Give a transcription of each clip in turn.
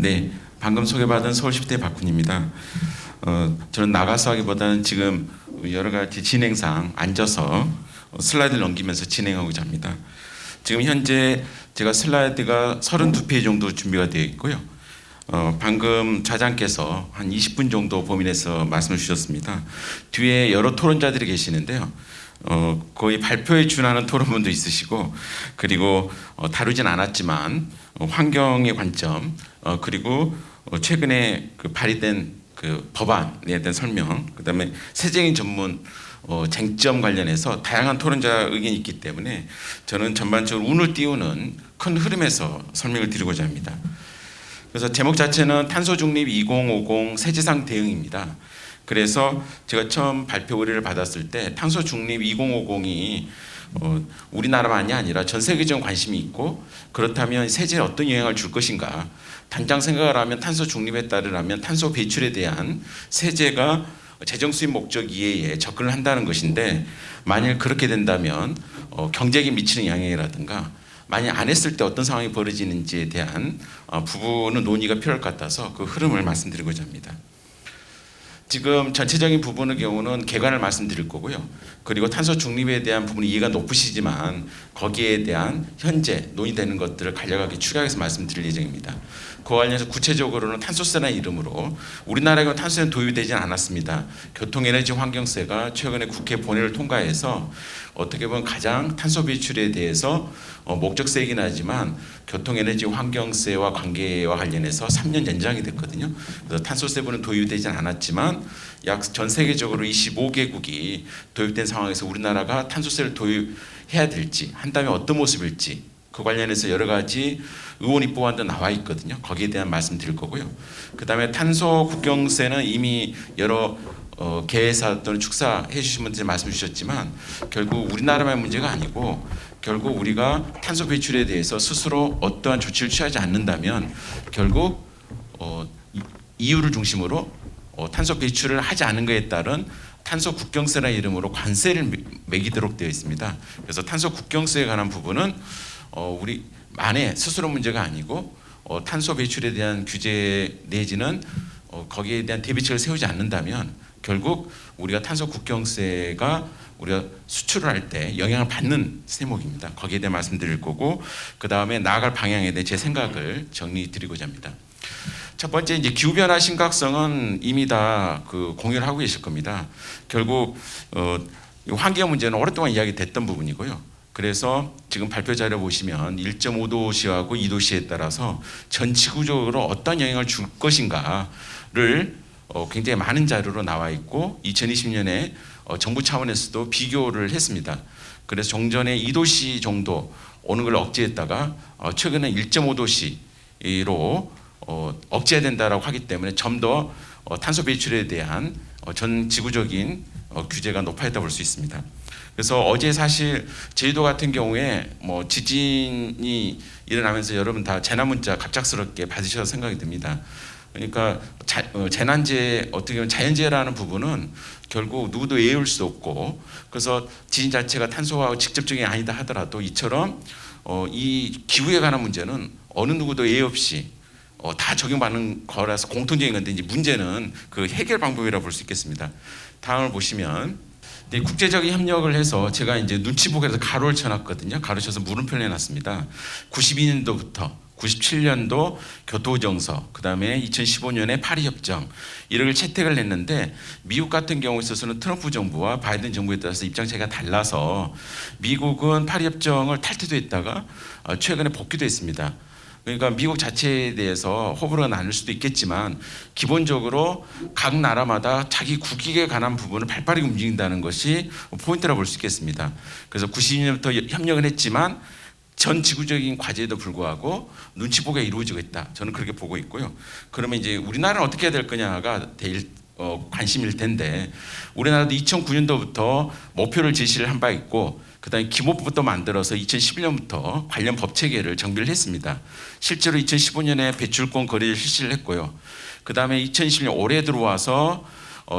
네, 방금 소개받은 서울시대 박훈입니다. 저는 나가서 하기보다는 지금 여러 가지 진행상 앉아서 슬라이드를 넘기면서 진행하고자 합니다. 지금 현재 제가 슬라이드가 32페이지 정도 준비가 되어 있고요. 방금 차장께서 한 20분 정도 범위내서 말씀을 주셨습니다. 뒤에 여러 토론자들이 계시는데요. 거의 발표에 준하는 토론분도 있으시고, 그리고 다루진 않았지만 환경의 관점, 그리고 최근에 그 발의된 그 법안에 대한 설명, 그다음에 세제인 전문 쟁점 관련해서 다양한 토론자 의견이 있기 때문에 저는 전반적으로 운을 띄우는 큰 흐름에서 설명을 드리고자 합니다. 그래서 제목 자체는 탄소 중립 2050 세제상 대응입니다. 그래서 제가 처음 발표 의뢰를 받았을 때 탄소 중립 2050이 우리나라만이 아니라 전 세계적인 관심이 있고, 그렇다면 세제에 어떤 영향을 줄 것인가, 당장 생각을 하면 탄소 중립에 따르면 탄소 배출에 대한 세제가 재정 수입 목적 이외에 접근을 한다는 것인데, 만일 그렇게 된다면 경제에 미치는 영향이라든가, 만약 안 했을 때 어떤 상황이 벌어지는지에 대한 부분은 논의가 필요할 것 같아서 그 흐름을 말씀드리고자 합니다. 지금 전체적인 부분의 경우는 개관을 말씀드릴 거고요. 그리고 탄소 중립에 대한 부분이 이해가 높으시지만 거기에 대한 현재 논의되는 것들을 간략하게 추가해서 말씀드릴 예정입니다. 그와 관련해서 구체적으로는 탄소세라는 이름으로 우리나라에는 탄소세는 도입되지 않았습니다. 교통에너지환경세가 최근에 국회 본회의를 통과해서 어떻게 보면 가장 탄소 배출에 대해서 목적세이긴 하지만 교통에너지환경세와 관계와 관련해서 3년 연장이 됐거든요. 그래서 탄소세분은 도입되지 않았지만 약 전 세계적으로 25개국이 도입된 상황에서 우리나라가 탄소세를 도입해야 될지, 한다면 어떤 모습일지, 그 관련해서 여러 가지 의원 입법안도 나와 있거든요. 거기에 대한 말씀 드릴 거고요. 그 다음에 탄소 국경세는 이미 여러 개회사 또는 축사해 주신 분들이 말씀 주셨지만 결국 우리나라만의 문제가 아니고, 결국 우리가 탄소 배출에 대해서 스스로 어떠한 조치를 취하지 않는다면 결국 EU를 중심으로 탄소 배출을 하지 않은 것에 따른 탄소 국경세라는 이름으로 관세를 매기도록 되어 있습니다. 그래서 탄소 국경세에 관한 부분은 우리만의 스스로 문제가 아니고 탄소 배출에 대한 규제 내지는 거기에 대한 대비책을 세우지 않는다면 결국 우리가 탄소 국경세가 우리가 수출을 할 때 영향을 받는 세목입니다. 거기에 대해 말씀드릴 거고, 그 다음에 나아갈 방향에 대해 제 생각을 정리드리고자 합니다. 첫 번째, 이제 기후 변화 심각성은 이미 다 공유를 하고 계실 겁니다. 결국 환경 문제는 오랫동안 이야기됐던 부분이고요. 그래서 지금 발표 자료 보시면 1.5도시하고 2도시에 따라서 전 지구적으로 어떤 영향을 줄 것인가를 굉장히 많은 자료로 나와 있고, 2020년에 정부 차원에서도 비교를 했습니다. 그래서 종전에 2도시 정도 오는 걸 억제했다가 최근에 1.5도시로 억제해야 된다라고 하기 때문에 좀 더 탄소 배출에 대한 전 지구적인 규제가 높아졌다 볼 수 있습니다. 그래서 어제 사실 제주도 같은 경우에 지진이 일어나면서 여러분 다 재난 문자 갑작스럽게 받으셔서 생각이 듭니다. 그러니까 재난재해, 어떻게 보면 자연재해라는 부분은 결국 누구도 예의할 수 없고, 그래서 지진 자체가 탄소와 직접적이 아니다 하더라도 이처럼 이 기후에 관한 문제는 어느 누구도 예의 없이 다 적용받는 거라서 공통적인 건데, 이제 문제는 그 해결 방법이라고 볼 수 있겠습니다. 다음을 보시면 국제적인 협력을 해서 제가 이제 눈치 보고 해서 가로를 쳐놨거든요. 가로 쳐서 물음표를 해놨습니다. 92년도부터 97년도 교토정서, 그 다음에 2015년에 파리협정, 이를 채택을 했는데, 미국 같은 경우에 있어서는 트럼프 정부와 바이든 정부에 따라서 입장 차이가 달라서 미국은 파리협정을 탈퇴도 했다가 최근에 복귀도 했습니다. 그러니까 미국 자체에 대해서 호불호가 나눌 수도 있겠지만 기본적으로 각 나라마다 자기 국익에 관한 부분을 발빠르게 움직인다는 것이 포인트라고 볼 수 있겠습니다. 그래서 92년부터 협력을 했지만 전 지구적인 과제에도 불구하고 눈치 보기가 이루어지고 있다. 저는 그렇게 보고 있고요. 그러면 이제 우리나라는 어떻게 해야 될 거냐가 관심일 텐데, 우리나라도 2009년도부터 목표를 제시를 한 바 있고, 그다음에 기본법부터 만들어서 2011년부터 관련 법 체계를 정비를 했습니다. 실제로 2015년에 배출권 거래를 실시를 했고요. 그다음에 2020년 올해 들어와서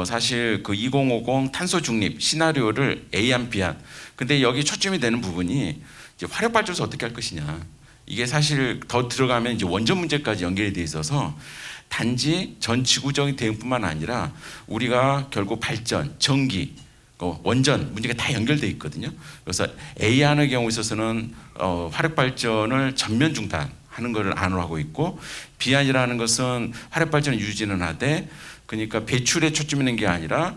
사실 그 2050 탄소 중립 시나리오를 A안 B안, 근데 여기 초점이 되는 부분이 이제 화력발전소 어떻게 할 것이냐. 이게 사실 더 들어가면 이제 원전 문제까지 연결이 돼 있어서 단지 전 지구적인 대응뿐만 아니라 우리가 결국 발전, 전기, 원전 문제가 다 연결돼 있거든요. 그래서 A안의 경우 있어서는 화력 발전을 전면 중단하는 것을 안으로 하고 있고, B안이라는 것은 화력 발전을 유지는 하되, 그러니까 배출에 초점있는 게 아니라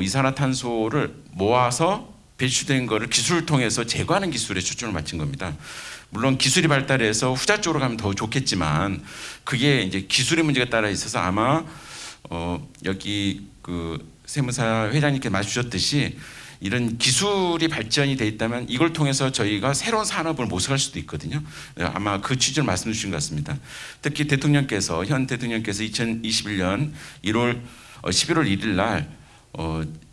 이산화탄소를 모아서 배출된 것을 기술을 통해서 제거하는 기술에 초점을 맞춘 겁니다. 물론 기술이 발달해서 후자 쪽으로 가면 더 좋겠지만, 그게 이제 기술의 문제가 따라 있어서 아마 여기 그 세무사 회장님께 말씀주셨듯이 이런 기술이 발전이 돼 있다면 이걸 통해서 저희가 새로운 산업을 모색할 수도 있거든요. 아마 그 취지를 말씀 주신 것 같습니다. 특히 현 대통령께서 2021년 11월 1일 날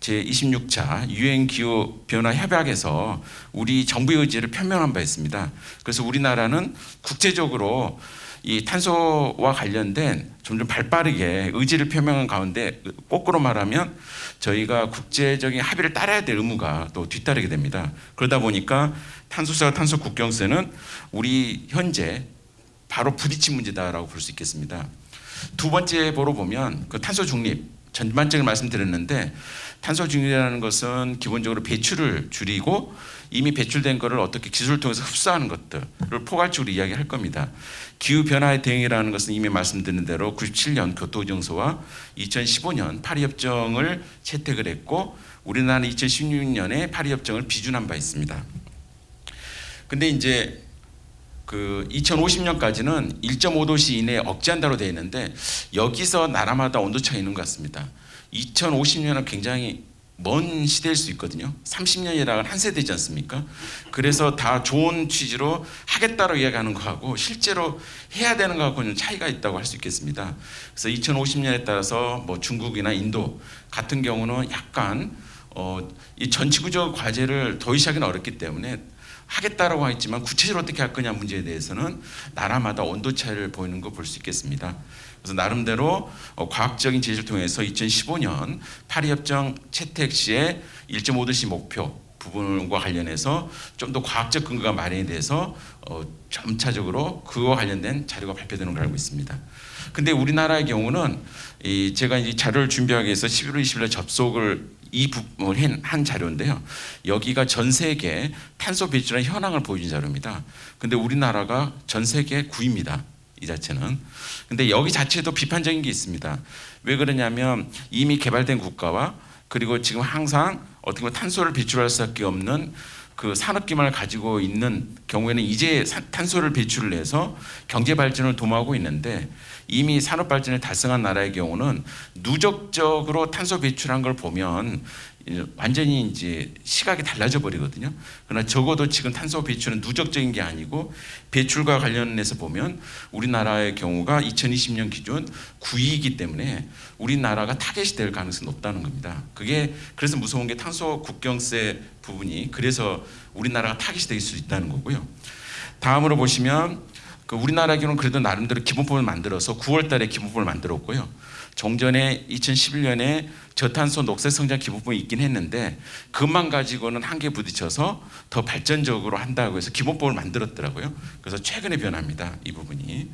제26차 유엔 기후 변화 협약에서 우리 정부의 의지를 표명한 바 있습니다. 그래서 우리나라는 국제적으로 이 탄소와 관련된 점점 발빠르게 의지를 표명한 가운데, 거꾸로 말하면 저희가 국제적인 합의를 따라야 될 의무가 또 뒤따르게 됩니다. 그러다 보니까 탄소세와 탄소 국경세는 우리 현재 바로 부딪힌 문제다라고 볼 수 있겠습니다. 두 번째 보러 보면 그 탄소 중립, 전반적으로 말씀드렸는데, 탄소 중립이라는 것은 기본적으로 배출을 줄이고 이미 배출된 것을 어떻게 기술을 통해서 흡수하는 것들을 포괄적으로 이야기할 겁니다. 기후변화에 대응이라는 것은 이미 말씀드린 대로 97년 교토의정서와 2015년 파리협정을 채택을 했고, 우리나라는 2016년에 파리협정을 비준한 바 있습니다. 근데 이제 그 2050년까지는 1.5도씨 이내에 억제한다로 되어 있는데, 여기서 나라마다 온도차가 있는 것 같습니다. 2050년은 굉장히 먼 시대일 수 있거든요. 30년이라는 한 세대지 않습니까? 그래서 다 좋은 취지로 하겠다고 이야기하는 거하고 실제로 해야 되는 거하고는 차이가 있다고 할 수 있겠습니다. 그래서 2050년에 따라서 뭐 중국이나 인도 같은 경우는 약간 이 전지구적 과제를 도입하기는 어렵기 때문에 하겠다라고 하겠지만 구체적으로 어떻게 할 거냐 문제에 대해서는 나라마다 온도 차이를 보이는 거 볼 수 있겠습니다. 그래서 나름대로 과학적인 제시를 통해서 2015년 파리협정 채택 시에 1.5도씨 목표 부분과 관련해서 좀 더 과학적 근거가 마련이 돼서 점차적으로 그와 관련된 자료가 발표되는 걸 알고 있습니다. 근데 우리나라의 경우는 제가 이제 자료를 준비하기 위해서 11월 20일에 접속을 한 자료인데요. 여기가 전 세계 탄소 배출의 현황을 보여준 자료입니다. 근데 우리나라가 전 세계 9위입니다. 이 자체는. 근데 여기 자체도 비판적인 게 있습니다. 왜 그러냐면 이미 개발된 국가와 그리고 지금 항상 어떻게 보면 탄소를 배출할 수밖에 없는 그 산업 기반을 가지고 있는 경우에는 이제 탄소를 배출을 해서 경제 발전을 도모하고 있는데, 이미 산업 발전을 달성한 나라의 경우는 누적적으로 탄소 배출한 걸 보면 완전히 이제 시각이 달라져 버리거든요. 그러나 적어도 지금 탄소 배출은 누적적인 게 아니고 배출과 관련해서 보면 우리나라의 경우가 2020년 기준 9위이기 때문에 우리나라가 타겟이 될 가능성이 높다는 겁니다. 그게 그래서 무서운 게 탄소 국경세 부분이, 그래서 우리나라가 타겟이 될 수 있다는 거고요. 다음으로 보시면 그 우리나라의 경우는 그래도 나름대로 기본법을 만들어서 9월 달에 기본법을 만들었고요. 종전에 2011년에 저탄소 녹색 성장 기본법이 있긴 했는데 그것만 가지고는 한계에 부딪혀서 더 발전적으로 한다고 해서 기본법을 만들었더라고요. 그래서 최근에 변합니다. 이 부분이.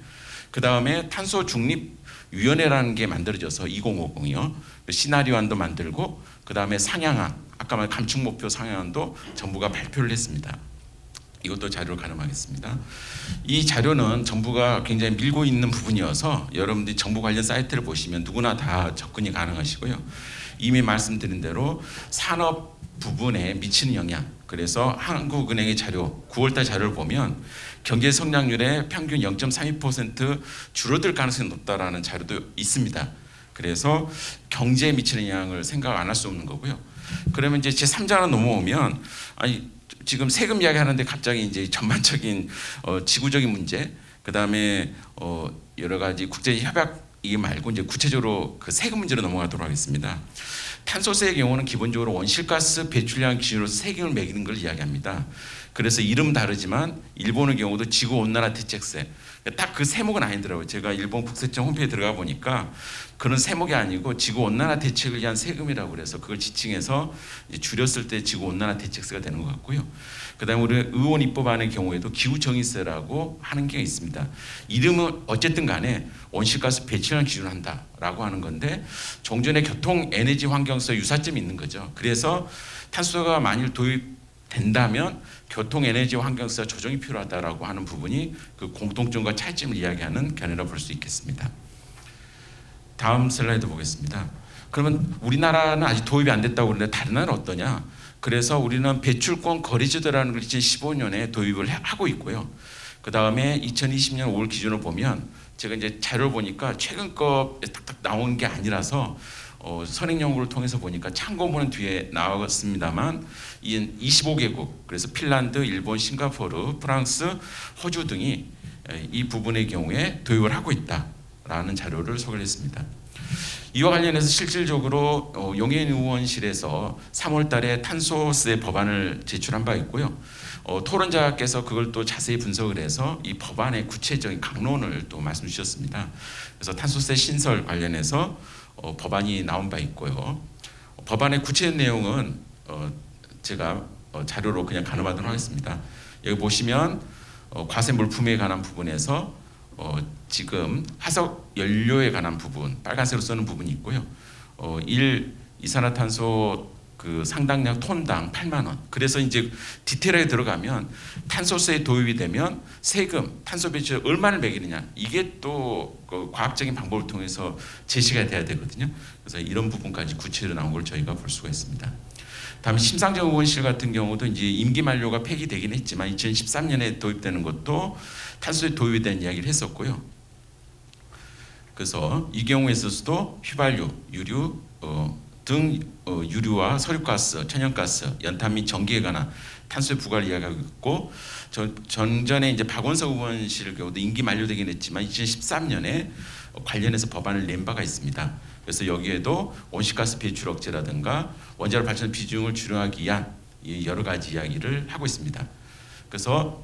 그 다음에 탄소 중립 위원회라는 게 만들어져서 2050이요. 시나리오안도 만들고, 그 다음에 상향안, 아까 말한 감축 목표 상향안도 정부가 발표를 했습니다. 이것도 자료를 가름하겠습니다. 이 자료는 정부가 굉장히 밀고 있는 부분이어서 여러분들이 정부 관련 사이트를 보시면 누구나 다 접근이 가능하시고요. 이미 말씀드린 대로 산업 부분에 미치는 영향, 그래서 한국은행의 자료 9월달 자료를 보면 경제 성장률의 평균 0.32% 줄어들 가능성이 높다라는 자료도 있습니다. 그래서 경제에 미치는 영향을 생각 안 할 수 없는 거고요. 그러면 이제 제3자로 넘어오면, 아니 지금 세금 이야기 하는데 갑자기 이제 전반적인 지구적인 문제, 그 다음에 여러 가지 국제 협약 이 말고 이제 구체적으로 그 세금 문제로 넘어가도록 하겠습니다. 탄소세의 경우는 기본적으로 온실가스 배출량 기준으로 세금을 매기는 걸 이야기합니다. 그래서 이름 다르지만 일본의 경우도 지구온난화 대책세, 딱 그 세목은 아니더라고요. 제가 일본 국세청 홈페이지에 들어가 보니까 그런 세목이 아니고 지구온난화 대책을 위한 세금이라고 그래서 그걸 지칭해서 이제 줄였을 때 지구온난화 대책세가 되는 것 같고요. 그다음에 우리 의원 입법안의 경우에도 기후정의세라고 하는 게 있습니다. 이름은 어쨌든 간에 온실가스 배출량 기준을 한다라고 하는 건데 종전에 교통, 에너지, 환경세 유사점이 있는 거죠. 그래서 탄소가 만일 도입된다면 교통, 에너지, 환경세 조정이 필요하다라고 하는 부분이 그 공통점과 차이점을 이야기하는 견해라 볼 수 있겠습니다. 다음 슬라이드 보겠습니다. 그러면 우리나라는 아직 도입이 안 됐다고 그러는데 다른 나라는 어떠냐? 그래서 우리는 배출권 거리제도라는 걸 2015년에 도입을 하고 있고요. 그 다음에 2020년 5월 기준으로 보면 제가 이제 자료를 보니까 최근 거 딱딱 나온 게 아니라서 선행 연구를 통해서 보니까 참고문은 뒤에 나왔습니다만 25개국, 그래서 핀란드, 일본, 싱가포르, 프랑스, 호주 등이 이 부분의 경우에 도입을 하고 있다라는 자료를 소개를 했습니다. 이와 관련해서 실질적으로 용해인 의원실에서 3월 달에 탄소세 법안을 제출한 바 있고요. 토론자께서 그걸 또 자세히 분석을 해서 이 법안의 구체적인 강론을 또 말씀 주셨습니다. 그래서 탄소세 신설 관련해서 법안이 나온 바 있고요. 법안의 구체적인 내용은 제가 자료로 그냥 가늠하도록 하겠습니다. 여기 보시면 과세 물품에 관한 부분에서 지금 화석 연료에 관한 부분 빨간색으로 쓰는 부분이 있고요. 이산화탄소 그 상당량 톤당 8만 원. 그래서 이제 디테일하게 들어가면 탄소세 도입이 되면 세금, 탄소 배출 얼마를 매기느냐 이게 또 그 과학적인 방법을 통해서 제시가 돼야 되거든요. 그래서 이런 부분까지 구체적으로 나온 걸 저희가 볼 수가 있습니다. 다음 심상정 의원실 같은 경우도 이제 임기 만료가 폐기되긴 했지만 2013년에 도입되는 것도 탄소세 도입에 대한 이야기를 했었고요. 그래서 이 경우에 있어서도 휘발유, 유류 등 유류와 석유가스, 천연가스, 연탄 및 전기에 관한 탄소세 부과를 이야기하고 있고 전전에 이제 박원석 의원실 경우도 임기 만료되긴 했지만 2013년에 관련해서 법안을 낸 바가 있습니다. 그래서 여기에도 온실가스 배출 억제라든가 원자로 발전 비중을 줄여가기 위한 여러 가지 이야기를 하고 있습니다. 그래서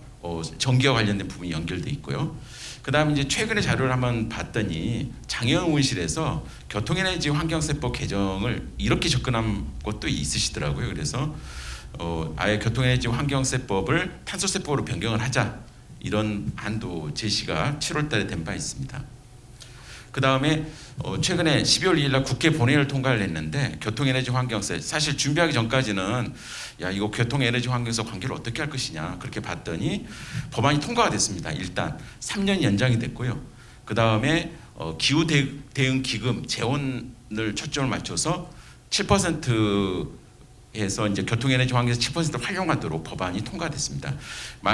전기와 관련된 부분이 연결돼 있고요. 그다음 이제 최근에 자료를 한번 봤더니 장혜영 의원실에서 교통에너지 환경세법 개정을 이렇게 접근한 것도 있으시더라고요. 그래서 아예 교통에너지 환경세법을 탄소세법으로 변경을 하자 이런 안도 제시가 7월달에 된 바 있습니다. 그 다음에 최근에 12월 2일 날 국회 본회의를 통과를 했는데 교통에너지 환경세 사실 준비하기 전까지는 야 이거 교통에너지 환경세 관계를 어떻게 할 것이냐 그렇게 봤더니 법안이 통과가 됐습니다. 일단 3년 연장이 됐고요. 그 다음에 기후 대응 기금 재원을 초점을 맞춰서 7% 해서 이제 교통에너지 환경에서 7% 활용하도록 법안이 통과됐습니다.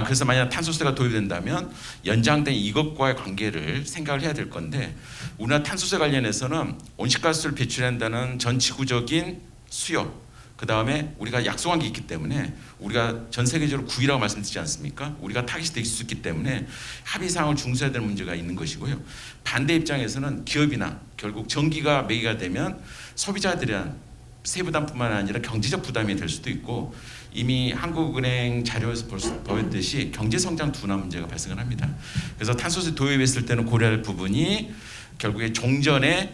그래서 만약 탄소세가 도입된다면 연장된 이것과의 관계를 생각을 해야 될 건데 우리나라 탄소세 관련해서는 온실가스를 배출한다는 전 지구적인 수요 그 다음에 우리가 약속한 게 있기 때문에 우리가 전 세계적으로 9위라고 말씀드리지 않습니까? 우리가 타깃이 될 수 있기 때문에 합의 사항을 준수해야 될 문제가 있는 것이고요. 반대 입장에서는 기업이나 결국 전기가 매기가 되면 소비자들에 대한 세부담뿐만 아니라 경제적 부담이 될 수도 있고 이미 한국은행 자료에서 보였듯이 경제성장 둔화 문제가 발생을 합니다. 그래서 탄소세 도입했을 때는 고려할 부분이 결국에 종전의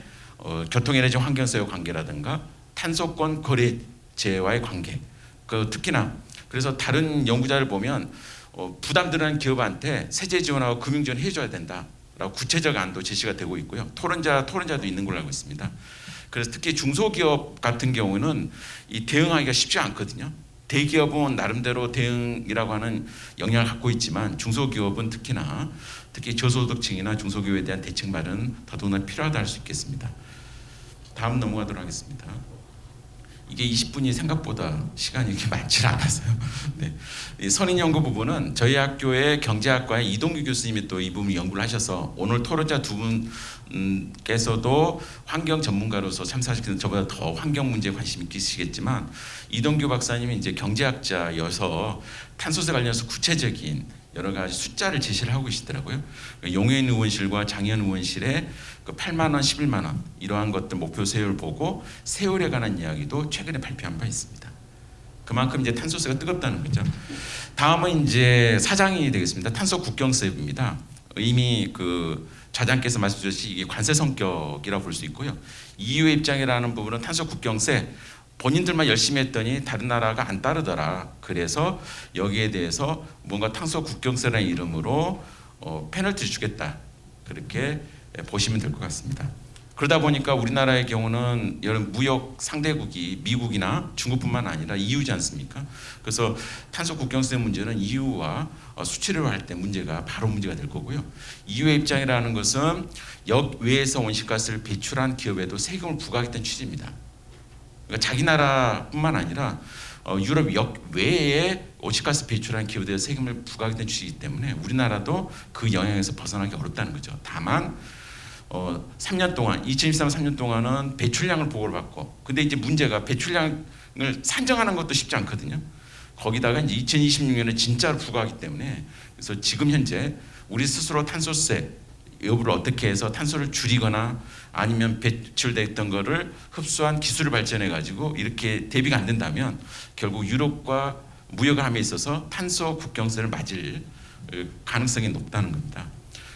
교통에너지 환경세와 관계라든가 탄소권 거래제와의 관계 특히나 그래서 다른 연구자를 보면 부담들은 기업한테 세제 지원하고 금융 지원 해줘야 된다라고 구체적 안도 제시가 되고 있고요. 토론자도 있는 걸로 알고 있습니다. 그래서 특히 중소기업 같은 경우는 이 대응하기가 쉽지 않거든요. 대기업은 나름대로 대응이라고 하는 영향을 갖고 있지만 중소기업은 특히 저소득층이나 중소기업에 대한 대책 마련은 더더욱 필요하다 할 수 있겠습니다. 다음 넘어가도록 하겠습니다. 이게 20분이 생각보다 시간이 이렇게 많지 않아서요. 네. 이 선임연구 부분은 저희 학교의 경제학과의 이동규 교수님이 또 이 부분 연구를 하셔서 오늘 토론자 두 분께서도 환경 전문가로서 참석하시는 저보다 더 환경 문제에 관심이 있으시겠지만 이동규 박사님이 이제 경제학자여서 탄소세 관련해서 구체적인 여러 가지 숫자를 제시를 하고 계시더라고요. 용해인 의원실과 장현 의원실의 그 8만 원, 11만 원 이러한 것들 목표 세율을 보고 세율에 관한 이야기도 최근에 발표한 바 있습니다. 그만큼 이제 탄소세가 뜨겁다는 거죠. 다음은 이제 사장이 되겠습니다. 탄소 국경세입니다. 이미 그 좌장께서 말씀주셨듯이 이게 관세 성격이라고 볼 수 있고요. EU의 입장이라는 부분은 탄소 국경세 본인들만 열심히 했더니 다른 나라가 안 따르더라. 그래서 여기에 대해서 뭔가 탄소 국경세라는 이름으로 페널티를 주겠다. 그렇게 보시면 될 것 같습니다. 그러다 보니까 우리나라의 경우는 이런 무역 상대국이 미국이나 중국뿐만 아니라 EU지 않습니까? 그래서 탄소 국경세 문제는 EU와 수출을 할 때 문제가 바로 문제가 될 거고요. EU의 입장이라는 것은 역외에서 온실가스를 배출한 기업에도 세금을 부과하겠다는 취지입니다. 그러니까 자기 나라뿐만 아니라 유럽 역외에 온실가스 배출한 기업에 세금을 부과하겠다는 취지이기 때문에 우리나라도 그 영향에서 벗어나기 어렵다는 거죠. 다만 3년 동안 2023 3년 동안은 배출량을 보고를 받고 근데 이제 문제가 배출량을 산정하는 것도 쉽지 않거든요. 거기다가 이제 2026년에 진짜로 부과하기 때문에 그래서 지금 현재 우리 스스로 탄소세 여부를 어떻게 해서 탄소를 줄이거나 아니면 배출됐던 거를 흡수한 기술을 발전해 가지고 이렇게 대비가 안 된다면 결국 유럽과 무역을 함에 있어서 탄소 국경세를 맞을 가능성이 높다는 겁니다.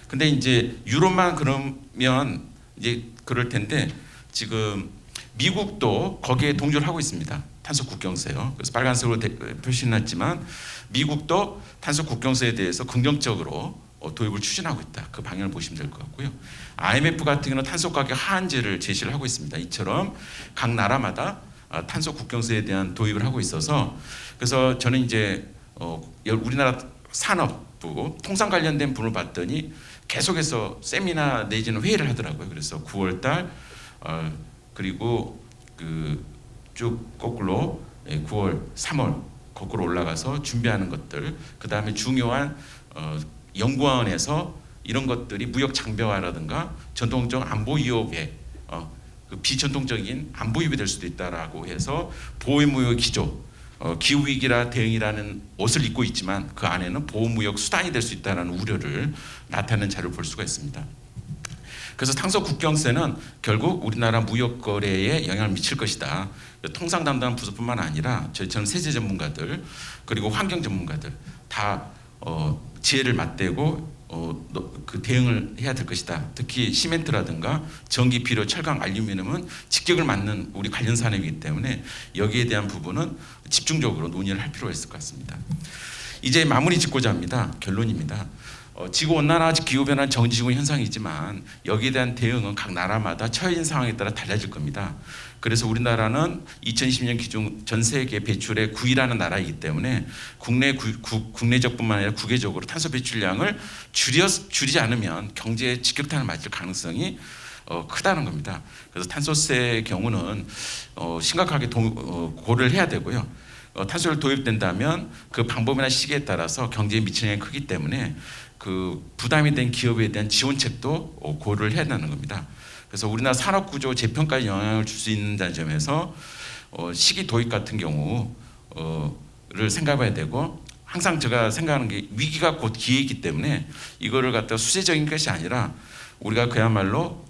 근데 이제 유럽만 그러면 이제 그럴 텐데 지금 미국도 거기에 동조를 하고 있습니다. 탄소 국경세요. 그래서 빨간색으로 표시해놨지만 미국도 탄소 국경세에 대해서 긍정적으로 도입을 추진하고 있다. 그 방향을 보시면 될 것 같고요. IMF 같은 경우는 탄소 가격 하한제를 제시를 하고 있습니다. 이처럼 각 나라마다 탄소 국경세에 대한 도입을 하고 있어서 그래서 저는 이제 우리나라 산업부 통상 관련된 분을 봤더니 계속해서 세미나 내지는 회의를 하더라고요. 그래서 9월달 그리고 그 쭉 거꾸로 9월, 3월 거꾸로 올라가서 준비하는 것들, 그 다음에 중요한 연구원에서 이런 것들이 무역 장벽화라든가 전통적 안보 위협에 그 비전통적인 안보 위협이 될 수도 있다라고 해서 보호무역 기조, 기후 위기라 대응이라는 옷을 입고 있지만 그 안에는 보호무역 수단이 될 수 있다라는 우려를 나타내는 자료를 볼 수가 있습니다. 그래서 탄소 국경세는 결국 우리나라 무역 거래에 영향을 미칠 것이다. 통상 담당 부서뿐만 아니라 저희처럼 세제 전문가들 그리고 환경 전문가들 다 지혜를 맞대고 그 대응을 해야 될 것이다. 특히 시멘트라든가 전기, 비료, 철강, 알루미늄은 직격을 맞는 우리 관련 산업이기 때문에 여기에 대한 부분은 집중적으로 논의를 할 필요가 있을 것 같습니다. 이제 마무리 짓고자 합니다. 결론입니다. 지구온난화, 기후변화는 정지지구 현상이지만 여기에 대한 대응은 각 나라마다 처해진 상황에 따라 달라질 겁니다. 그래서 우리나라는 2020년 기준 전 세계 배출의 9위라는 나라이기 때문에 국내적뿐만 아니라 국외적으로 탄소 배출량을 줄이지 않으면 경제에 직격탄을 맞을 가능성이 크다는 겁니다. 그래서 탄소세의 경우는 심각하게 고려를 해야 되고요. 탄소를 도입된다면 그 방법이나 시기에 따라서 경제에 미치는 영향이 크기 때문에 그 부담이 된 기업에 대한 지원책도 고려를 해야 하는 겁니다. 그래서 우리나라 산업구조 재평가에 영향을 줄 수 있는 점에서 시기 도입 같은 경우를 생각해야 되고 항상 제가 생각하는 게 위기가 곧 기회이기 때문에 이거를 갖다가 수세적인 것이 아니라 우리가 그야말로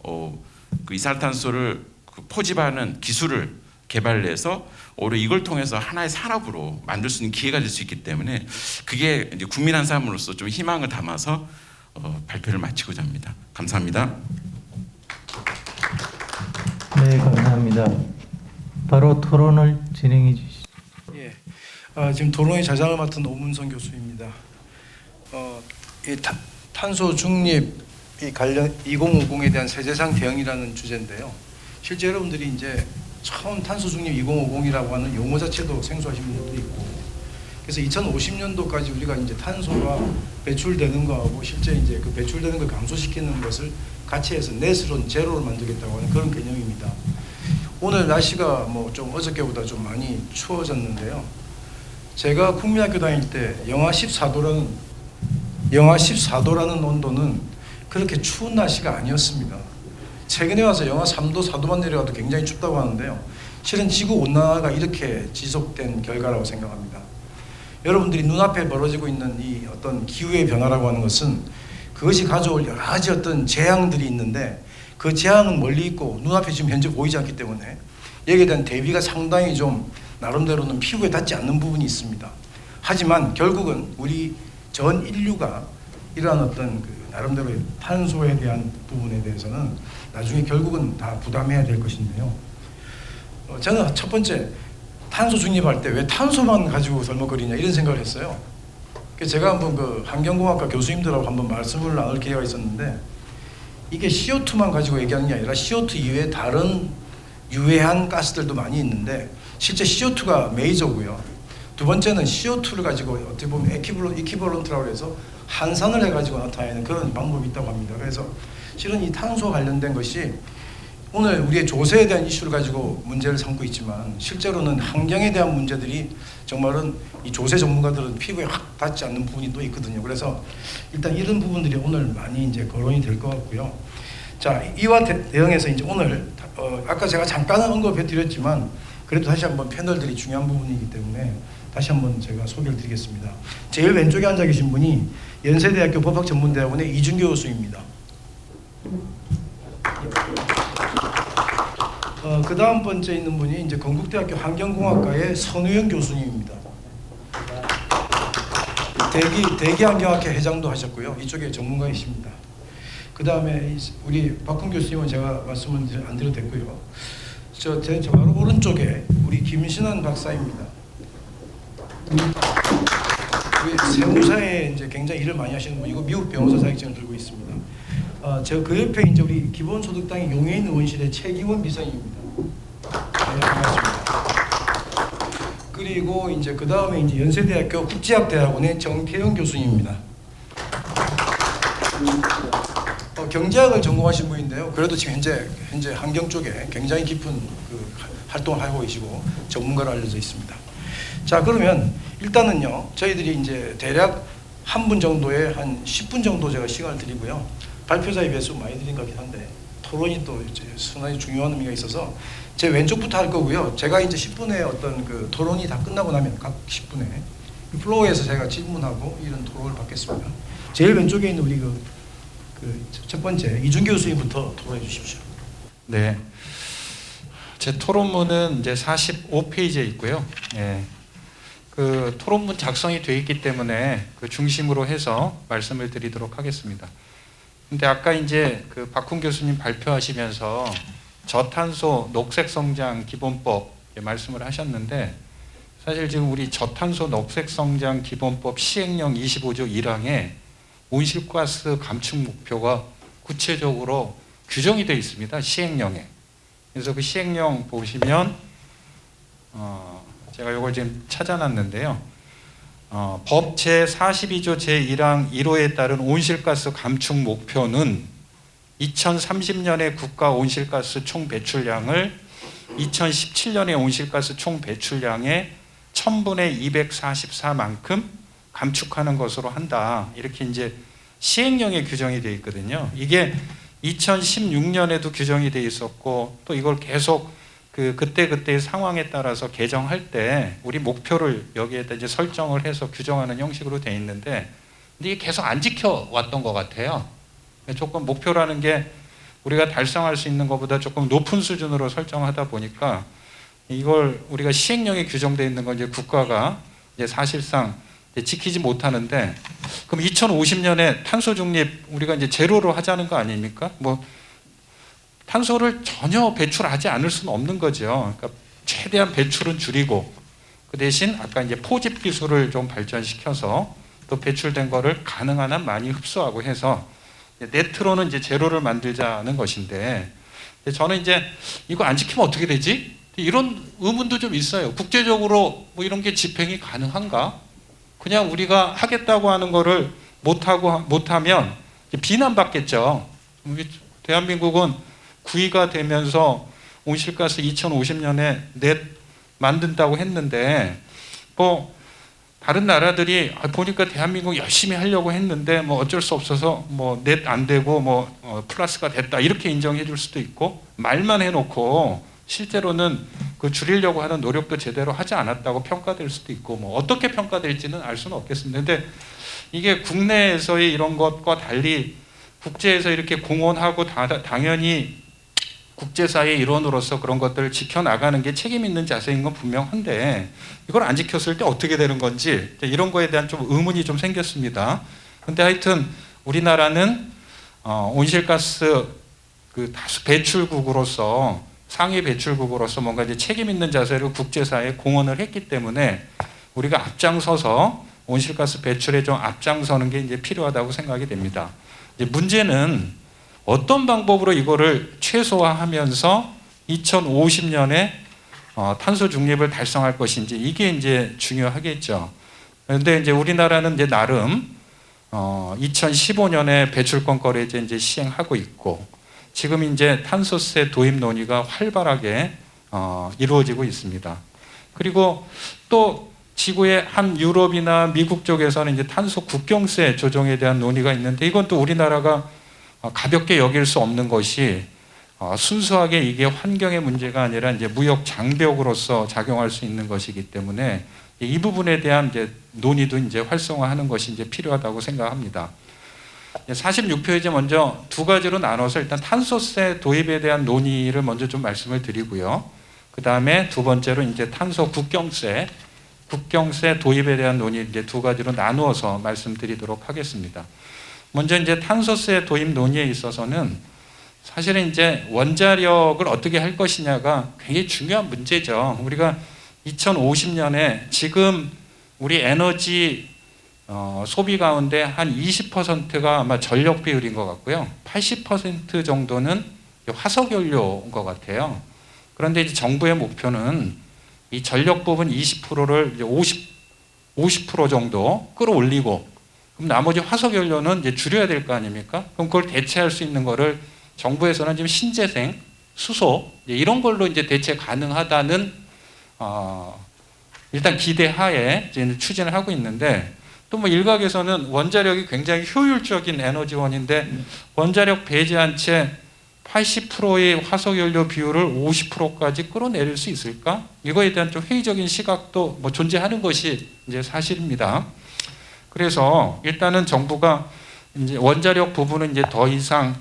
그 이산화탄소를 포집하는 기술을 개발해서 오히려 이걸 통해서 하나의 산업으로 만들 수 있는 기회가 될 수 있기 때문에 그게 이제 국민 한 사람으로서 좀 희망을 담아서 발표를 마치고자 합니다. 감사합니다. 네, 감사합니다. 바로 토론을 진행해 주시죠. 예, 지금 토론의 자장을 맡은 오문성 교수입니다. 탄소 중립이 관련 2050에 대한 세제상 대응이라는 주제인데요. 실제 여러분들이 이제 처음 탄소 중립 2050이라고 하는 용어 자체도 생소하신 분들도 있고, 그래서 2050년도까지 우리가 이제 탄소가 배출되는 거하고 실제 이제 그 배출되는 걸 감소시키는 것을 같이 해서 넷으로 제로를 만들겠다고 하는 그런 개념입니다. 오늘 날씨가 뭐 좀 어저께보다 좀 많이 추워졌는데요. 제가 국민학교 다닐 때 영하 14도라는 온도는 그렇게 추운 날씨가 아니었습니다. 최근에 와서 영하 3도, 4도만 내려가도 굉장히 춥다고 하는데요. 실은 지구 온난화가 이렇게 지속된 결과라고 생각합니다. 여러분들이 눈앞에 벌어지고 있는 이 어떤 기후의 변화라고 하는 것은 그것이 가져올 여러 가지 어떤 재앙들이 있는데 그 재앙은 멀리 있고 눈앞에 지금 현재 보이지 않기 때문에 여기에 대한 대비가 상당히 좀 나름대로는 피부에 닿지 않는 부분이 있습니다. 하지만 결국은 우리 전 인류가 이러한 어떤 그 나름대로의 탄소에 대한 부분에 대해서는 나중에 결국은 다 부담해야 될 것인데요. 저는 첫 번째 탄소 중립할 때 왜 탄소만 가지고 설명거리냐 이런 생각을 했어요. 그래서 제가 한번 그 환경공학과 교수님들하고 한번 말씀을 나눌 기회가 있었는데 이게 CO2만 가지고 얘기하는 게 아니라 CO2 이외에 다른 유해한 가스들도 많이 있는데 실제 CO2가 메이저고요. 두 번째는 CO2를 가지고 어떻게 보면 이퀴벌런트라고 해서 환산을 해가지고 나타내는 그런 방법이 있다고 합니다. 그래서 실은 이 탄소 관련된 것이 오늘 우리의 조세에 대한 이슈를 가지고 문제를 삼고 있지만 실제로는 환경에 대한 문제들이 정말은 이 조세 전문가들은 피부에 확 닿지 않는 부분이 또 있거든요. 그래서 일단 이런 부분들이 오늘 많이 이제 거론이 될 것 같고요. 자, 이와 대응해서 이제 오늘 아까 제가 잠깐 언급해 드렸지만 그래도 다시 한번 패널들이 중요한 부분이기 때문에 다시 한번 제가 소개를 드리겠습니다. 제일 왼쪽에 앉아 계신 분이 연세대학교 법학전문대학원의 이준교 교수입니다. 그 다음 번째 있는 분이 이제 건국대학교 환경공학과의 선우영 교수님입니다. 대기환경학회 회장도 하셨고요. 이쪽에 전문가이십니다. 그 다음에 우리 박훈 교수님은 제가 말씀을 안 드려도 됐고요. 저 바로 오른쪽에 우리 김신환 박사입니다. 우리 세무사에 이제 굉장히 일을 많이 하시는 분이고 미국 변호사 자격증을 들고 있습니다. 제가 그 옆에 이제 우리 기본소득당의 용해인 의원실의 최기원 비서입니다. 네, 반갑습니다. 그리고 이제 그 다음에 이제 연세대학교 국제학대학원의 정태영 교수님입니다. 경제학을 전공하신 분인데요. 그래도 지금 현재 환경 쪽에 굉장히 깊은 그 활동을 하고 계시고 전문가로 알려져 있습니다. 자, 그러면 일단은요, 저희들이 이제 대략 한 분 정도에 한 10분 정도 제가 시간을 드리고요. 발표자에 비해서 많이 드린 것 같긴 한데 토론이 또 이제 상당히 중요한 의미가 있어서 제 왼쪽부터 할 거고요. 제가 이제 10분의 어떤 그 토론이 다 끝나고 나면 각 10분에 플로어에서 제가 질문하고 이런 토론을 받겠습니다. 제일 왼쪽에 있는 우리 그 첫 번째 이준교 교수님부터 토론해 주십시오. 네, 제 토론문은 이제 45페이지에 있고요. 예, 그 토론문 작성이 돼 있기 때문에 그 중심으로 해서 말씀을 드리도록 하겠습니다. 근데 아까 이제 그 박훈 교수님 발표하시면서 저탄소 녹색성장 기본법 말씀을 하셨는데 사실 지금 우리 저탄소 녹색성장 기본법 시행령 25조 1항에 온실가스 감축 목표가 구체적으로 규정이 되어 있습니다. 시행령에. 그래서 그 시행령 보시면 제가 이걸 지금 찾아놨는데요. 법 제42조 제1항 1호에 따른 온실가스 감축 목표는 2030년의 국가 온실가스 총 배출량을 2017년의 온실가스 총 배출량의 1000분의 244만큼 감축하는 것으로 한다. 이렇게 이제 시행령에 규정이 되어 있거든요. 이게 2016년에도 규정이 되어 있었고 또 이걸 계속 그때그때의 상황에 따라서 개정할 때 우리 목표를 여기에다 이제 설정을 해서 규정하는 형식으로 되어 있는데 근데 이게 계속 안 지켜왔던 것 같아요. 조금 목표라는 게 우리가 달성할 수 있는 것보다 조금 높은 수준으로 설정하다 보니까 이걸 우리가 시행령에 규정되어 있는 걸 이제 국가가 이제 사실상 이제 지키지 못하는데 그럼 2050년에 탄소 중립 우리가 이제 제로로 하자는 거 아닙니까? 뭐 탄소를 전혀 배출하지 않을 수는 없는 거죠. 그러니까 최대한 배출은 줄이고 그 대신 아까 이제 포집 기술을 좀 발전시켜서 또 배출된 거를 가능한 한 많이 흡수하고 해서 네트로는 이제 제로를 만들자는 것인데 저는 이제 이거 안 지키면 어떻게 되지? 이런 의문도 좀 있어요. 국제적으로 뭐 이런 게 집행이 가능한가? 그냥 우리가 하겠다고 하는 거를 못하면 비난받겠죠. 대한민국은 9위가 되면서 온실가스 2050년에 넷 만든다고 했는데 뭐 다른 나라들이 보니까 대한민국 열심히 하려고 했는데 뭐 어쩔 수 없어서 뭐 넷 안 되고 뭐 플러스가 됐다 이렇게 인정해 줄 수도 있고 말만 해놓고 실제로는 그 줄이려고 하는 노력도 제대로 하지 않았다고 평가될 수도 있고 뭐 어떻게 평가될지는 알 수는 없겠습니다. 근데 이게 국내에서의 이런 것과 달리 국제에서 이렇게 공헌하고 당연히 국제사회의 일원으로서 그런 것들을 지켜나가는 게 책임 있는 자세인 건 분명한데 이걸 안 지켰을 때 어떻게 되는 건지 이런 거에 대한 좀 의문이 좀 생겼습니다. 근데 하여튼 우리나라는 온실가스 그 다수 배출국으로서 상위 배출국으로서 뭔가 이제 책임 있는 자세로 국제사회에 공헌을 했기 때문에 우리가 앞장서서 온실가스 배출에 좀 앞장서는 게 이제 필요하다고 생각이 됩니다. 이제 문제는 어떤 방법으로 이거를 최소화하면서 2050년에 탄소 중립을 달성할 것인지 이게 이제 중요하겠죠. 그런데 이제 우리나라는 이제 나름 2015년에 배출권 거래제 이제 시행하고 있고 지금 이제 탄소세 도입 논의가 활발하게 이루어지고 있습니다. 그리고 또 지구의 한 유럽이나 미국 쪽에서는 이제 탄소 국경세 조정에 대한 논의가 있는데 이건 또 우리나라가 가볍게 여길 수 없는 것이 순수하게 이게 환경의 문제가 아니라 이제 무역 장벽으로서 작용할 수 있는 것이기 때문에 이 부분에 대한 이제 논의도 이제 활성화하는 것이 이제 필요하다고 생각합니다. 46표에 먼저 두 가지로 나눠서 일단 탄소세 도입에 대한 논의를 먼저 좀 말씀을 드리고요. 그 다음에 두 번째로 이제 탄소 국경세 도입에 대한 논의 이제 두 가지로 나누어서 말씀드리도록 하겠습니다. 먼저 이제 탄소세 도입 논의에 있어서는 사실은 이제 원자력을 어떻게 할 것이냐가 굉장히 중요한 문제죠. 우리가 2050년에 지금 우리 에너지 소비 가운데 한 20%가 아마 전력 비율인 것 같고요. 80% 정도는 화석연료인 것 같아요. 그런데 이제 정부의 목표는 이 전력 부분 20%를 이제 50% 정도 끌어올리고 그럼 나머지 화석연료는 이제 줄여야 될 거 아닙니까? 그럼 그걸 대체할 수 있는 거를 정부에서는 지금 신재생, 수소 이런 걸로 이제 대체 가능하다는 일단 기대하에 이제 추진을 하고 있는데 또 뭐 일각에서는 원자력이 굉장히 효율적인 에너지원인데 원자력 배제한 채 80%의 화석연료 비율을 50%까지 끌어내릴 수 있을까? 이거에 대한 좀 회의적인 시각도 뭐 존재하는 것이 이제 사실입니다. 그래서 일단은 정부가 이제 원자력 부분은 이제 더 이상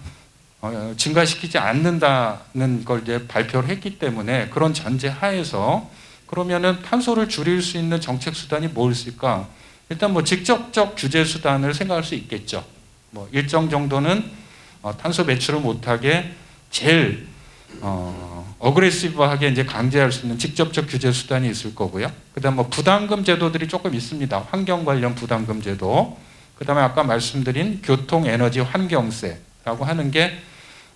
증가시키지 않는다는 걸 이제 발표를 했기 때문에 그런 전제 하에서 그러면은 탄소를 줄일 수 있는 정책 수단이 뭘 있을까? 일단 뭐 직접적 규제 수단을 생각할 수 있겠죠. 뭐 일정 정도는 탄소 배출을 못하게 제일 어그레시브하게 이제 강제할 수 있는 직접적 규제 수단이 있을 거고요. 그다음 뭐 부담금 제도들이 조금 있습니다. 환경 관련 부담금 제도. 그다음에 아까 말씀드린 교통 에너지 환경세라고 하는 게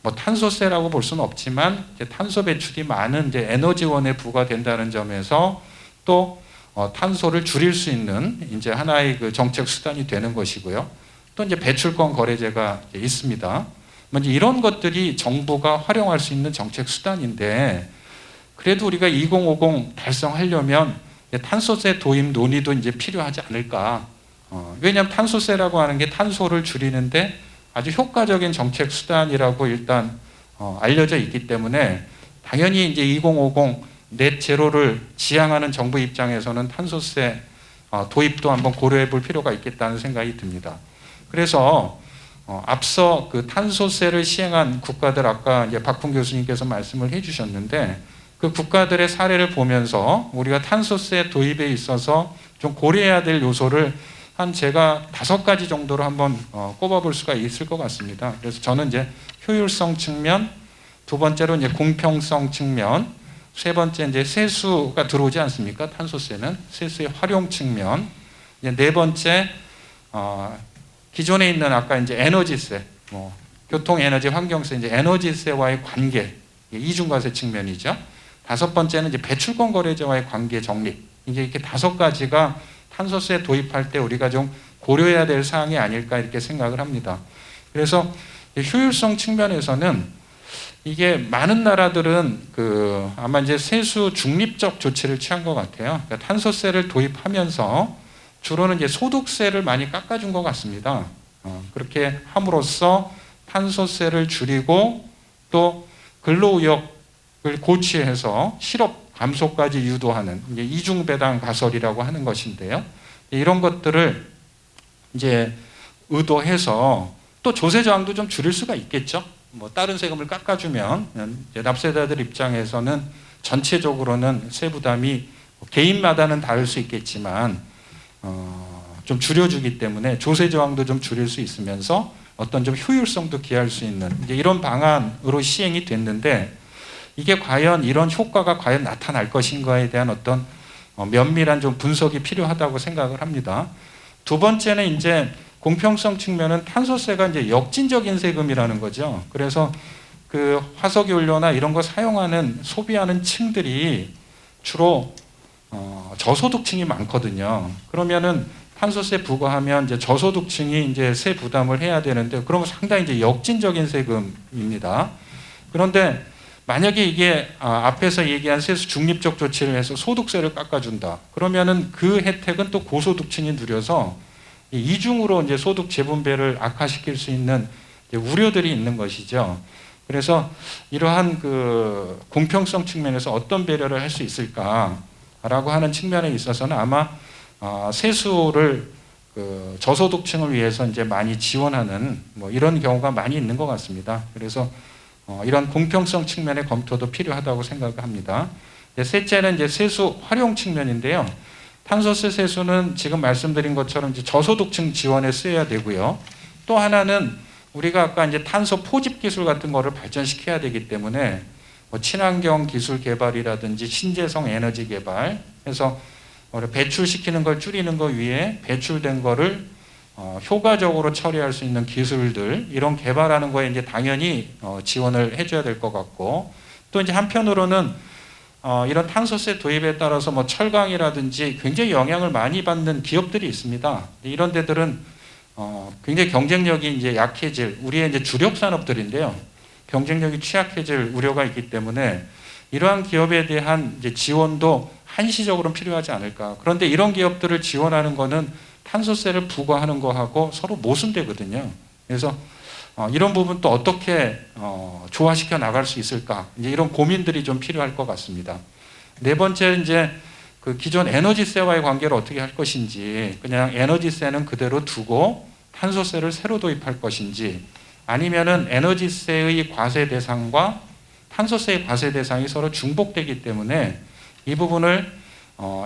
뭐 탄소세라고 볼 수는 없지만 이제 탄소 배출이 많은 이제 에너지원에 부과된다는 점에서 또 탄소를 줄일 수 있는 이제 하나의 그 정책 수단이 되는 것이고요. 또 이제 배출권 거래제가 있습니다. 먼저 이런 것들이 정부가 활용할 수 있는 정책 수단인데 그래도 우리가 2050 달성하려면 탄소세 도입 논의도 이제 필요하지 않을까. 왜냐하면 탄소세라고 하는 게 탄소를 줄이는데 아주 효과적인 정책 수단이라고 일단 알려져 있기 때문에 당연히 이제 2050 넷 제로를 지향하는 정부 입장에서는 탄소세 도입도 한번 고려해 볼 필요가 있겠다는 생각이 듭니다. 그래서 앞서 그 탄소세를 시행한 국가들 아까 이제 박훈 교수님께서 말씀을 해주셨는데 그 국가들의 사례를 보면서 우리가 탄소세 도입에 있어서 좀 고려해야 될 요소를 한 제가 5가지 정도로 한번 꼽아볼 수가 있을 것 같습니다. 그래서 저는 이제 효율성 측면, 두 번째로 이제 공평성 측면, 세 번째 이제 세수가 들어오지 않습니까? 탄소세는 세수의 활용 측면, 이제 네 번째 기존에 있는 아까 이제 에너지세, 뭐 교통 에너지 환경세, 이제 에너지세와의 관계, 이중과세 측면이죠. 다섯 번째는 이제 배출권 거래제와의 관계 정립. 이제 이렇게 5가지가 탄소세 도입할 때 우리가 좀 고려해야 될 사항이 아닐까 이렇게 생각을 합니다. 그래서 효율성 측면에서는 이게 많은 나라들은 그 아마 이제 세수 중립적 조치를 취한 것 같아요. 그러니까 탄소세를 도입하면서 주로는 이제 소득세를 많이 깎아준 것 같습니다. 그렇게 함으로써 탄소세를 줄이고 또 근로의욕 고취해서 실업 감소까지 유도하는 이제 이중 배당 가설이라고 하는 것인데요. 이런 것들을 이제 의도해서 또 조세 저항도 좀 줄일 수가 있겠죠. 뭐 다른 세금을 깎아주면 이제 납세자들 입장에서는 전체적으로는 세 부담이 개인마다는 다를 수 있겠지만 좀 줄여주기 때문에 조세 저항도 좀 줄일 수 있으면서 어떤 좀 효율성도 기할 수 있는 이제 이런 방안으로 시행이 됐는데 이게 과연 이런 효과가 과연 나타날 것인가에 대한 어떤 면밀한 좀 분석이 필요하다고 생각을 합니다. 두 번째는 이제 공평성 측면은 탄소세가 이제 역진적인 세금이라는 거죠. 그래서 그 화석유 연료나 이런 거 사용하는 소비하는 층들이 주로 저소득층이 많거든요. 그러면은 탄소세 부과하면 이제 저소득층이 이제 세 부담을 해야 되는데 그러면 상당히 이제 역진적인 세금입니다. 그런데 만약에 이게 앞에서 얘기한 세수 중립적 조치를 해서 소득세를 깎아준다. 그러면은 그 혜택은 또 고소득층이 누려서 이중으로 이제 소득 재분배를 악화시킬 수 있는 우려들이 있는 것이죠. 그래서 이러한 그 공평성 측면에서 어떤 배려를 할 수 있을까라고 하는 측면에 있어서는 아마 세수를 그 저소득층을 위해서 이제 많이 지원하는 뭐 이런 경우가 많이 있는 것 같습니다. 그래서 이런 공평성 측면의 검토도 필요하다고 생각합니다. 셋째는 이제 세수 활용 측면인데요. 탄소세 세수는 지금 말씀드린 것처럼 이제 저소득층 지원에 쓰여야 되고요. 또 하나는 우리가 아까 이제 탄소 포집 기술 같은 거를 발전시켜야 되기 때문에 뭐 친환경 기술 개발이라든지 신재생 에너지 개발 해서 배출시키는 걸 줄이는 것 위에 배출된 거를 효과적으로 처리할 수 있는 기술들 이런 개발하는 거에 이제 당연히 지원을 해줘야 될 것 같고 또 이제 한편으로는 이런 탄소세 도입에 따라서 뭐 철강이라든지 굉장히 영향을 많이 받는 기업들이 있습니다. 이런 데들은 굉장히 경쟁력이 이제 약해질 우리의 이제 주력 산업들인데요. 경쟁력이 취약해질 우려가 있기 때문에 이러한 기업에 대한 이제 지원도 한시적으로는 필요하지 않을까. 그런데 이런 기업들을 지원하는 거는 탄소세를 부과하는 거하고 서로 모순되거든요. 그래서 이런 부분 또 어떻게 조화시켜 나갈 수 있을까? 이제 이런 고민들이 좀 필요할 것 같습니다. 네 번째 이제 그 기존 에너지세와의 관계를 어떻게 할 것인지, 그냥 에너지세는 그대로 두고 탄소세를 새로 도입할 것인지, 아니면은 에너지세의 과세 대상과 탄소세의 과세 대상이 서로 중복되기 때문에 이 부분을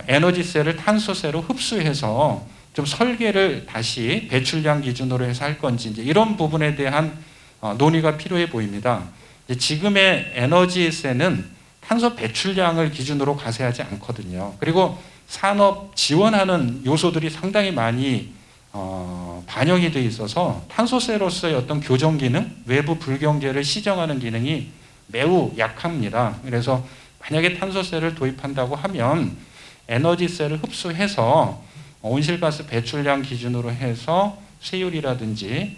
에너지세를 탄소세로 흡수해서 좀 설계를 다시 배출량 기준으로 해서 할 건지 이제 이런 부분에 대한 논의가 필요해 보입니다. 이제 지금의 에너지세는 탄소 배출량을 기준으로 과세하지 않거든요. 그리고 산업 지원하는 요소들이 상당히 많이 반영이 돼 있어서 탄소세로서의 어떤 교정 기능, 외부 불경제를 시정하는 기능이 매우 약합니다. 그래서 만약에 탄소세를 도입한다고 하면 에너지세를 흡수해서 온실가스 배출량 기준으로 해서 세율이라든지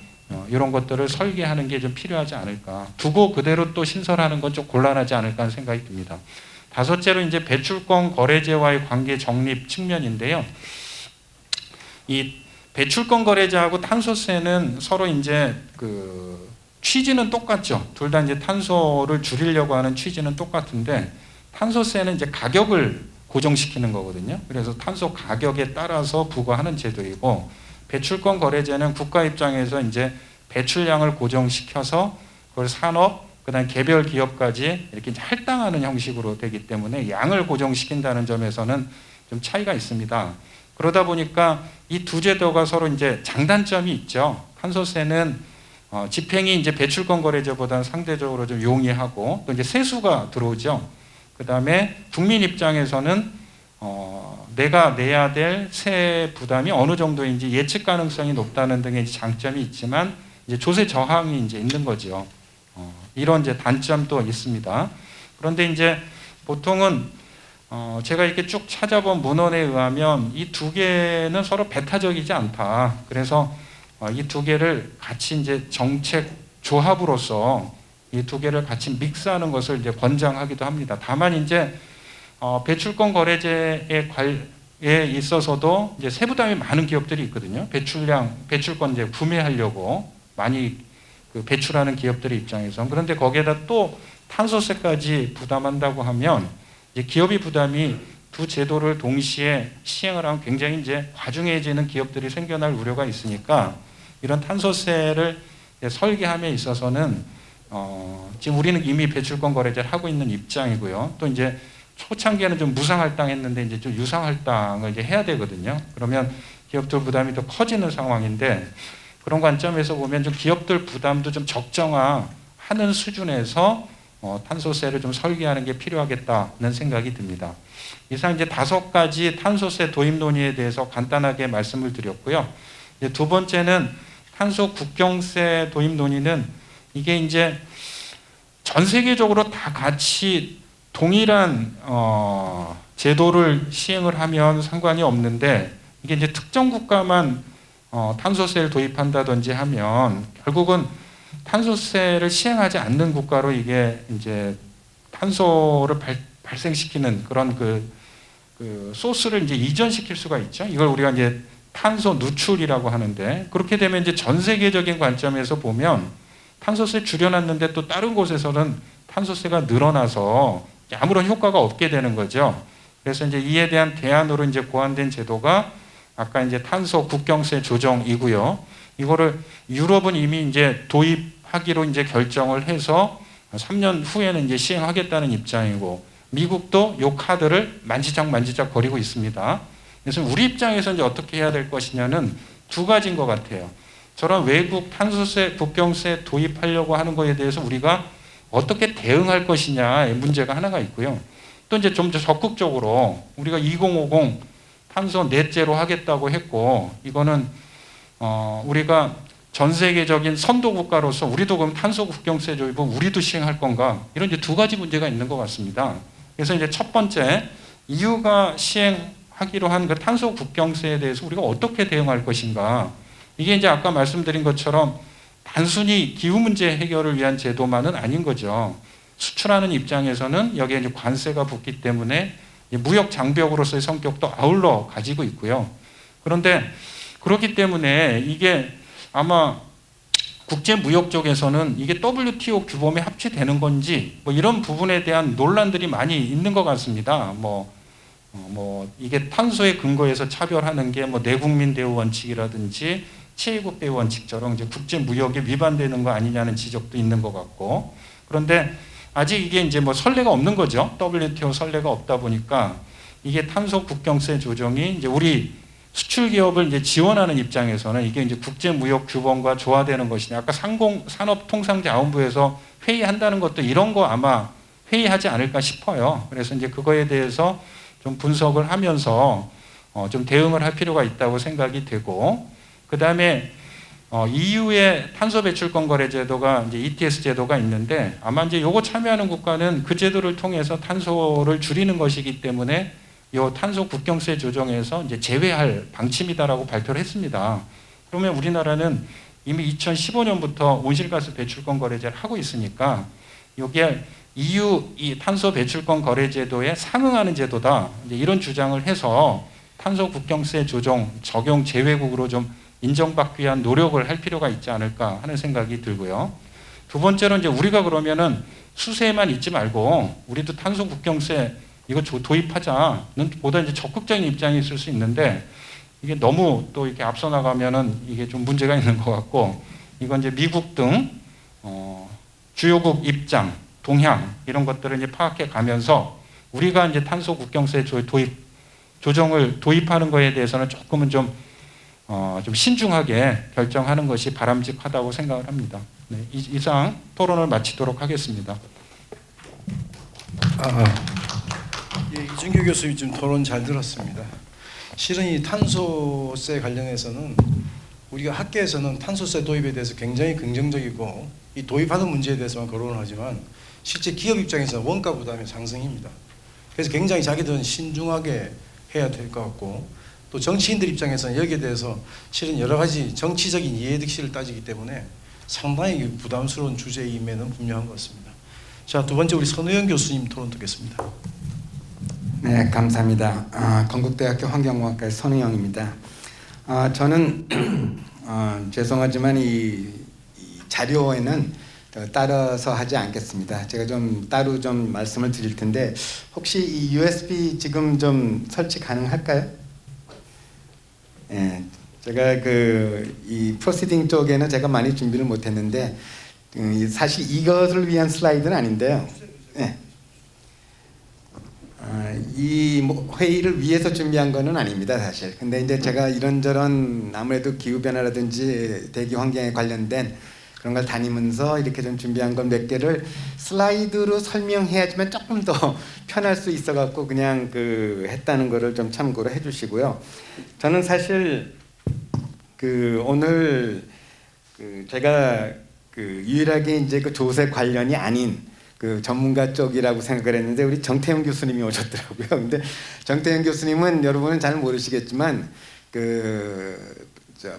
이런 것들을 설계하는 게 좀 필요하지 않을까. 두고 그대로 또 신설하는 건 좀 곤란하지 않을까 하는 생각이 듭니다. 다섯째로 이제 배출권 거래제와의 관계 정립 측면인데요. 이 배출권 거래제하고 탄소세는 서로 이제 그 취지는 똑같죠. 둘 다 이제 탄소를 줄이려고 하는 취지는 똑같은데 탄소세는 이제 가격을 고정시키는 거거든요. 그래서 탄소 가격에 따라서 부과하는 제도이고 배출권 거래제는 국가 입장에서 이제 배출량을 고정시켜서 그걸 산업, 그다음 개별 기업까지 이렇게 할당하는 형식으로 되기 때문에 양을 고정시킨다는 점에서는 좀 차이가 있습니다. 그러다 보니까 이 두 제도가 서로 이제 장단점이 있죠. 탄소세는 집행이 이제 배출권 거래제보다는 상대적으로 좀 용이하고 또 이제 세수가 들어오죠. 그다음에 국민 입장에서는 내가 내야 될 세 부담이 어느 정도인지 예측 가능성이 높다는 등의 장점이 있지만 이제 조세 저항이 이제 있는 거죠. 이런 이제 단점도 있습니다. 그런데 이제 보통은 제가 이렇게 쭉 찾아본 문헌에 의하면 이 두 개는 서로 배타적이지 않다. 그래서 이 두 개를 같이 이제 정책 조합으로서 이 두 개를 같이 믹스하는 것을 이제 권장하기도 합니다. 다만 이제 배출권 거래제에 있어서도 이제 세부담이 많은 기업들이 있거든요. 배출권 이제 구매하려고 많이 그 배출하는 기업들의 입장에서. 그런데 거기에다 또 탄소세까지 부담한다고 하면 이제 기업이 부담이 두 제도를 동시에 시행을 하면 굉장히 이제 과중해지는 기업들이 생겨날 우려가 있으니까 이런 탄소세를 설계함에 있어서는 지금 우리는 이미 배출권 거래제를 하고 있는 입장이고요. 또 이제 초창기에는 좀 무상할당했는데 이제 좀 유상할당을 이제 해야 되거든요. 그러면 기업들 부담이 더 커지는 상황인데 그런 관점에서 보면 좀 기업들 부담도 좀 적정화하는 수준에서 탄소세를 좀 설계하는 게 필요하겠다는 생각이 듭니다. 이상 이제 5가지 탄소세 도입 논의에 대해서 간단하게 말씀을 드렸고요. 이제 두 번째는 탄소 국경세 도입 논의는 이게 이제 전 세계적으로 다 같이 동일한 제도를 시행을 하면 상관이 없는데 이게 이제 특정 국가만 탄소세를 도입한다든지 하면 결국은 탄소세를 시행하지 않는 국가로 이게 이제 탄소를 발생시키는 그런 그 소스를 이제 이전시킬 수가 있죠. 이걸 우리가 이제 탄소 누출이라고 하는데 그렇게 되면 이제 전 세계적인 관점에서 보면 탄소세 줄여놨는데 또 다른 곳에서는 탄소세가 늘어나서 아무런 효과가 없게 되는 거죠. 그래서 이제 이에 대한 대안으로 이제 고안된 제도가 아까 이제 탄소 국경세 조정이고요. 이거를 유럽은 이미 이제 도입하기로 이제 결정을 해서 3년 후에는 이제 시행하겠다는 입장이고 미국도 이 카드를 만지작 거리고 있습니다. 그래서 우리 입장에서 이제 어떻게 해야 될 것이냐는 두 가지인 것 같아요. 저런 외국 탄소세 국경세 도입하려고 하는 거에 대해서 우리가 어떻게 대응할 것이냐의 문제가 하나가 있고요. 또 이제 좀 더 적극적으로 우리가 2050 탄소 넷제로 하겠다고 했고 이거는 우리가 전 세계적인 선도 국가로서 우리도 그럼 탄소 국경세 도입은 우리도 시행할 건가 이런 이제 두 가지 문제가 있는 것 같습니다. 그래서 이제 첫 번째 EU가 시행하기로 한 그 탄소 국경세에 대해서 우리가 어떻게 대응할 것인가 이게 이제 아까 말씀드린 것처럼 단순히 기후 문제 해결을 위한 제도만은 아닌 거죠. 수출하는 입장에서는 여기에 이제 관세가 붙기 때문에 무역 장벽으로서의 성격도 아울러 가지고 있고요. 그런데 그렇기 때문에 이게 아마 국제무역 쪽에서는 이게 WTO 규범에 합치되는 건지 뭐 이런 부분에 대한 논란들이 많이 있는 것 같습니다. 뭐 이게 탄소에 근거해서 차별하는 게 뭐 내국민 대우 원칙이라든지 제2국 대우 원칙처럼 이제 국제무역에 위반되는 거 아니냐는 지적도 있는 것 같고 그런데 아직 이게 이제 뭐 선례가 없는 거죠. WTO 선례가 없다 보니까 이게 탄소 국경세 조정이 이제 우리 수출 기업을 이제 지원하는 입장에서는 이게 이제 국제무역 규범과 조화되는 것이냐. 아까 산업통상자원부에서 회의한다는 것도 이런 거 아마 회의하지 않을까 싶어요. 그래서 이제 그거에 대해서 좀 분석을 하면서 좀 대응을 할 필요가 있다고 생각이 되고 그 다음에 EU의 탄소 배출권 거래 제도가 이제 ETS 제도가 있는데 아마 이제 요거 참여하는 국가는 그 제도를 통해서 탄소를 줄이는 것이기 때문에 요 탄소 국경세 조정에서 이제 제외할 방침이다라고 발표를 했습니다. 그러면 우리나라는 이미 2015년부터 온실가스 배출권 거래제를 하고 있으니까 이게 EU 이 탄소 배출권 거래 제도에 상응하는 제도다. 이제 이런 주장을 해서 탄소 국경세 조정 적용 제외국으로 좀 인정받기 위한 노력을 할 필요가 있지 않을까 하는 생각이 들고요. 두 번째로 이제 우리가 그러면은 수세에만 있지 말고 우리도 탄소 국경세 이거 도입하자는 보다 이제 적극적인 입장이 있을 수 있는데 이게 너무 또 이렇게 앞서 나가면은 이게 좀 문제가 있는 것 같고 이건 이제 미국 등 주요국 입장, 동향 이런 것들을 이제 파악해 가면서 우리가 이제 탄소 국경세 조정을 도입하는 거에 대해서는 조금은 좀 신중하게 결정하는 것이 바람직하다고 생각을 합니다. 네, 이상 토론을 마치도록 하겠습니다. 예, 이준규 교수님 지금 토론 잘 들었습니다. 실은 이 탄소세 관련해서는 우리가 학계에서는 탄소세 도입에 대해서 굉장히 긍정적이고 이 도입하는 문제에 대해서만 거론을 하지만 실제 기업 입장에서 원가 부담의 상승입니다. 그래서 굉장히 자기들은 신중하게 해야 될 것 같고 또 정치인들 입장에서는 여기에 대해서 실은 여러 가지 정치적인 이해득실을 따지기 때문에 상당히 부담스러운 주제임에는 분명한 것 같습니다. 자, 두 번째 우리 선우영 교수님 토론 듣겠습니다. 네, 감사합니다. 건국대학교 환경공학과의 선우영입니다. 저는 죄송하지만 이 자료에는 따라서 하지 않겠습니다. 제가 좀 따로 좀 말씀을 드릴 텐데 혹시 이 USB 지금 좀 설치 가능할까요? 예, 제가 이 프로시딩 쪽에는 제가 많이 준비를 못했는데 사실 이것을 위한 슬라이드는 아닌데요. 예. 이 회의를 위해서 준비한 거는 아닙니다, 사실. 근데 이제 제가 이런저런 아무래도 기후 변화라든지 대기 환경에 관련된 그런 걸 다니면서 이렇게 좀 준비한 건 몇 개를 슬라이드로 설명해야지만 조금 더 편할 수 있어갖고 그냥 했다는 거를 좀 참고로 해주시고요. 저는 사실 오늘 제가 유일하게 이제 조세 관련이 아닌 전문가 쪽이라고 생각을 했는데 우리 정태영 교수님이 오셨더라고요. 근데 정태영 교수님은 여러분은 잘 모르시겠지만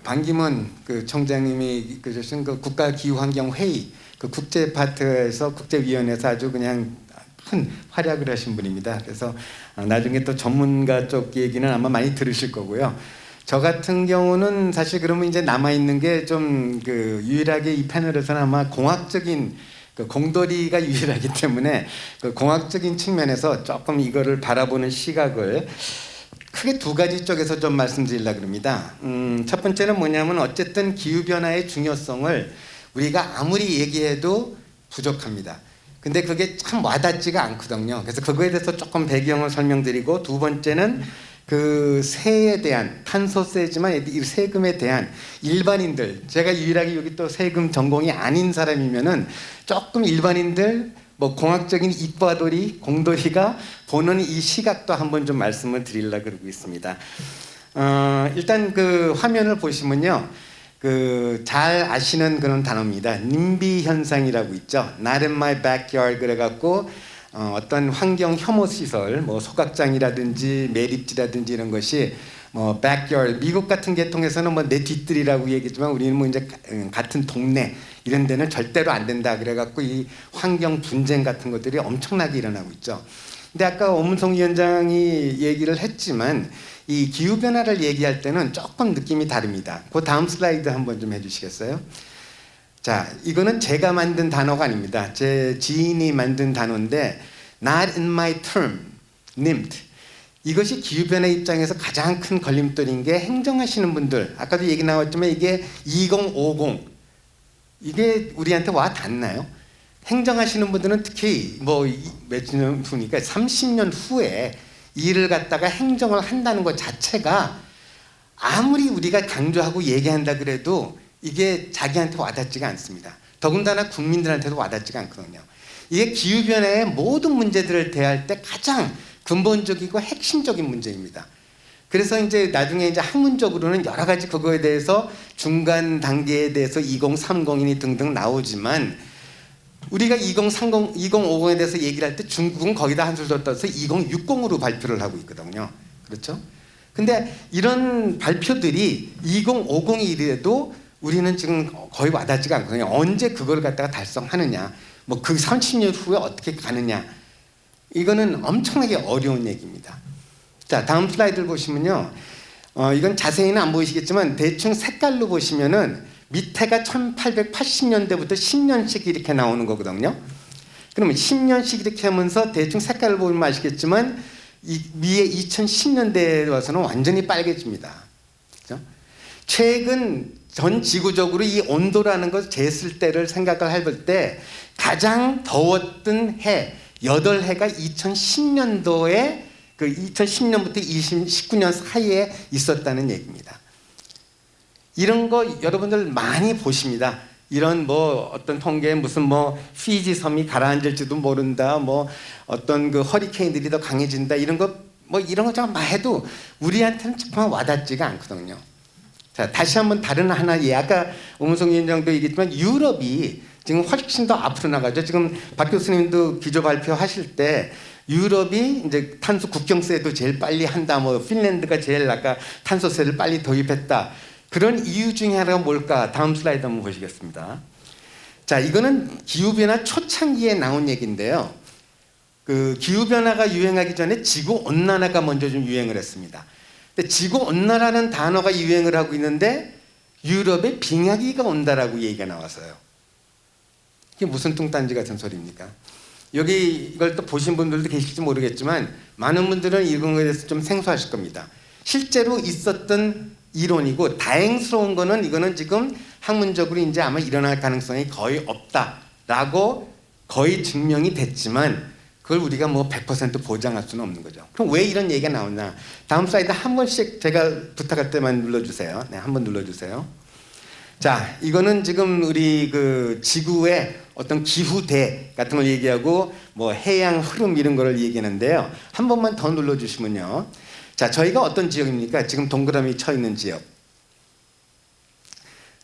반기문 총장님이 그러신 국가기후환경회의 국제 파트에서 국제위원회에서 아주 그냥 큰 활약을 하신 분입니다. 그래서 나중에 또 전문가 쪽 얘기는 아마 많이 들으실 거고요. 저 같은 경우는 사실 그러면 이제 남아 있는 게 좀 유일하게 이 패널에서는 아마 공학적인 공돌이가 유일하기 때문에 공학적인 측면에서 조금 이거를 바라보는 시각을 크게 두 가지 쪽에서 좀 말씀드리려고 합니다. 첫 번째는 뭐냐면 어쨌든 기후변화의 중요성을 우리가 아무리 얘기해도 부족합니다. 근데 그게 참 와닿지가 않거든요. 그래서 그거에 대해서 조금 배경을 설명드리고 두 번째는 세에 대한 탄소세지만 이 세금에 대한 일반인들 제가 유일하게 여기 또 세금 전공이 아닌 사람이면은 조금 일반인들 공학적인 이과돌이 공돌이가 보는 이 시각도 한번 좀 말씀을 드리려고 그러고 있습니다. 일단 화면을 보시면요. 잘 아시는 그런 단어입니다. 님비 현상이라고 있죠. Not in my backyard 그래갖고 어떤 환경 혐오 시설, 소각장이라든지 매립지라든지 이런 것이 backyard 미국 같은 계통에서는 내 뒷뜰이라고 얘기했지만 우리는 이제 같은 동네 이런 데는 절대로 안 된다 그래갖고 이 환경 분쟁 같은 것들이 엄청나게 일어나고 있죠. 근데 아까 오문성 위원장이 얘기를 했지만 이 기후 변화를 얘기할 때는 조금 느낌이 다릅니다. 그 다음 슬라이드 한번 좀 해주시겠어요? 자, 이거는 제가 만든 단어가 아닙니다. 제 지인이 만든 단어인데 Not in my term, NIMT. 이것이 기후변화 입장에서 가장 큰 걸림돌인 게 행정하시는 분들 아까도 얘기 나왔지만 이게 2050 이게 우리한테 와 닿나요? 행정하시는 분들은 특히 몇 년 후니까 30년 후에 일을 갖다가 행정을 한다는 것 자체가 아무리 우리가 강조하고 얘기한다 그래도 이게 자기한테 와닿지가 않습니다. 더군다나 국민들한테도 와닿지가 않거든요. 이게 기후변화의 모든 문제들을 대할 때 가장 근본적이고 핵심적인 문제입니다. 그래서 이제 나중에 이제 학문적으로는 여러 가지 그거에 대해서 중간 단계에 대해서 2030이니 등등 나오지만 우리가 2030, 2050에 대해서 얘기를 할 때 중국은 거기다 한술 더 떠서 2060으로 발표를 하고 있거든요. 그렇죠? 근데 이런 발표들이 2050이래도 우리는 지금 거의 와닿지가 않거든요. 언제 그걸 갖다가 달성하느냐, 30년 후에 어떻게 가느냐, 이거는 엄청나게 어려운 얘기입니다. 자, 다음 슬라이드를 보시면요, 이건 자세히는 안 보이시겠지만 대충 색깔로 보시면은 밑에가 1880년대부터 10년씩 이렇게 나오는 거거든요. 그러면 10년씩 이렇게 하면서 대충 색깔을 보면 아시겠지만 이 위에 2010년대에 와서는 완전히 빨개집니다. 그렇죠? 최근 전 지구적으로 이 온도라는 것 쟀을 때를 생각을 해볼 때 가장 더웠던 해 8해가 2010년도에 2010년부터 2019년 사이에 있었다는 얘기입니다. 이런 거 여러분들 많이 보십니다. 이런 어떤 통계에 무슨 피지 섬이 가라앉을지도 모른다, 어떤 허리케인들이 더 강해진다, 이런 거 이런 거 좀 해도 우리한테는 정말 와닿지가 않거든요. 자, 다시 한번 다른 하나 아까 오문성 위원장도 얘기했지만 유럽이 지금 훨씬 더 앞으로 나가죠. 지금 박 교수님도 기조 발표하실 때 유럽이 이제 탄소 국경세도 제일 빨리 한다, 핀란드가 제일 아까 탄소세를 빨리 도입했다. 그런 이유 중에 하나가 뭘까? 다음 슬라이드 한번 보시겠습니다. 자, 이거는 기후변화 초창기에 나온 얘기인데요. 기후변화가 유행하기 전에 지구온난화가 먼저 좀 유행을 했습니다. 근데 지구온난화라는 단어가 유행을 하고 있는데 유럽에 빙하기가 온다라고 얘기가 나왔어요. 이게 무슨 뚱딴지 같은 소리입니까? 여기 이걸 또 보신 분들도 계실지 모르겠지만 많은 분들은 이런 거에 대해서 좀 생소하실 겁니다. 실제로 있었던 이론이고 다행스러운 거는 이거는 지금 학문적으로 이제 아마 일어날 가능성이 거의 없다라고 거의 증명이 됐지만 그걸 우리가 뭐 100% 보장할 수는 없는 거죠. 그럼 왜 이런 얘기가 나오나? 다음 슬라이드 한 번씩 제가 부탁할 때만 눌러주세요. 네, 한 번 눌러주세요. 자, 이거는 지금 우리 그 지구의 어떤 기후대 같은 걸 얘기하고 뭐 해양 흐름 이런 거를 얘기하는데요. 한 번만 더 눌러주시면요. 자, 저희가 어떤 지역입니까? 지금 동그라미 쳐 있는 지역.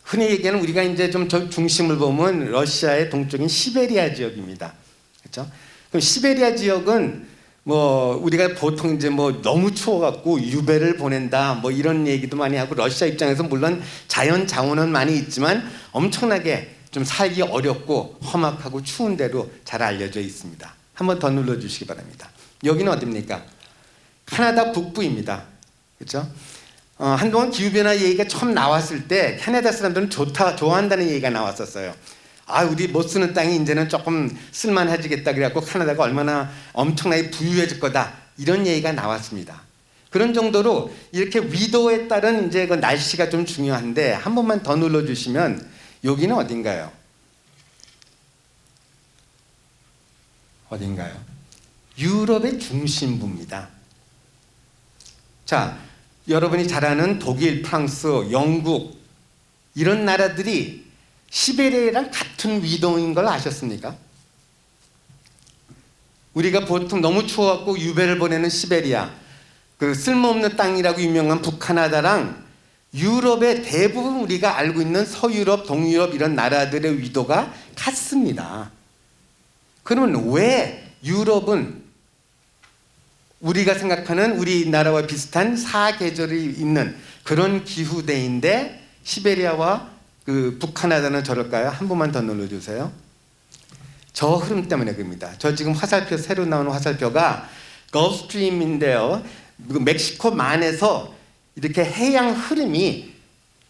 흔히 얘기하는 우리가 이제 좀 저 중심을 보면 러시아의 동쪽인 시베리아 지역입니다. 그렇죠? 그럼 시베리아 지역은 뭐 우리가 보통 이제 뭐 너무 추워갖고 유배를 보낸다 뭐 이런 얘기도 많이 하고 러시아 입장에서 물론 자연 자원은 많이 있지만 엄청나게 좀 살기 어렵고 험악하고 추운 데로 잘 알려져 있습니다. 한번 더 눌러주시기 바랍니다. 여기는 어디입니까? 캐나다 북부입니다. 그렇죠? 한동안 기후변화 얘기가 처음 나왔을 때 캐나다 사람들은 좋아한다는 얘기가 나왔었어요. 우리 못 쓰는 땅이 이제는 조금 쓸만해지겠다 그래갖고 캐나다가 얼마나 엄청나게 부유해질 거다 이런 얘기가 나왔습니다. 그런 정도로 이렇게 위도에 따른 이제 그 날씨가 좀 중요한데 한 번만 더 눌러주시면 여기는 어딘가요? 어딘가요? 유럽의 중심부입니다. 자, 여러분이 잘 아는 독일, 프랑스, 영국 이런 나라들이 시베리아랑 같은 위도인 걸 아셨습니까? 우리가 보통 너무 추워갖고 유배를 보내는 시베리아, 그 쓸모없는 땅이라고 유명한 북카나다랑 유럽의 대부분 우리가 알고 있는 서유럽, 동유럽 이런 나라들의 위도가 같습니다. 그러면 왜 유럽은 우리가 생각하는 우리나라와 비슷한 사계절이 있는 그런 기후대인데 시베리아와 그 북카나다는 저럴까요? 한 번만 더 눌러주세요. 저 흐름 때문에 그럽니다. 저 지금 화살표 새로 나오는 화살표가 걸프스트림인데요. 멕시코만에서 이렇게 해양 흐름이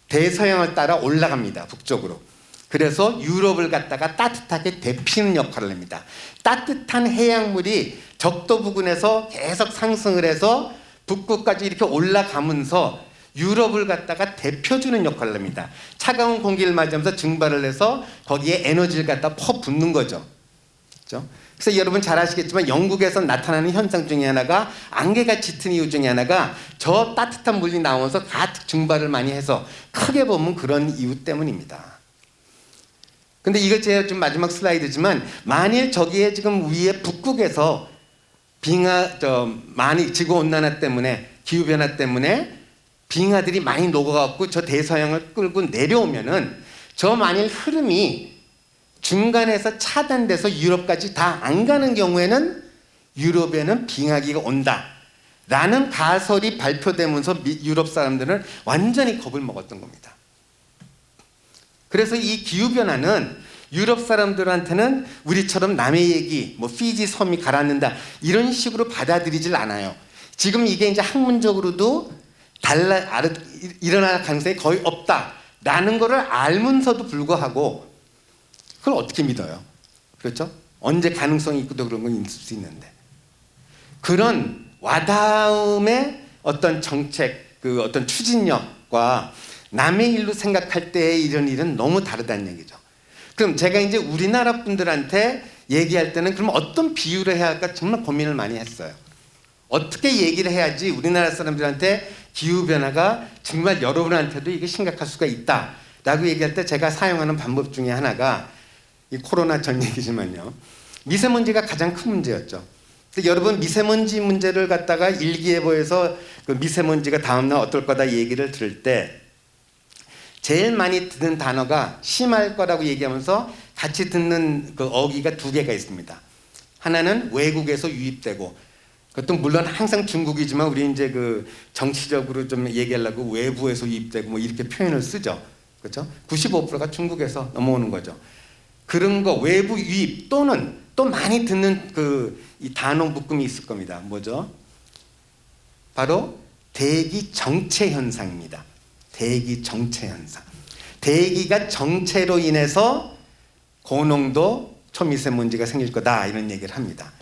대서양을 따라 올라갑니다. 북쪽으로. 그래서 유럽을 갖다가 따뜻하게 데피는 역할을 합니다. 따뜻한 해양물이 적도 부근에서 계속 상승을 해서 북극까지 이렇게 올라가면서 유럽을 갖다가 데펴주는 역할을 합니다. 차가운 공기를 맞으면서 증발을 해서 거기에 에너지를 갖다 퍼붓는 거죠. 그렇죠? 그래서 여러분 잘 아시겠지만 영국에서 나타나는 현상 중에 하나가 안개가 짙은 이유 중에 하나가 저 따뜻한 물이 나오면서 가득 증발을 많이 해서 크게 보면 그런 이유 때문입니다. 근데 이거 제가 좀 마지막 슬라이드지만 만일 저기에 지금 위에 북극에서 많이 지구온난화 때문에 기후변화 때문에 빙하들이 많이 녹아갖고 저 대서양을 끌고 내려오면은 저 만일 흐름이 중간에서 차단돼서 유럽까지 다 안 가는 경우에는 유럽에는 빙하기가 온다라는 가설이 발표되면서 유럽 사람들은 완전히 겁을 먹었던 겁니다. 그래서 이 기후변화는 유럽 사람들한테는 우리처럼 남의 얘기, 뭐 피지 섬이 가라앉는다 이런 식으로 받아들이질 않아요. 지금 이게 이제 학문적으로도 일어날 가능성이 거의 없다라는 거를 알면서도 불구하고 그걸 어떻게 믿어요? 그렇죠? 언제 가능성이 있고도 그런 건 있을 수 있는데 그런 와닿음의 어떤 정책, 그 어떤 추진력과 남의 일로 생각할 때의 이런 일은 너무 다르다는 얘기죠. 그럼 제가 이제 우리나라 분들한테 얘기할 때는 그럼 어떤 비유를 해야 할까 정말 고민을 많이 했어요. 어떻게 얘기를 해야지 우리나라 사람들한테 기후변화가 정말 여러분한테도 이게 심각할 수가 있다라고 얘기할 때 제가 사용하는 방법 중에 하나가 이 코로나 전 얘기지만요. 미세먼지가 가장 큰 문제였죠. 근데 여러분 미세먼지 문제를 갖다가 일기예보에서 그 미세먼지가 다음날 어떨 거다 얘기를 들을 때 제일 많이 듣는 단어가 심할 거라고 얘기하면서 같이 듣는 그 어기가 두 개가 있습니다. 하나는 외국에서 유입되고 그것도 물론 항상 중국이지만 우리 이제 그 정치적으로 좀 얘기하려고 외부에서 유입되고 뭐 이렇게 표현을 쓰죠. 그렇죠? 95%가 중국에서 넘어오는 거죠. 그런 거 외부 유입 또는 또 많이 듣는 그 이 단어 묶음이 있을 겁니다. 뭐죠? 바로 대기 정체 현상입니다. 대기 정체 현상. 대기가 정체로 인해서 고농도 초미세먼지가 생길 거다 이런 얘기를 합니다.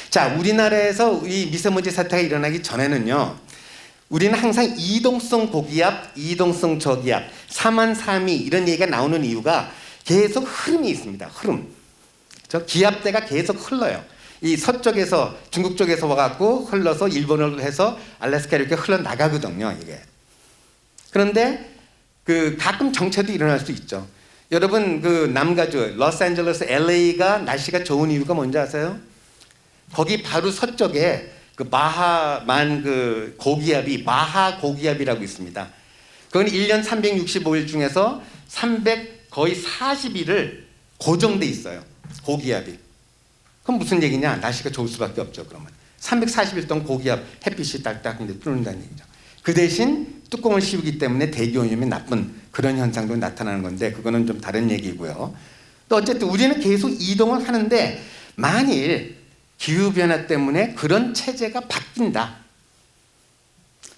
자, 우리나라에서 이 미세먼지 사태가 일어나기 전에는요, 우리는 항상 이동성 고기압, 이동성 저기압, 사만삼이 이런 얘기가 나오는 이유가 계속 흐름이 있습니다. 흐름. 저 기압대가 계속 흘러요. 이 서쪽에서 중국 쪽에서 와갖고 흘러서 일본을 해서 알래스카 이렇게 흘러 나가거든요. 이게. 그런데 그 가끔 정체도 일어날 수 있죠. 여러분 그 남가주 로스앤젤레스, LA가 날씨가 좋은 이유가 뭔지 아세요? 거기 바로 서쪽에 그 마하만 그 고기압이 마하 고기압이라고 있습니다. 그건 1년 365일 중에서 300 거의 40일을 고정돼 있어요. 고기압이. 그럼 무슨 얘기냐? 날씨가 좋을 수밖에 없죠. 그러면 340일 동안 고기압 햇빛이 딱딱 뚫는다는 얘기죠. 그 대신 뚜껑을 씌우기 때문에 대기오염이 나쁜 그런 현상도 나타나는 건데 그거는 좀 다른 얘기고요. 또 어쨌든 우리는 계속 이동을 하는데 만일 기후변화 때문에 그런 체제가 바뀐다.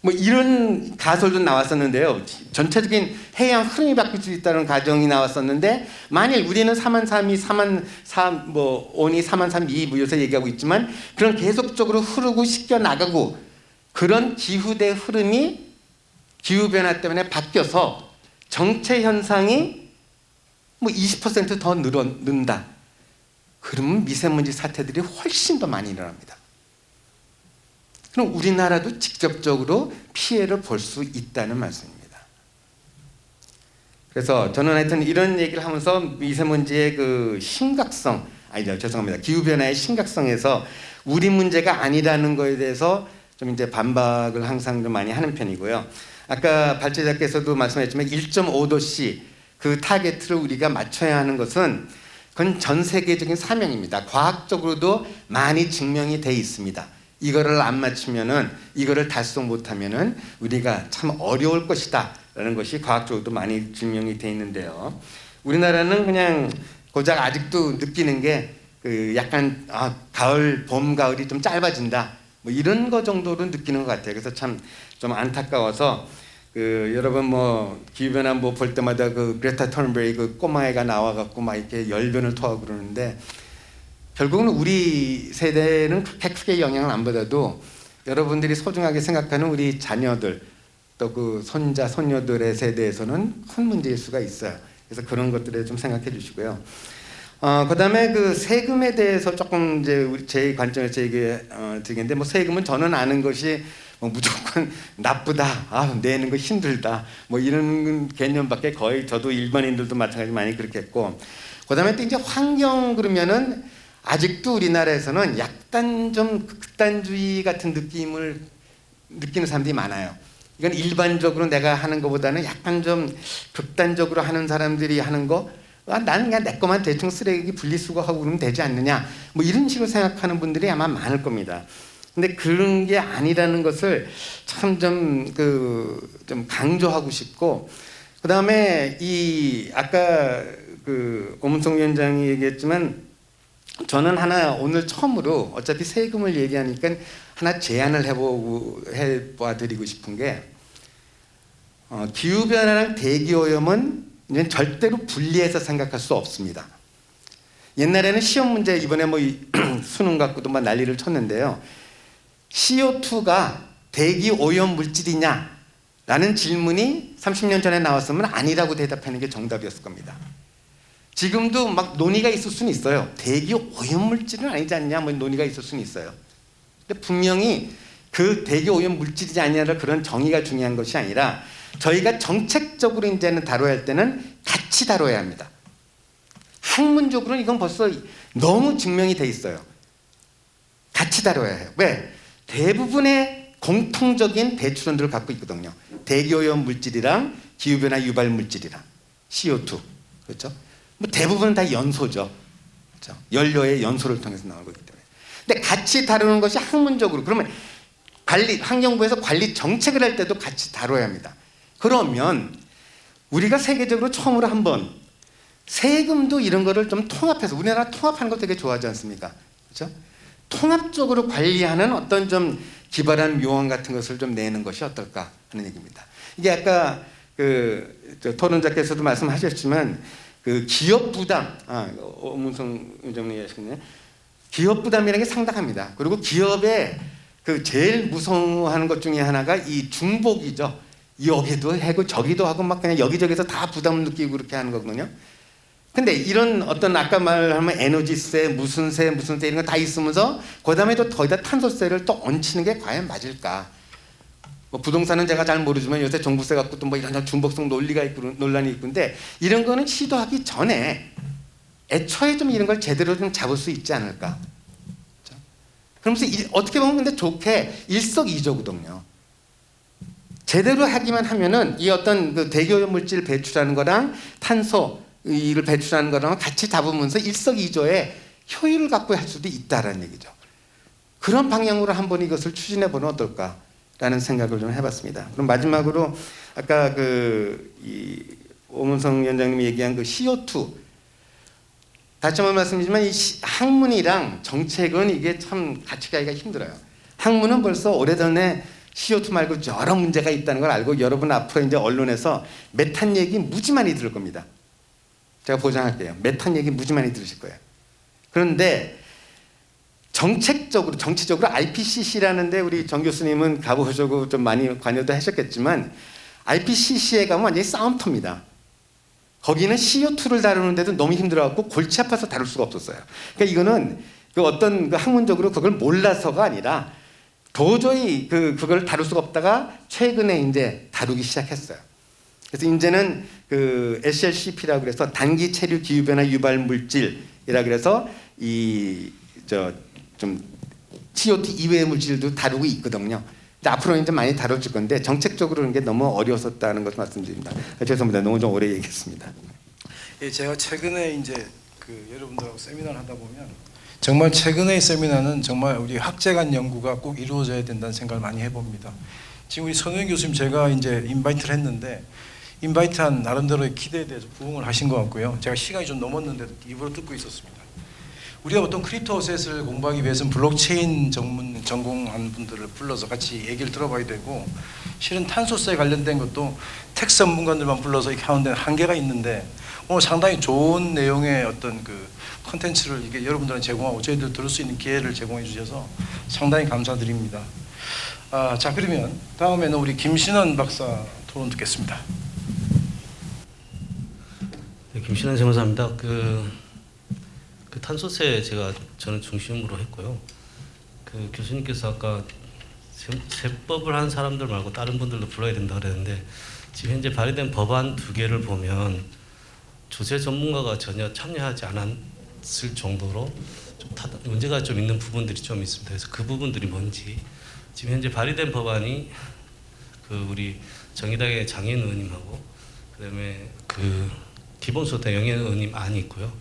뭐 이런 가설도 나왔었는데요. 전체적인 해양 흐름이 바뀔 수 있다는 가정이 나왔었는데 만일 우리는 4만3이 4만 4 뭐 온이 4만 3 2 뭐 요새 얘기하고 있지만 그런 계속적으로 흐르고 씻겨 나가고 그런 기후대 흐름이 기후변화 때문에 바뀌어서 정체 현상이 뭐 20% 더 는다. 그러면 미세먼지 사태들이 훨씬 더 많이 일어납니다. 그럼 우리나라도 직접적으로 피해를 볼 수 있다는 말씀입니다. 그래서 저는 하여튼 이런 얘기를 하면서 미세먼지의 그 심각성, 아니죠, 죄송합니다. 기후변화의 심각성에서 우리 문제가 아니라는 거에 대해서 좀 이제 반박을 항상 좀 많이 하는 편이고요. 아까 발제자께서도 말씀하셨지만 1.5도씨 그 타겟을 우리가 맞춰야 하는 것은 그건 전 세계적인 사명입니다. 과학적으로도 많이 증명이 돼 있습니다. 이거를 안 맞추면은 이거를 달성 못하면은 우리가 참 어려울 것이다라는 것이 과학적으로도 많이 증명이 돼 있는데요. 우리나라는 그냥 고작 아직도 느끼는 게 그 약간 가을, 봄, 가을이 좀 짧아진다. 뭐 이런 거 정도로 느끼는 것 같아요. 그래서 참 좀 안타까워서 그 여러분 뭐 기후변화 뭐 볼 때마다 그 그레타 턴베리 그 꼬마애가 나와갖고 막 이렇게 열변을 토하고 그러는데 결국은 우리 세대는 그렇게 크게 영향을 안 받아도 여러분들이 소중하게 생각하는 우리 자녀들 또 그 손자 손녀들의 세대에서는 큰 문제일 수가 있어요. 그래서 그런 것들에 좀 생각해 주시고요. 그다음에 그 세금에 대해서 조금 이제 제 관점에서 얘기드리는데 뭐 세금은 저는 아는 것이 뭐 무조건 나쁘다, 내는 거 힘들다, 뭐 이런 개념밖에 거의 저도 일반인들도 마찬가지 많이 그렇게 했고, 그다음에 또 이제 환경 그러면은 아직도 우리나라에서는 약간 좀 극단주의 같은 느낌을 느끼는 사람들이 많아요. 이건 일반적으로 내가 하는 것보다는 약간 좀 극단적으로 하는 사람들이 하는 거, 나는 그냥 내 것만 대충 쓰레기 분리수거하고 그러면 되지 않느냐, 뭐 이런 식으로 생각하는 분들이 아마 많을 겁니다. 근데 그런 게 아니라는 것을 참 좀 강조하고 싶고, 그 다음에 이 아까 그 오문성 위원장이 얘기했지만 저는 하나 오늘 처음으로 어차피 세금을 얘기하니까 하나 제안을 해봐 드리고 싶은 게 기후변화랑 대기오염은 이제 절대로 분리해서 생각할 수 없습니다. 옛날에는 시험 문제 이번에 뭐 수능 갖고도 막 난리를 쳤는데요. CO2가 대기오염 물질이냐? 라는 질문이 30년 전에 나왔으면 아니라고 대답하는 게 정답이었을 겁니다. 지금도 막 논의가 있을 수는 있어요. 대기오염 물질은 아니지 않냐? 뭐 논의가 있을 수는 있어요. 근데 분명히 그 대기오염 물질이지 않냐는 그런 정의가 중요한 것이 아니라 저희가 정책적으로 이제는 다뤄야 할 때는 같이 다뤄야 합니다. 학문적으로는 이건 벌써 너무 증명이 돼 있어요. 같이 다뤄야 해요. 왜? 대부분의 공통적인 대추론들을 갖고 있거든요. 대기오염 물질이랑 기후변화 유발 물질이랑 CO2, 그렇죠? 뭐 대부분은 다 연소죠. 그렇죠? 연료의 연소를 통해서 나오고 있기 때문에. 근데 같이 다루는 것이 학문적으로 그러면 환경부에서 관리 정책을 할 때도 같이 다뤄야 합니다. 그러면 우리가 세계적으로 처음으로 한번 세금도 이런 거를 좀 통합해서, 우리나라 통합하는 거 되게 좋아하지 않습니까? 그렇죠? 통합적으로 관리하는 어떤 좀 기발한 묘안 같은 것을 좀 내는 것이 어떨까 하는 얘기입니다. 이게 아까 그 토론자께서도 말씀하셨지만 그 기업 부담, 오문성 위원장님 얘기하시네. 기업 부담이라는 게 상당합니다. 그리고 기업의 그 제일 무서워하는 것 중에 하나가 이 중복이죠. 여기도 하고 저기도 하고 막 그냥 여기저기서 다 부담을 느끼고 그렇게 하는 거거든요. 근데 이런 어떤 아까 말하면 에너지세, 무슨 세 이런 거 다 있으면서 그다음에 또 거기다 탄소세를 또 얹히는 게 과연 맞을까? 뭐 부동산은 제가 잘 모르지만 요새 종부세 갖고 또 뭐 이런 중복성 논란이 있는데 이런 거는 시도하기 전에 애초에 좀 이런 걸 제대로 좀 잡을 수 있지 않을까? 그러면서 어떻게 보면 근데 좋게 일석이조거든요. 제대로 하기만 하면은 이 어떤 그 대기오염물질 배출하는 거랑 탄소 이를 배출하는 거랑 같이 잡으면서 일석이조의 효율을 갖고 할 수도 있다라는 얘기죠. 그런 방향으로 한번 이것을 추진해 보면 어떨까라는 생각을 좀 해봤습니다. 그럼 마지막으로 아까 이 오문성 위원장님이 얘기한 그 CO2 다시 한번 말씀드리지만 이 학문이랑 정책은 이게 참 같이 가기가 힘들어요. 학문은 벌써 오래전에 CO2 말고 여러 문제가 있다는 걸 알고 여러분 앞으로 이제 언론에서 메탄 얘기 무지 많이 들을 겁니다. 제가 보장할게요. 메탄 얘기 무지 많이 들으실 거예요. 그런데 정치적으로 IPCC라는데 우리 정 교수님은 가보시고 좀 많이 관여도 하셨겠지만 IPCC에 가면 완전히 싸움터입니다. 거기는 CO2를 다루는데도 너무 힘들어갖고 골치 아파서 다룰 수가 없었어요. 그러니까 이거는 그 어떤 그 학문적으로 그걸 몰라서가 아니라 도저히 그걸 다룰 수가 없다가 최근에 이제 다루기 시작했어요. 그래서 이제는 그 SLCP라고 그래서 단기 체류 기후 변화 유발 물질이라 그래서 좀 CO2 이외의 물질도 다루고 있거든요. 근데 앞으로 이제 많이 다뤄질 건데 정책적으로 그런 게 너무 어려웠었다는 것을 말씀드립니다. 죄송합니다. 너무 좀 오래 얘기했습니다. 예, 제가 최근에 이제 그 여러분들하고 세미나를 하다 보면 정말 최근의 세미나는 정말 우리 학제 간 연구가 꼭 이루어져야 된다는 생각을 많이 해봅니다. 지금 우리 선우영 교수님 제가 이제 인바이트를 했는데 인바이트한 나름대로의 기대에 대해서 부응을 하신 것 같고요. 제가 시간이 좀 넘었는데도 입으로 듣고 있었습니다. 우리가 보통 크립토어셋을 공부하기 위해서는 블록체인 전공한 분들을 불러서 같이 얘기를 들어봐야 되고 실은 탄소세 관련된 것도 텍 전문가들만 불러서 이렇게 하는 데는 한계가 있는데 오늘 상당히 좋은 내용의 어떤 그 컨텐츠를 이게 여러분들한테 제공하고 저희들 들을 수 있는 기회를 제공해 주셔서 상당히 감사드립니다. 자 그러면 다음에는 우리 김신원 박사 토론 듣겠습니다. 네, 김신원 세무사입니다. 그 탄소세 저는 중심으로 했고요. 그 교수님께서 아까 세법을 한 사람들 말고 다른 분들도 불러야 된다 그랬는데 지금 현재 발의된 법안 2개를 보면 조세 전문가가 전혀 참여하지 않았을 정도로 좀 문제가 좀 있는 부분들이 좀 있습니다. 그래서 그 부분들이 뭔지 지금 현재 발의된 법안이 그 우리 정의당의 장현 의원님하고 그다음에 그 기본소득 영현 의원님 안이 있고요.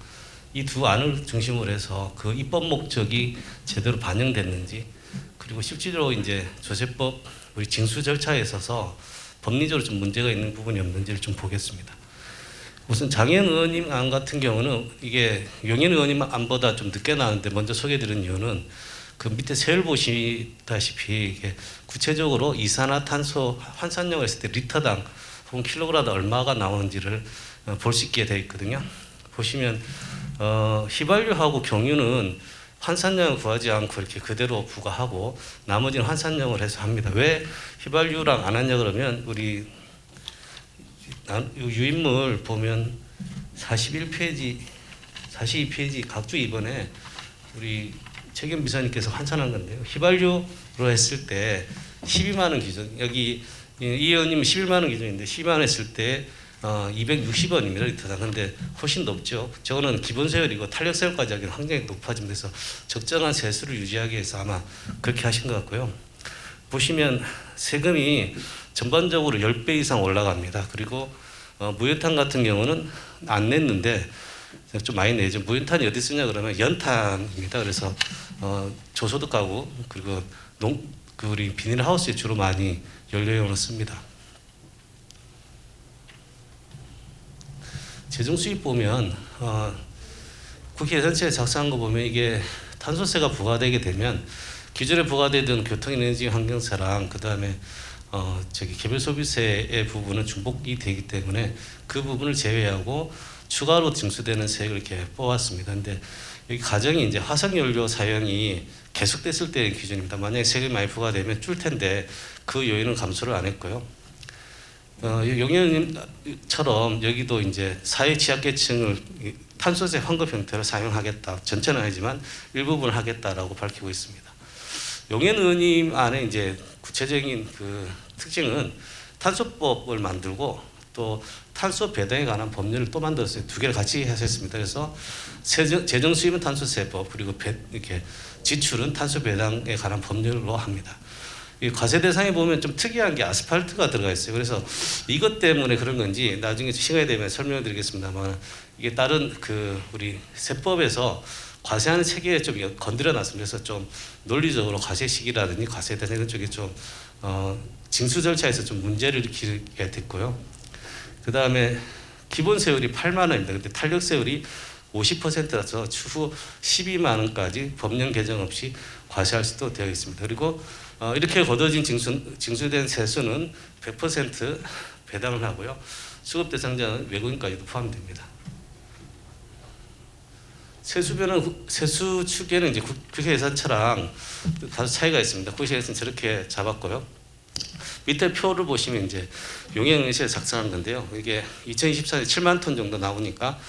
이 두 안을 중심으로 해서 그 입법 목적이 제대로 반영됐는지 그리고 실질적으로 이제 조세법 우리 징수 절차에 있어서 법리적으로 좀 문제가 있는 부분이 없는지를 좀 보겠습니다. 우선 장현 의원님 안 같은 경우는 이게 용현 의원님 안보다 좀 늦게 나왔는데 먼저 소개드린 이유는 그 밑에 세율 보시다시피 이게 구체적으로 이산화탄소 환산량을 했을 때 리터당 혹은 킬로그램당 얼마가 나오는지를 볼 수 있게 되어 있거든요. 보시면 휘발유하고 경유는 환산량을 구하지 않고 이렇게 그대로 부과하고 나머지는 환산량을 해서 합니다. 왜 휘발유랑 안 하냐 그러면 우리 유인물 보면 41페이지, 42페이지 각주 2번에 우리 최경 비서님께서 환산한 건데요. 휘발유로 했을 때 12만 원 기준, 여기 이 의원님은 11만 원 기준인데 12만 원 했을 때 260원입니다. 리터당. 근데 훨씬 높죠. 저거는 기본 세율이고 탄력 세율까지 하기는 굉장히 높아집니다. 그래서 적정한 세수를 유지하기 위해서 아마 그렇게 하신 것 같고요. 보시면 세금이 전반적으로 10배 이상 올라갑니다. 그리고 무연탄 같은 경우는 안 냈는데 좀 많이 내죠. 무연탄이 어디 쓰냐 그러면 연탄입니다. 그래서 저소득 가구 그리고 우리 비닐하우스에 주로 많이 연료용으로 씁니다. 재정 수입 보면 국회 예산처에 작성한 거 보면 이게 탄소세가 부과되게 되면 기존에 부과되던 교통에너지 환경세랑 그 다음에 개별 소비세의 부분은 중복이 되기 때문에 그 부분을 제외하고 추가로 징수되는 세액을 이렇게 뽑았습니다. 근데 여기 가정이 이제 화석연료 사용이 계속됐을 때의 기준입니다. 만약에 세금이 많이 부과되면 줄 텐데 그 요인은 감소를 안 했고요. 용의원님처럼 여기도 이제 사회 취약계층을 탄소세 환급 형태로 사용하겠다. 전체는 아니지만 일부분을 하겠다라고 밝히고 있습니다. 용현 의원님 안에 이제 구체적인 그 특징은 탄소법을 만들고 또 탄소 배당에 관한 법률을 또 만들었어요. 두 개를 같이 하셨습니다. 그래서 재정 수입은 탄소세법 그리고 이렇게 지출은 탄소 배당에 관한 법률로 합니다. 이 과세 대상에 보면 좀 특이한 게 아스팔트가 들어가 있어요. 그래서 이것 때문에 그런 건지 나중에 시간이 되면 설명을 드리겠습니다만 이게 다른 그 우리 세법에서 과세하는 체계에 좀 건드려 놨습니다. 그래서 좀 논리적으로 과세 시기라든지 과세 대상 이런 쪽에 좀 징수 절차에서 좀 문제를 일으키게 됐고요. 그 다음에 기본 세율이 8만 원입니다. 근데 탄력 세율이 50%라서 추후 12만 원까지 법령 개정 없이 과세할 수도 되어 있습니다. 그리고 이렇게 거둬진 징수된 세수는 100% 배당을 하고요. 수급 대상자는 외국인까지도 포함됩니다. 세수변은 세수 추계는 이제 국회예산처랑 다소 차이가 있습니다. 국회예산 저렇게 잡았고요. 밑에 표를 보시면 이제 용해응시에 작성한 건데요. 이게 2024년에 7만 톤 정도 나오니까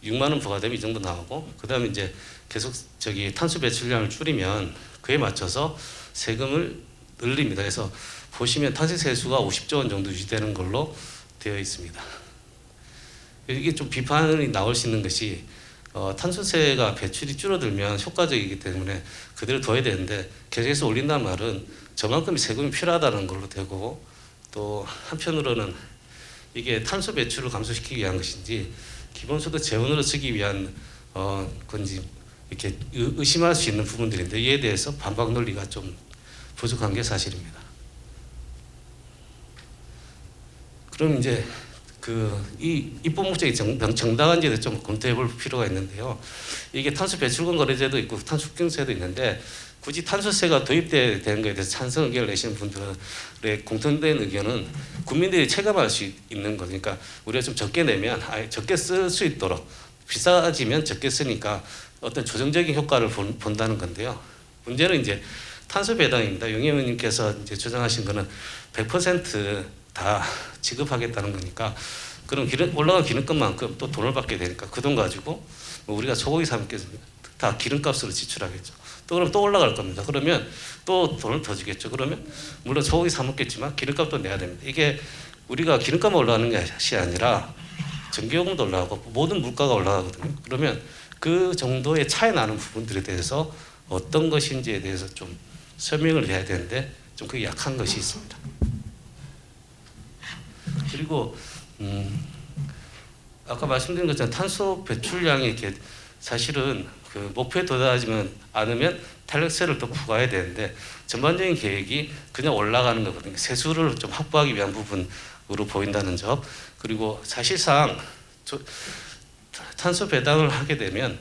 6만 원 부과되면 이 정도 나오고 그다음에 이제 계속 탄소 배출량을 줄이면 그에 맞춰서 세금을 늘립니다. 그래서 보시면 탄소세수가 50조 원 정도 유지되는 걸로 되어 있습니다. 이게 좀 비판이 나올 수 있는 것이 탄소세가 배출이 줄어들면 효과적이기 때문에 그대로 둬야 되는데 계속해서 올린다는 말은 저만큼의 세금이 필요하다는 걸로 되고 또 한편으로는 이게 탄소 배출을 감소시키기 위한 것인지 기본소득 재원으로 쓰기 위한 건지 이렇게 의심할 수 있는 부분들인데 이에 대해서 반박 논리가 좀 부족한 게 사실입니다. 그럼 이제 이 입법 목적이 정당한지에 대해서 좀 검토해 볼 필요가 있는데요. 이게 탄소 배출권 거래제도 있고 탄소 흡경세도 있는데 굳이 탄소세가 도입되는 것에 대해서 찬성 의견을 내시는 분들의 공통된 의견은 국민들이 체감할 수 있는 거니까 우리가 좀 적게 내면 적게 쓸 수 있도록 비싸지면 적게 쓰니까 어떤 조정적인 효과를 본다는 건데요. 문제는 이제 탄소 배당입니다. 용해 의원님께서 이제 주장하신 거는 100% 다 지급하겠다는 거니까 그럼 올라간 기름값만큼 또 돈을 받게 되니까 그 돈 가지고 우리가 소고기 사 먹겠습니다. 다 기름값으로 지출하겠죠. 또 그럼 또 올라갈 겁니다. 그러면 또 돈을 더 주겠죠. 그러면 물론 소고기 사 먹겠지만 기름값도 내야 됩니다. 이게 우리가 기름값만 올라가는 것이 아니라 전기요금도 올라가고 모든 물가가 올라가거든요. 그러면 그 정도의 차이 나는 부분들에 대해서 어떤 것인지에 대해서 좀 설명을 해야 되는데 좀 그게 약한 것이 있습니다. 그리고 아까 말씀드린 것처럼 탄소 배출량이 이렇게 사실은 그 목표에 도달하지 않으면 탄력세를 또 부과해야 되는데 전반적인 계획이 그냥 올라가는 거거든요. 세수를 좀 확보하기 위한 부분으로 보인다는 점. 그리고 사실상 탄소 배당을 하게 되면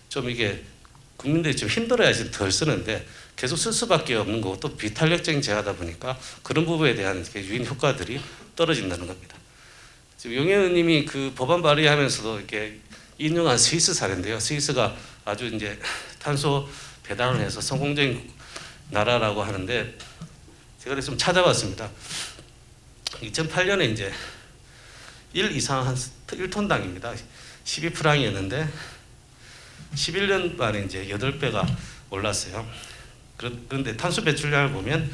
좀 이게 국민들이 좀 힘들어야지 덜 쓰는데 계속 쓸 수밖에 없는 거고 또 비탄력적인 제하다 보니까 그런 부분에 대한 유인 효과들이 떨어진다는 겁니다. 지금 용해 의원님이 그 법안 발의하면서도 이렇게 인용한 스위스 사례인데요. 스위스가 아주 이제 탄소 배당을 해서 성공적인 나라라고 하는데 제가 그래서 좀 찾아봤습니다. 2008년에 이제 1 이상 한 1톤당입니다. 12프랑이었는데 11년 만에 이제 8배가 올랐어요. 그런데 탄소 배출량을 보면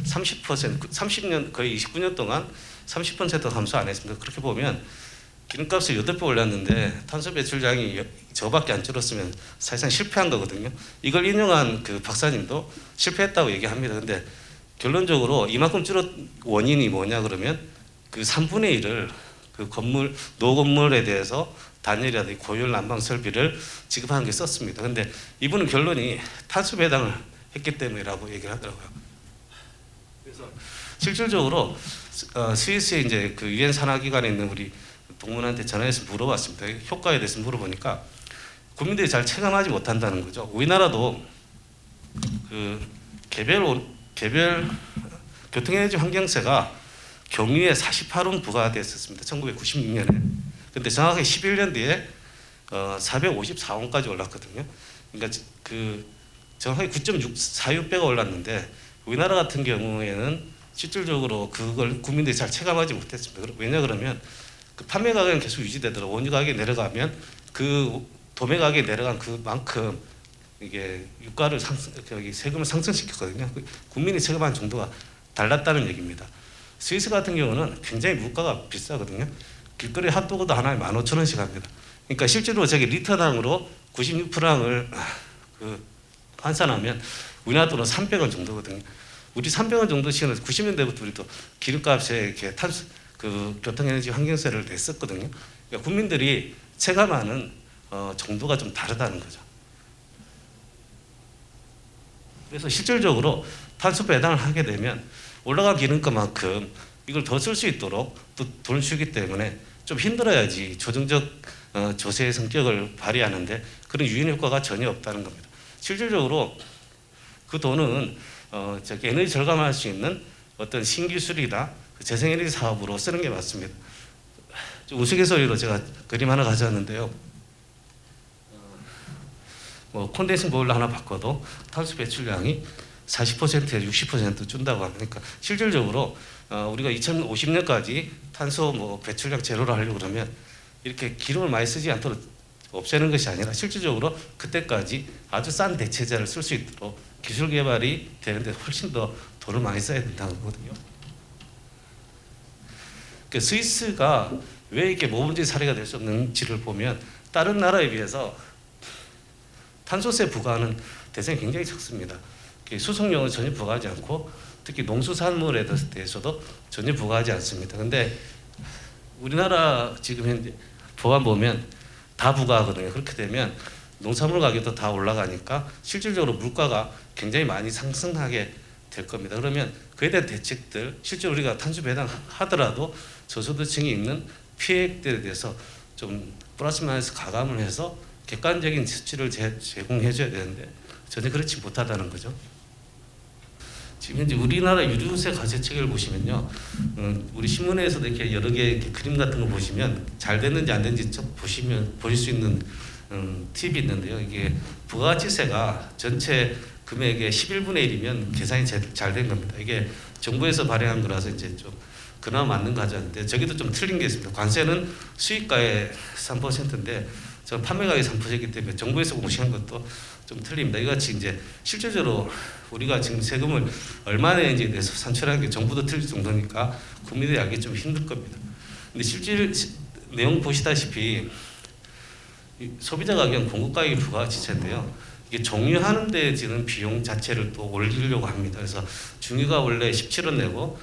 30년 거의 29년 동안 30% 감소 안 했습니다. 그렇게 보면 기름값을 8배 올렸는데 탄소 배출량이 저밖에 안 줄었으면 사실상 실패한 거거든요. 이걸 인용한 그 박사님도 실패했다고 얘기합니다. 근데 결론적으로 이만큼 줄었 원인이 뭐냐 그러면 그 3분의 1을 그 건물 노건물에 대해서 단열이라든지 고열 난방 설비를 지급하는 게 썼습니다. 근데 이분은 결론이 탄소 배당을 했기 때문이라고 얘기를 하더라고요. 그래서 실질적으로 스위스에 이제 그 유엔 산하기관에 있는 우리 동문한테 전화해서 물어봤습니다. 효과에 대해서 물어보니까 국민들이 잘 체감하지 못한다는 거죠. 우리나라도 그 개별 교통에너지 환경세가 경유에 48원 부과됐었습니다. 1996년에. 근데 정확하게 11년 뒤에 454원까지 올랐거든요. 그러니까 그 정확하게 9.646배가 올랐는데 우리나라 같은 경우에는 실질적으로 그걸 국민들이 잘 체감하지 못했습니다. 왜냐 그러면 그 판매 가격은 계속 유지되더라고요. 원유 가격이 내려가면 그 도매 가격이 내려간 그만큼 이게 유가를 세금을 상승시켰거든요. 국민이 체감한 정도가 달랐다는 얘기입니다. 스위스 같은 경우는 굉장히 물가가 비싸거든요. 길거리 핫도그도 하나에 15,000원씩 합니다. 그러니까 실제로 저기 리터당으로 96프랑을 환산하면 우리나라 돈은 300원 정도거든요. 우리 300원 정도 시간에 90년대부터 우리도 기름값에 이렇게 교통에너지 환경세를 냈었거든요. 그러니까 국민들이 체감하는 정도가 좀 다르다는 거죠. 그래서 실질적으로 탄소 배당을 하게 되면 올라간 기름값만큼 이걸 더 쓸 수 있도록 또 돈을 주기 때문에 좀 힘들어야지 조정적 조세의 성격을 발휘하는데 그런 유인 효과가 전혀 없다는 겁니다. 실질적으로 그 돈은 에너지 절감할 수 있는 어떤 신기술이나 재생에너지 사업으로 쓰는 게 맞습니다. 우스갯소리로 제가 그림 하나 가져왔는데요. 콘덴싱 보일러 하나 바꿔도 탄소 배출량이 40%에서 60% 준다고 하니까 실질적으로 우리가 2050년까지 탄소 배출량 제로를 하려고 그러면 이렇게 기름을 많이 쓰지 않도록 없애는 것이 아니라 실질적으로 그때까지 아주 싼 대체제를 쓸 수 있도록 기술 개발이 되는데 훨씬 더 돈을 많이 써야 된다는 거거든요. 그 스위스가 왜 이렇게 모범적 사례가 될 수 없는지를 보면 다른 나라에 비해서 탄소세 부과하는 대상이 굉장히 적습니다. 수송용은 전혀 부과하지 않고 특히 농수산물에 대해서도 전혀 부과하지 않습니다. 근데 우리나라 지금 현재 법안 보면 다 부과하거든요. 그렇게 되면 농산물 가격도 다 올라가니까 실질적으로 물가가 굉장히 많이 상승하게 될 겁니다. 그러면 그에 대한 대책들, 실제 우리가 탄소 배당하더라도 저소득층이 입는 피해액들에 대해서 좀 플러스 마이너스 가감을 해서 객관적인 수치를 제공해 줘야 되는데 전혀 그렇지 못하다는 거죠. 지금 현재 우리나라 유류세 과세책을 보시면요, 우리 신문에서도 이렇게 여러 개 이렇게 그림 같은 거 보시면 잘 됐는지 안 됐는지 좀 보실 수 있는 팁이 있는데요. 이게 부가가치세가 전체 금액의 11분의 1이면 계산이 잘 된 겁니다. 이게 정부에서 발행한 거라서 이제 좀 그나마 맞는 과자인데 저기도 좀 틀린 게 있습니다. 관세는 수익가의 3%인데 저 판매가의 3%이기 때문에 정부에서 공시한 것도 좀 틀립니다. 이같이 이제 실질적으로 우리가 지금 세금을 얼마 내는지에 대해서 산출하는 게 정부도 틀릴 정도니까 국민들이 알기 좀 힘들 겁니다. 근데 실질 내용 보시다시피 소비자 가격은 공급 가격이 부가가치세인데요. 이게 종유하는 데 드는 비용 자체를 또 올리려고 합니다. 그래서 중유가 원래 17원 내고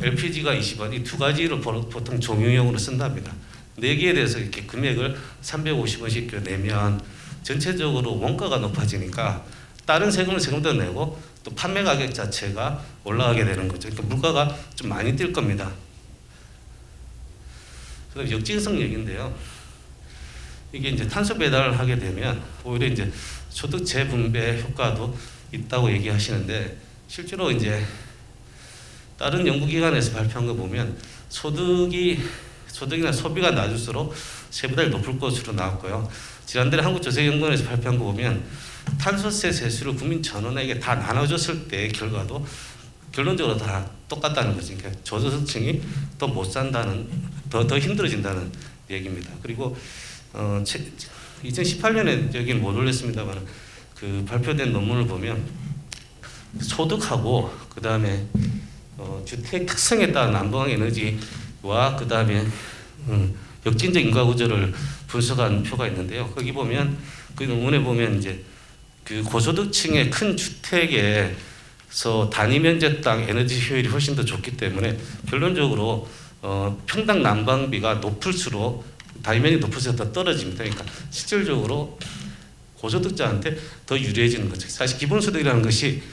LPG가 20원 이 두 가지를 보통 종유용으로 쓴답니다. 네 개에 대해서 이렇게 금액을 350원씩 내면 전체적으로 원가가 높아지니까 다른 세금도 내고 또 판매 가격 자체가 올라가게 되는 거죠. 그러니까 물가가 좀 많이 뛸 겁니다. 그다음 역진성 얘기인데요. 이게 이제 탄소 배달을 하게 되면 오히려 이제 소득 재분배 효과도 있다고 얘기하시는데 실제로 이제 다른 연구기관에서 발표한 거 보면 소득이나 소비가 낮을수록 세부담이 높을 것으로 나왔고요. 지난달에 한국조세연구원에서 발표한 거 보면 탄소세 세수를 국민 전원에게 다 나눠줬을 때의 결과도 결론적으로 다 똑같다는 거죠. 그러니까 저소득층이 더 못 산다는, 더 힘들어진다는 얘기입니다. 그리고 2018년에 여기는 못 올렸습니다만 그 발표된 논문을 보면 소득하고 그 다음에 주택 특성에 따른 난방 에너지와 그 다음에 역진적 인가 구조를 분석한 표가 있는데요. 거기 보면 그 논문에 보면 이제 그 고소득층의 큰 주택에서 단위 면적당 에너지 효율이 훨씬 더 좋기 때문에 결론적으로 평당 난방비가 높을수록 단위면이 높을수록 더 떨어집니다. 그러니까 실질적으로 고소득자한테 더 유리해지는 거죠. 사실 기본소득이라는 것이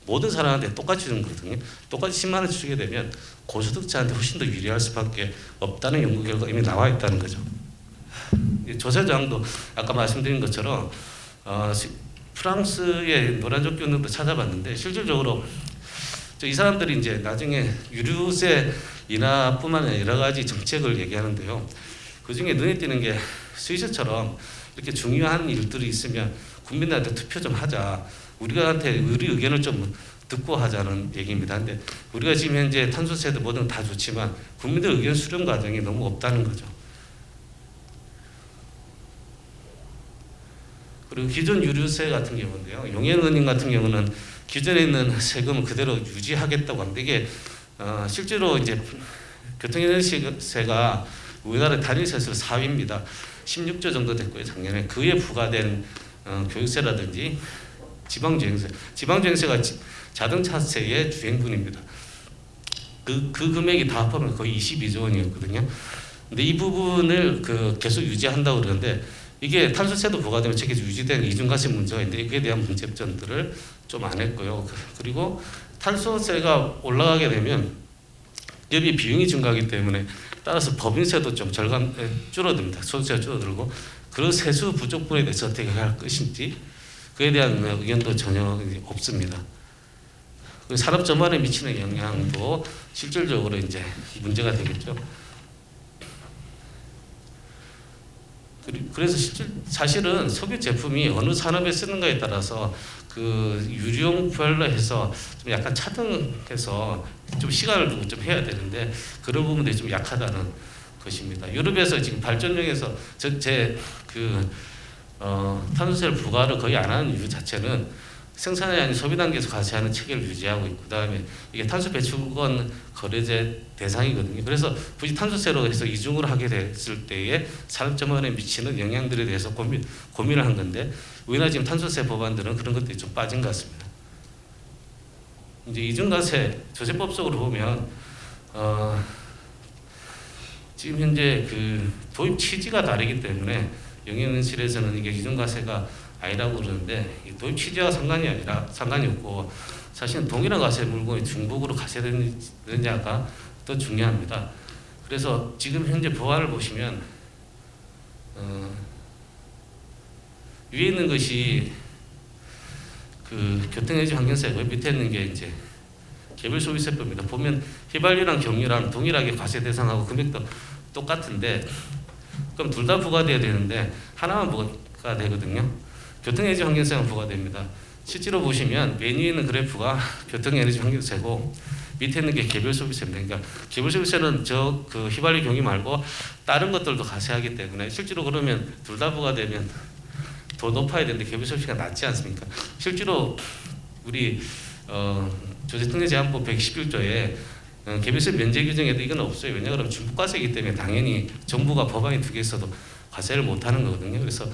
모든 사람한테 똑같이 주는 거거든요. 똑같이 10만 원 주게 되면 고소득자한테 훨씬 더 유리할 수밖에 없다는 연구 결과가 이미 나와 있다는 거죠. 조세저항도 아까 말씀드린 것처럼 프랑스의 노란족 교육도 찾아봤는데 실질적으로 이 사람들이 이제 나중에 유류세 인하뿐만 아니라 여러 가지 정책을 얘기하는데요. 그중에 눈에 띄는 게 스위스처럼 이렇게 중요한 일들이 있으면 국민들한테 투표 좀 하자. 우리 의견을 좀 듣고 하자는 얘기입니다. 근데 우리가 지금 현재 탄소세도 뭐든 다 좋지만 국민들 의견 수렴 과정이 너무 없다는 거죠. 그리고 기존 유류세 같은 경우인데요. 용해은행 같은 경우는 기존에 있는 세금을 그대로 유지하겠다고 합니다. 이게 실제로 이제 교통에너지세가 우리나라 단위세수로 4위입니다. 16조 정도 됐고요. 작년에 그에 부과된 교육세라든지 지방주행세가 자동차세의 주행분입니다. 그 금액이 다 합하면 거의 22조 원이었거든요. 근데 이 부분을 계속 유지한다고 그러는데 이게 탄소세도 부과되면 계속 유지된 이중과세 문제가 있는데 이에 대한 문제점들을 좀 안 했고요. 그리고 탄소세가 올라가게 되면 기업이 비용이 증가하기 때문에 따라서 법인세도 좀 줄어듭니다. 소득세가 줄어들고 그 세수 부족분에 대해서 어떻게 할 것인지 그에 대한 의견도 전혀 없습니다. 산업 전반에 미치는 영향도 실질적으로 이제 문제가 되겠죠. 그래서 사실은 석유 제품이 어느 산업에 쓰는가에 따라서 그 유용별로 해서 좀 약간 차등해서 좀 시간을 두고 좀 해야 되는데 그런 부분들이 좀 약하다는 것입니다. 유럽에서 지금 발전용에서 탄소세를 부과를 거의 안 하는 이유 자체는 생산이 아닌 소비 단계에서 과세하는 체계를 유지하고 있고 그다음에 이게 탄소 배출권 거래제 대상이거든요. 그래서 굳이 탄소세로 해서 이중으로 하게 됐을 때에 산업 전반에 미치는 영향들에 대해서 고민을 한 건데 우리나라 지금 탄소세 법안들은 그런 것들이 좀 빠진 것 같습니다. 이제 이중과세 조세법 속으로 보면 지금 현재 그 도입 취지가 다르기 때문에 영양실에서는 이게 이중과세가 아니라고 그러는데 도입 취지와 상관이 없고 사실은 동일한 과세 물건이 중복으로 과세되느냐가 더 중요합니다. 그래서 지금 현재 법안을 보시면 위에 있는 것이 그 교통에너지 환경세고 밑에 있는 게 이제 개별소비세법입니다. 보면 휘발유랑 경유랑 동일하게 과세 대상하고 금액도 똑같은데 그럼 둘 다 부과돼야 되는데 하나만 부과가 되거든요. 교통에너지 환경세만 부과됩니다. 실제로 보시면 맨 위에 있는 그래프가 교통에너지 환경세고 밑에 있는 게 개별소비세입니다. 그러니까 개별소비세는 그 휘발유 경유 말고 다른 것들도 과세하기 때문에 실제로 그러면 둘 다 부과되면 더 높아야 되는데 개별소비세가 낮지 않습니까? 실제로 우리 조세특례제한법 111조에 개별세 면제 규정에도 이건 없어요. 왜냐하면 중복과세이기 때문에 당연히 정부가 법안이 두 개 있어도 과세를 못하는 거거든요. 그래서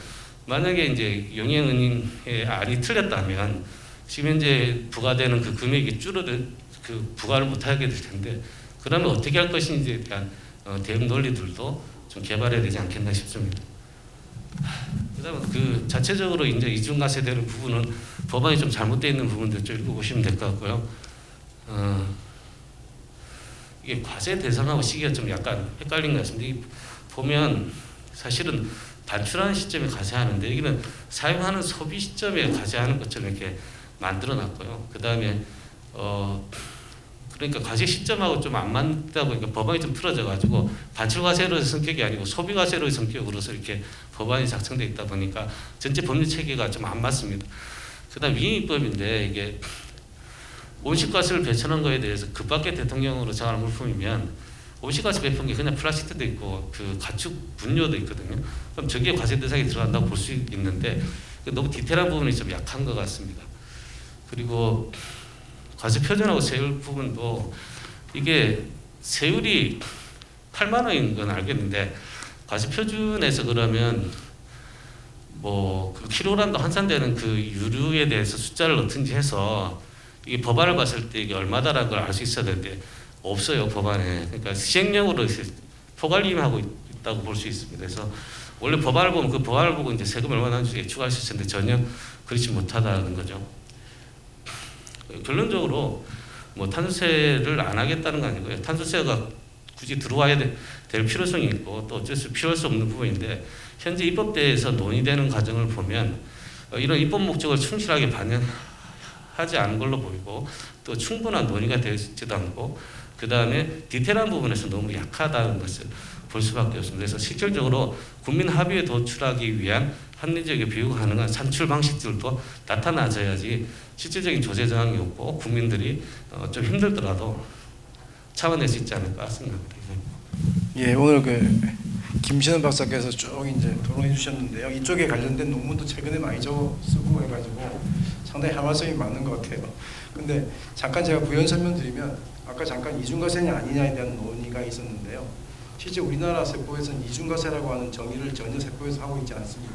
만약에 이제 영양은행의 안이 틀렸다면 지금 현재 부과되는 그 금액이 그 부과를 못하게 될 텐데 그러면 어떻게 할 것인지에 대한 대응 논리들도 좀 개발해야 되지 않겠나 싶습니다. 그다음에 그 자체적으로 이제 이중과세되는 부분은 법안이 좀 잘못되어 있는 부분들 좀 읽어보시면 될 것 같고요. 이게 과세 대상하고 시기가 좀 약간 헷갈린 것 같습니다. 보면 사실은 단출하는 시점에 과세하는데 여기는 사용하는 소비 시점에 과세하는 것처럼 이렇게 만들어놨고요. 그 다음에 그러니까 과세 시점하고 좀 안 맞다 보니까 법안이 좀 틀어져가지고 반출과세로의 성격이 아니고 소비과세로의 성격으로서 이렇게 법안이 작성되어 있다 보니까 전체 법률 체계가 좀 안 맞습니다. 그다음 위임법인데 이게 온실가스를 배출한 거에 대해서 그 밖에 대통령으로 정할 물품이면 온실가스 배출한 게 그냥 플라스틱도 있고 그 가축 분뇨도 있거든요. 그럼 저게 과세 대상에 들어간다고 볼 수 있는데 너무 디테일한 부분이 좀 약한 것 같습니다. 그리고 과세 표준하고 세율 부분도 이게 세율이 8만 원인 건 알겠는데 과세 표준에서 그러면 그 킬로그램도 환산되는 그 유류에 대해서 숫자를 넣든지 해서 이게 법안을 봤을 때 이게 얼마다라는 걸 알 수 있어야 되는데 없어요 법안에. 그러니까 시행령으로 포괄임하고 있다고 볼 수 있습니다. 그래서 원래 법안을 보면 그 법안을 보고 이제 세금 얼마 나는지 추가할 수 있을 텐데 전혀 그렇지 못하다는 거죠. 결론적으로 탄소세를 안 하겠다는 거 아니고요. 탄소세가 굳이 들어와야 될 필요성이 있고 또 어쩔 수 필요할 수 없는 부분인데 현재 입법대에서 논의되는 과정을 보면 이런 입법 목적을 충실하게 반영하지 않은 걸로 보이고 또 충분한 논의가 되지도 않고 그 다음에 디테일한 부분에서 너무 약하다는 것을 볼 수밖에 없습니다. 그래서 실질적으로 국민 합의에 도출하기 위한 합리적이고 비교 가능한 산출 방식들도 나타나져야지 실질적인 조세 저항이 없고 국민들이 좀 힘들더라도 참아낼 수 있지 않을까 생각합니다. 예, 오늘 김신원 박사께서 쭉 이제 토론해 주셨는데요. 이쪽에 관련된 논문도 최근에 많이 쓰고 해가지고 상당히 하마성이 많은 것 같아요. 근데 잠깐 제가 부연 설명드리면 아까 잠깐 이중과세냐 아니냐에 대한 논의가 있었는데요. 실제 우리나라 세법에서는 이중과세라고 하는 정의를 전혀 세법에서 하고 있지 않습니다.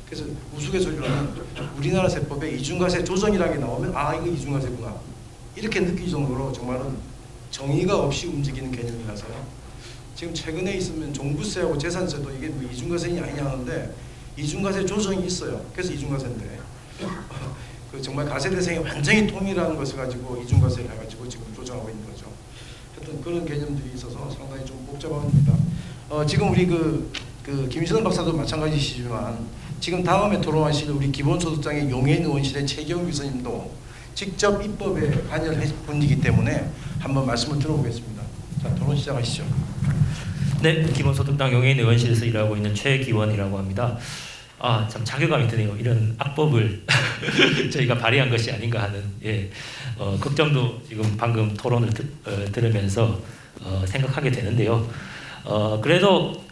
그래서 우스갯소리로는 우리나라 세법에 이중과세 조정이라는 게 나오면 이거 이중과세구나 이렇게 느낄 정도로 정말은 정의가 없이 움직이는 개념이라서요. 지금 최근에 있으면 종부세하고 재산세도 이게 뭐 이중과세냐 아니냐 하는데 이중과세 조정이 있어요. 그래서 이중과세인데 정말 과세 대상이 완전히 통일하는 것을 가지고 이중과세를 해가지고 지금 조정하고 있는 거죠. 하여튼 그런 개념들이 있어서 상당히 좀 복잡합니다. 지금 우리 김신원 박사도 마찬가지시지만 지금 다음에 토론하실 우리 기본소득당의 용해인 의원실의 최경우 교수님도 직접 입법에 관여를 해 분이기 때문에 한번 말씀을 들어보겠습니다. 자, 토론 시작하시죠. 네, 기본소득당 용해인 의원실에서 일하고 있는 최기원이라고 합니다. 참 자괴감이 드네요. 이런 악법을 저희가 발의한 것이 아닌가 하는 걱정도 지금 방금 토론을 들으면서 생각하게 되는데요. 그래도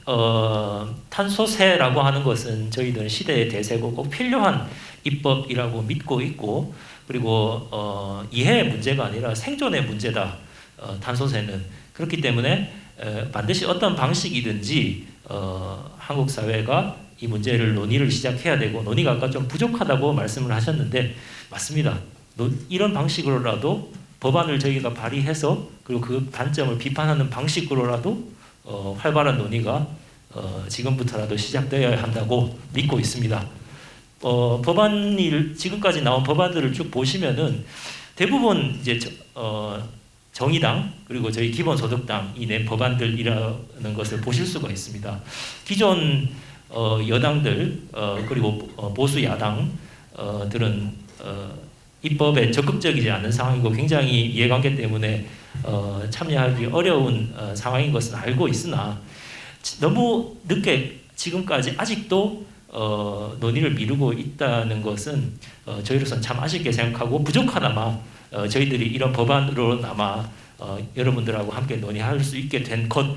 탄소세라고 하는 것은 저희들은 시대의 대세고 꼭 필요한 입법이라고 믿고 있고 그리고 이해의 문제가 아니라 생존의 문제다. 탄소세는 그렇기 때문에 반드시 어떤 방식이든지 한국 사회가 이 문제를 논의를 시작해야 되고 논의가 아까 좀 부족하다고 말씀을 하셨는데 맞습니다. 이런 방식으로라도 법안을 저희가 발의해서 그리고 그 단점을 비판하는 방식으로라도 활발한 논의가 지금부터라도 시작되어야 한다고 믿고 있습니다. 지금까지 나온 법안들을 쭉 보시면은 대부분 이제 정의당 그리고 저희 기본소득당이 낸 법안들이라는 것을 보실 수가 있습니다. 기존 여당들 그리고 보수 야당들은 입법에 적극적이지 않은 상황이고 굉장히 이해관계 때문에 참여하기 어려운 상황인 것은 알고 있으나 너무 늦게 지금까지 아직도 논의를 미루고 있다는 것은 저희로서는 참 아쉽게 생각하고 부족하나마 저희들이 이런 법안으로나마 여러분들하고 함께 논의할 수 있게 된 것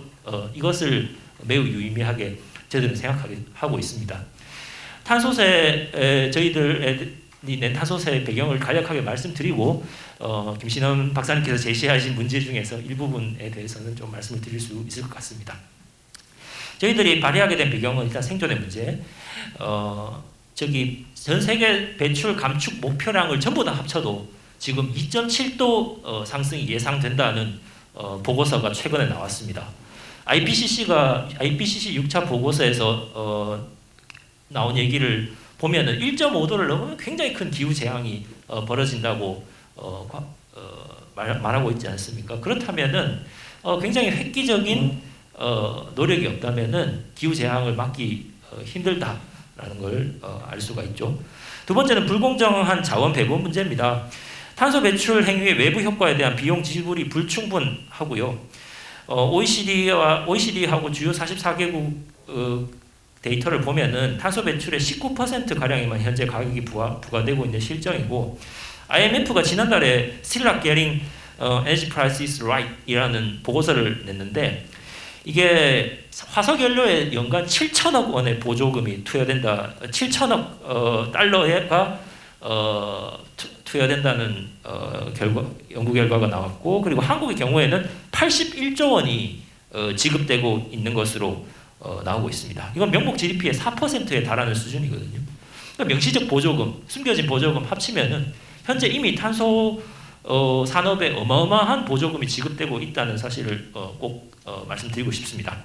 이것을 매우 유의미하게 저희들은 생각하고 있습니다. 탄소세 저희들이 낸 탄소세 배경을 간략하게 말씀드리고 김신원 박사님께서 제시하신 문제 중에서 일부분에 대해서는 좀 말씀을 드릴 수 있을 것 같습니다. 저희들이 발의하게 된 배경은 일단 생존의 문제. 전 세계 배출 감축 목표량을 전부 다 합쳐도 지금 2.7도 상승이 예상된다는 보고서가 최근에 나왔습니다. IPCC 6차 보고서에서 나온 얘기를 보면은 1.5도를 넘으면 굉장히 큰 기후 재앙이 벌어진다고 말하고 있지 않습니까? 그렇다면은 굉장히 획기적인 노력이 없다면은 기후 재앙을 막기 힘들다라는 걸 알 수가 있죠. 두 번째는 불공정한 자원 배분 문제입니다. 탄소 배출 행위의 외부 효과에 대한 비용 지불이 불충분하고요. OECD하고 주요 44개국 데이터를 보면은 탄소 배출의 19% 가량에만 현재 가격이 부과되고 있는 실정이고 IMF가 지난달에 Still Not Getting Energy Prices Right이라는 보고서를 냈는데 이게 화석 연료에 연간 7천억 원의 보조금이 투여된다. 7천억 달러가 투여된다는 연구 결과가 나왔고 그리고 한국의 경우에는 81조 원이 지급되고 있는 것으로 나오고 있습니다. 이건 명목 GDP의 4%에 달하는 수준이거든요. 그러니까 명시적 보조금, 숨겨진 보조금 합치면은 현재 이미 탄소 산업에 어마어마한 보조금이 지급되고 있다는 사실을 꼭 말씀드리고 싶습니다.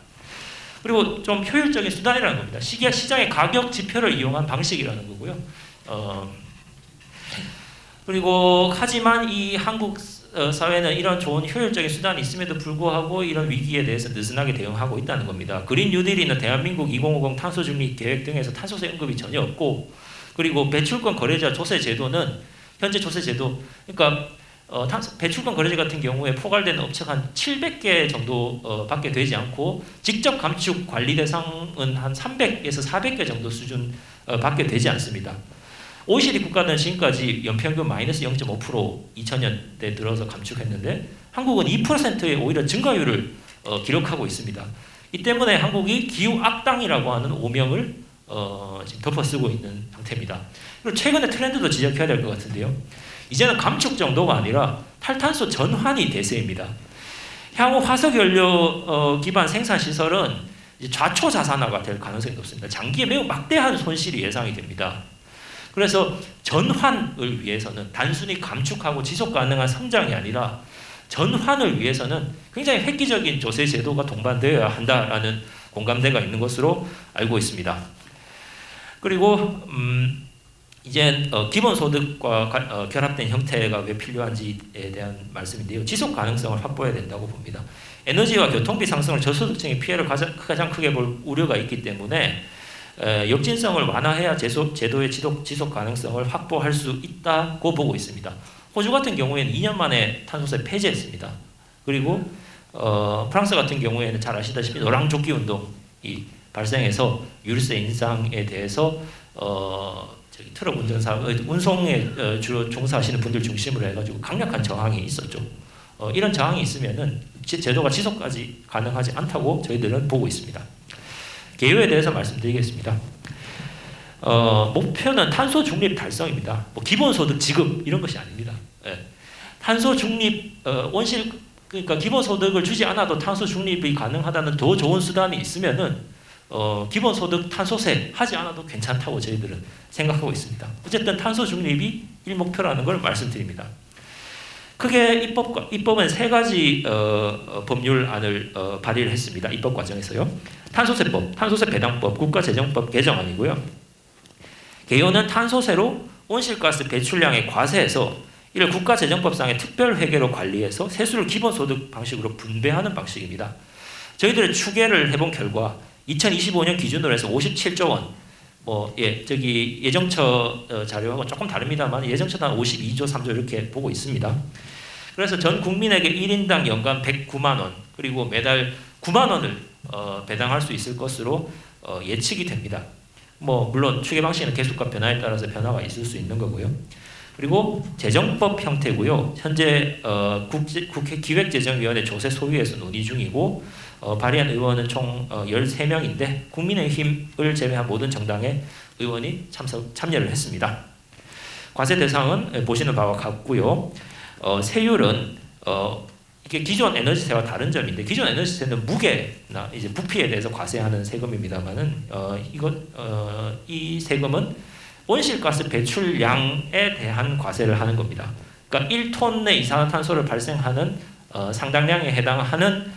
그리고 좀 효율적인 수단이라는 겁니다. 시장의 가격 지표를 이용한 방식이라는 거고요. 그리고 하지만 이 한국 사회는 이런 좋은 효율적인 수단이 있음에도 불구하고 이런 위기에 대해서 느슨하게 대응하고 있다는 겁니다. 그린 뉴딜이나 대한민국 2050 탄소 중립 계획 등에서 탄소세 언급이 전혀 없고 그리고 배출권 거래자 조세 제도는 현재 조세 제도 그러니까 배출권 거래제 같은 경우에 포괄되는 업체가 한 700개 정도 밖에 되지 않고 직접 감축 관리 대상은 한 300에서 400개 정도 수준 밖에 되지 않습니다. OECD 국가들은 지금까지 연평균 마이너스 0.5% 2000년대 들어서 감축했는데 한국은 2%의 오히려 증가율을 기록하고 있습니다. 이 때문에 한국이 기후 악당이라고 하는 오명을 지금 덮어쓰고 있는 상태입니다. 그리고 최근에 트렌드도 지적해야 될 것 같은데요. 이제는 감축 정도가 아니라 탈탄소 전환이 대세입니다. 향후 화석연료 기반 생산 시설은 좌초자산화가 될 가능성이 높습니다. 장기에 매우 막대한 손실이 예상이 됩니다. 그래서 전환을 위해서는 단순히 감축하고 지속 가능한 성장이 아니라 전환을 위해서는 굉장히 획기적인 조세 제도가 동반되어야 한다라는 공감대가 있는 것으로 알고 있습니다. 그리고 이제 기본소득과 결합된 형태가 왜 필요한지에 대한 말씀인데요. 지속 가능성을 확보해야 된다고 봅니다. 에너지와 교통비 상승을 저소득층의 피해를 가장 크게 볼 우려가 있기 때문에 역진성을 완화해야 제도의 지속 가능성을 확보할 수 있다고 보고 있습니다. 호주 같은 경우에는 2년 만에 탄소세 폐지했습니다. 그리고 프랑스 같은 경우에는 잘 아시다시피 노랑조끼 운동이 발생해서 유류세 인상에 대해서 트럭 운전사, 운송에 주로 종사하시는 분들 중심으로 해가지고 강력한 저항이 있었죠. 이런 저항이 있으면은 제도가 지속까지 가능하지 않다고 저희들은 보고 있습니다. 개요에 대해서 말씀드리겠습니다. 목표는 탄소 중립 달성입니다. 뭐 기본소득 지급 이런 것이 아닙니다. 예. 탄소 중립 온실 그러니까 기본소득을 주지 않아도 탄소 중립이 가능하다는 더 좋은 수단이 있으면은 기본소득 탄소세 하지 않아도 괜찮다고 저희들은 생각하고 있습니다. 어쨌든 탄소 중립이 일목표라는 걸 말씀드립니다. 크게 입법은 세 가지 법률안을 발의를 했습니다. 입법 과정에서요. 탄소세법, 탄소세 배당법, 국가재정법 개정안이고요. 개요는 탄소세로 온실가스 배출량의 과세에서 이를 국가재정법상의 특별회계로 관리해서 세수를 기본소득 방식으로 분배하는 방식입니다. 저희들의 추계를 해본 결과 2025년 기준으로 해서 57조 원, 예정처 자료하고 조금 다릅니다만 예정처는 한 52조 3조 이렇게 보고 있습니다. 그래서 전 국민에게 1인당 연간 109만 원 그리고 매달 9만 원을 배당할 수 있을 것으로 예측이 됩니다. 물론 추계 방식은 계속과 변화에 따라서 변화가 있을 수 있는 거고요. 그리고 재정법 형태고요. 현재 국회 기획재정위원회 조세 소위에서 논의 중이고 발의한 의원은 총 13명인데 국민의힘을 제외한 모든 정당의 의원이 참여를 했습니다. 과세 대상은 보시는 바와 같고요. 세율은 이게 기존 에너지세와 다른 점인데 기존 에너지세는 무게나 이제 부피에 대해서 과세하는 세금입니다만은 이 세금은 온실가스 배출량에 대한 과세를 하는 겁니다. 그러니까 1톤의 이산화탄소를 발생하는 상당량에 해당하는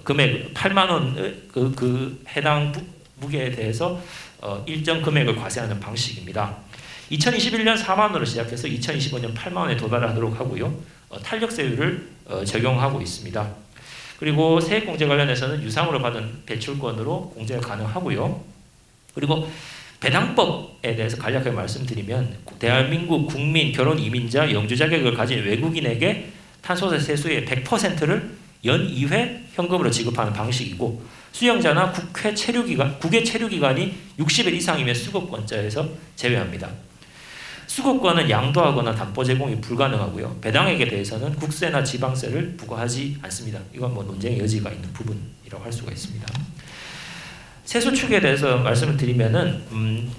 금액 8만 원 그 해당 무게에 대해서 일정 금액을 과세하는 방식입니다. 2021년 4만 원으로 시작해서 2025년 8만 원에 도달하도록 하고요. 탄력세율을 적용하고 있습니다. 그리고 세액공제 관련해서는 유상으로 받은 배출권으로 공제가 가능하고요. 그리고 배당법에 대해서 간략하게 말씀드리면 대한민국 국민 결혼 이민자 영주 자격을 가진 외국인에게 탄소세 세수의 100%를 연 2회 현금으로 지급하는 방식이고 수령자나 국외 체류기간이 60일 이상이면 수급권자에서 제외합니다. 수급권은 양도하거나 담보 제공이 불가능하고요. 배당액에 대해서는 국세나 지방세를 부과하지 않습니다. 이건 논쟁의 여지가 있는 부분이라고 할 수가 있습니다. 세수 축에 대해서 말씀을 드리면은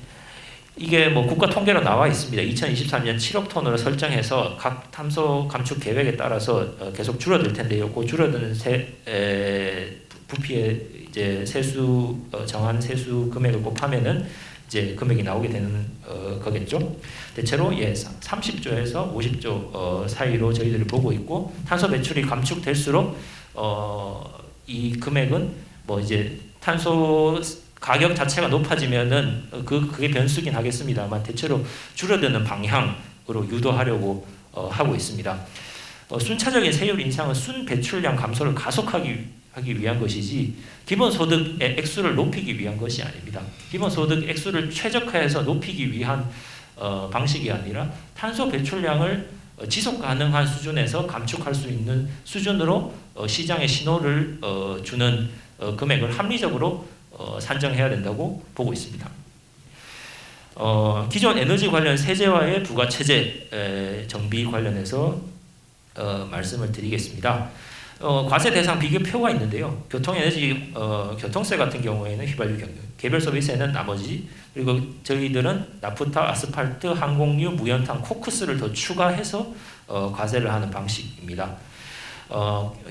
이게 국가 통계로 나와 있습니다. 2023년 7억 톤으로 설정해서 각 탄소 감축 계획에 따라서 계속 줄어들 텐데요. 그 줄어드는 부피의 이제 세수 정한 세수 금액을 곱하면은 이제 금액이 나오게 되는 거겠죠. 대체로 30조에서 50조 사이로 저희들이 보고 있고 탄소 배출이 감축될수록 이 금액은 이제 탄소 가격 자체가 높아지면은 그게 변수긴 하겠습니다만 대체로 줄어드는 방향으로 유도하려고 하고 있습니다. 순차적인 세율 인상은 순 배출량 감소를 가속하기 위한 것이지 기본소득의 액수를 높이기 위한 것이 아닙니다. 기본소득 액수를 최적화해서 높이기 위한 방식이 아니라 탄소 배출량을 지속 가능한 수준에서 감축할 수 있는 수준으로 시장에 신호를 주는 금액을 합리적으로 산정해야 된다고 보고 있습니다. 기존 에너지 관련 세제와의 부가체제 정비 관련해서 말씀을 드리겠습니다. 과세 대상 비교표가 있는데요. 교통에너지 교통세 같은 경우에는 휘발유 경유, 개별 소비세는 나머지, 그리고 저희들은 나프타, 아스팔트, 항공유, 무연탄, 코크스를 더 추가해서 과세를 하는 방식입니다.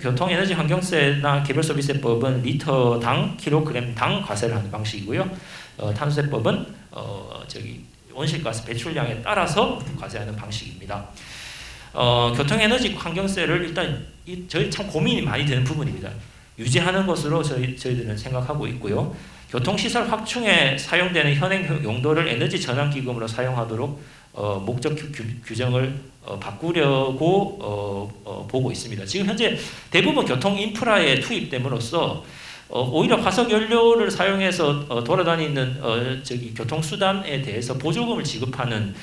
교통에너지 환경세나 개별소비세법은 리터당, 킬로그램당 과세를 하는 방식이고요. 탄소세법은 온실가스 배출량에 따라서 과세하는 방식입니다. 교통에너지 환경세를 일단 저희 참 고민이 많이 되는 부분입니다. 유지하는 것으로 저희들은 생각하고 있고요. 교통시설 확충에 사용되는 현행 용도를 에너지 전환기금으로 사용하도록 목적 규정을 바꾸려고 보고 있습니다. 지금 현재 대부분 교통 인프라에 투입됨으로써 오히려 화석 연료를 사용해서 돌아다니는 교통수단에 대해서 보조금을 지급하는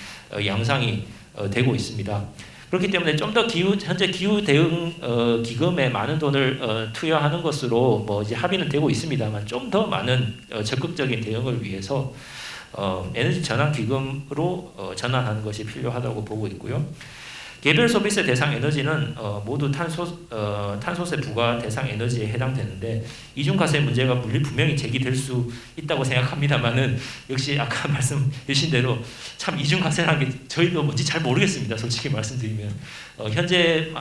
양상이 되고 있습니다. 그렇기 때문에 좀 더 현재 기후 대응 기금에 많은 돈을 투여하는 것으로 이제 합의는 되고 있습니다만 좀 더 많은 적극적인 대응을 위해서 에너지 전환 기금으로 전환하는 것이 필요하다고 보고 있고요. 개별 소비세 대상 에너지는 모두 탄소세 부과 대상 에너지에 해당되는데 이중과세 문제가 분명히 제기될 수 있다고 생각합니다만은 역시 아까 말씀 주신 대로 참 이중과세라는 게 저희도 뭔지 잘 모르겠습니다. 솔직히 말씀드리면 현재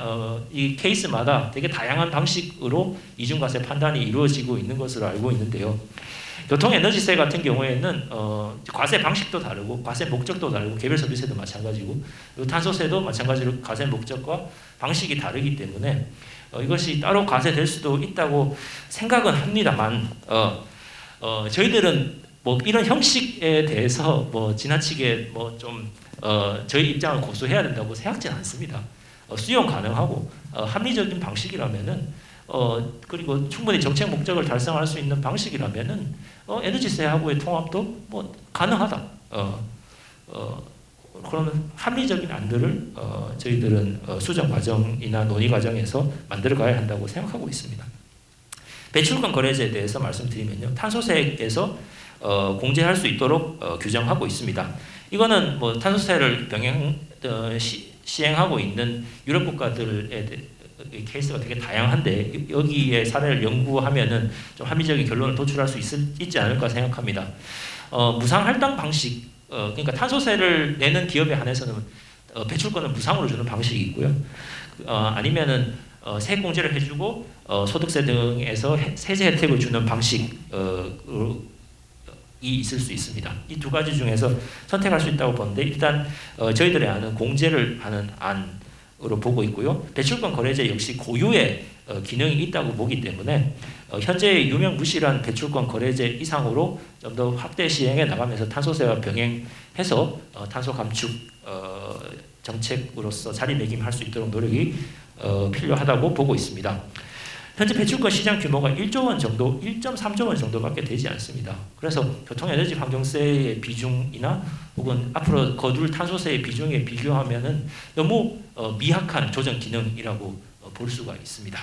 이 케이스마다 되게 다양한 방식으로 이중과세 판단이 이루어지고 있는 것으로 알고 있는데요. 교통에너지세 같은 경우에는 과세 방식도 다르고 과세 목적도 다르고 개별 소비세도 마찬가지고 탄소세도 마찬가지로 과세 목적과 방식이 다르기 때문에 이것이 따로 과세될 수도 있다고 생각은 합니다만 저희들은 이런 형식에 대해서 지나치게 좀 저희 입장을 고수해야 된다고 생각지는 않습니다. 수용 가능하고 합리적인 방식이라면은 그리고 충분히 정책 목적을 달성할 수 있는 방식이라면은 에너지세하고의 통합도 가능하다. 그러면 합리적인 안들을 저희들은 수정 과정이나 논의 과정에서 만들어 가야 한다고 생각하고 있습니다. 배출권 거래제에 대해서 말씀드리면요, 탄소세에서 공제할 수 있도록 규정하고 있습니다. 이거는 탄소세를 시행하고 있는 유럽 국가들의 케이스가 되게 다양한데 여기에 사례를 연구하면은 좀 합리적인 결론을 도출할 수 있지 않을까 생각합니다. 무상 할당 방식, 그러니까 탄소세를 내는 기업에 한해서는 배출권을 무상으로 주는 방식이 있고요. 아니면은 세액 공제를 해주고 소득세 등에서 세제 혜택을 주는 방식이 있을 수 있습니다. 이 두 가지 중에서 선택할 수 있다고 보는데 일단 저희들의 안은 공제를 하는 안으로 보고 있고요. 배출권 거래제 역시 고유의 기능이 있다고 보기 때문에 현재의 유명무실한 배출권 거래제 이상으로 좀 더 확대 시행해 나가면서 탄소세와 병행해서 탄소 감축 정책으로서 자리매김할 수 있도록 노력이 필요하다고 보고 있습니다. 현재 배출권 시장 규모가 1조 원 정도, 1.3조 원 정도밖에 되지 않습니다. 그래서 교통에너지 환경세의 비중이나 혹은 앞으로 거둘 탄소세의 비중에 비교하면은 너무 미약한 조정 기능이라고 볼 수가 있습니다.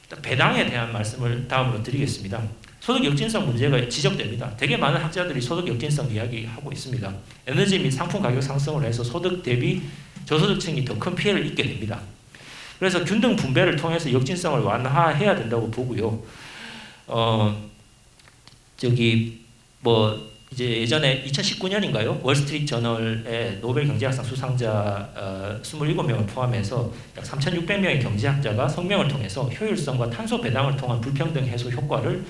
일단 배당에 대한 말씀을 다음으로 드리겠습니다. 소득 역진성 문제가 지적됩니다. 되게 많은 학자들이 소득 역진성 이야기하고 있습니다. 에너지 및 상품 가격 상승을 해서 소득 대비 저소득층이 더 큰 피해를 입게 됩니다. 그래서 균등 분배를 통해서 역진성을 완화해야 된다고 보고요. 이제 예전에 2019년인가요? 월스트리트 저널에 노벨 경제학상 수상자 27명을 포함해서 약 3,600명의 경제학자가 성명을 통해서 효율성과 탄소 배당을 통한 불평등 해소 효과를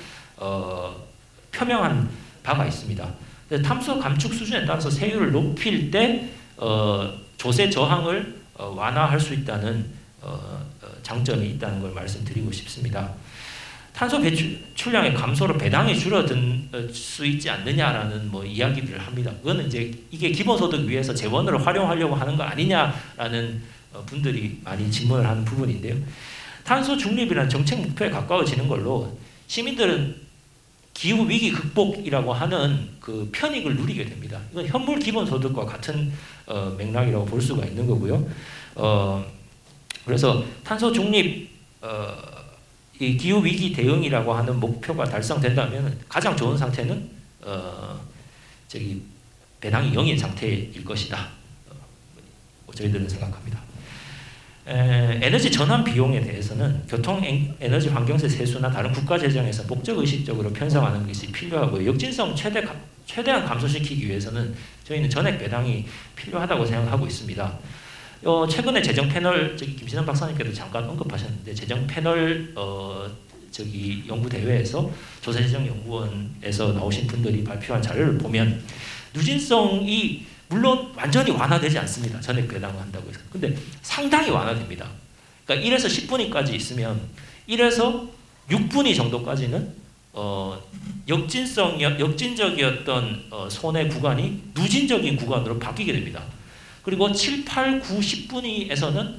표명한 바가 있습니다. 탄소 감축 수준에 따라서 세율을 높일 때 조세 저항을 완화할 수 있다는 장점이 있다는 걸 말씀드리고 싶습니다. 탄소 배출량의 감소로 배당이 줄어들 수 있지 않느냐라는 이야기들을 합니다. 그거는 이제 이게 기본소득 위에서 재원으로 활용하려고 하는 거 아니냐라는 분들이 많이 질문을 하는 부분인데요. 탄소 중립이라는 정책 목표에 가까워지는 걸로 시민들은 기후 위기 극복이라고 하는 그 편익을 누리게 됩니다. 이건 현물 기본소득과 같은 맥락이라고 볼 수가 있는 거고요. 그래서 탄소 중립 이 기후 위기 대응이라고 하는 목표가 달성된다면 가장 좋은 상태는 배당이 0인 상태일 것이다. 저희들은 생각합니다. 에너지 전환 비용에 대해서는 교통 에너지 환경세 세수나 다른 국가 재정에서 목적 의식적으로 편성하는 것이 필요하고 역진성 최대한 감소시키기 위해서는 저희는 전액 배당이 필요하다고 생각하고 있습니다. 최근에 재정 패널 김신원 박사님께도 잠깐 언급하셨는데 재정 패널 연구 대회에서 조사재정연구원에서 나오신 분들이 발표한 자료를 보면 누진성이 물론 완전히 완화되지 않습니다. 전액 배당을 한다고 해서. 근데 상당히 완화됩니다. 그러니까 1에서 10분위까지 있으면 1에서 6분위 정도까지는 역진적이었던 손해 구간이 누진적인 구간으로 바뀌게 됩니다. 그리고 7, 8, 9, 10분위에서는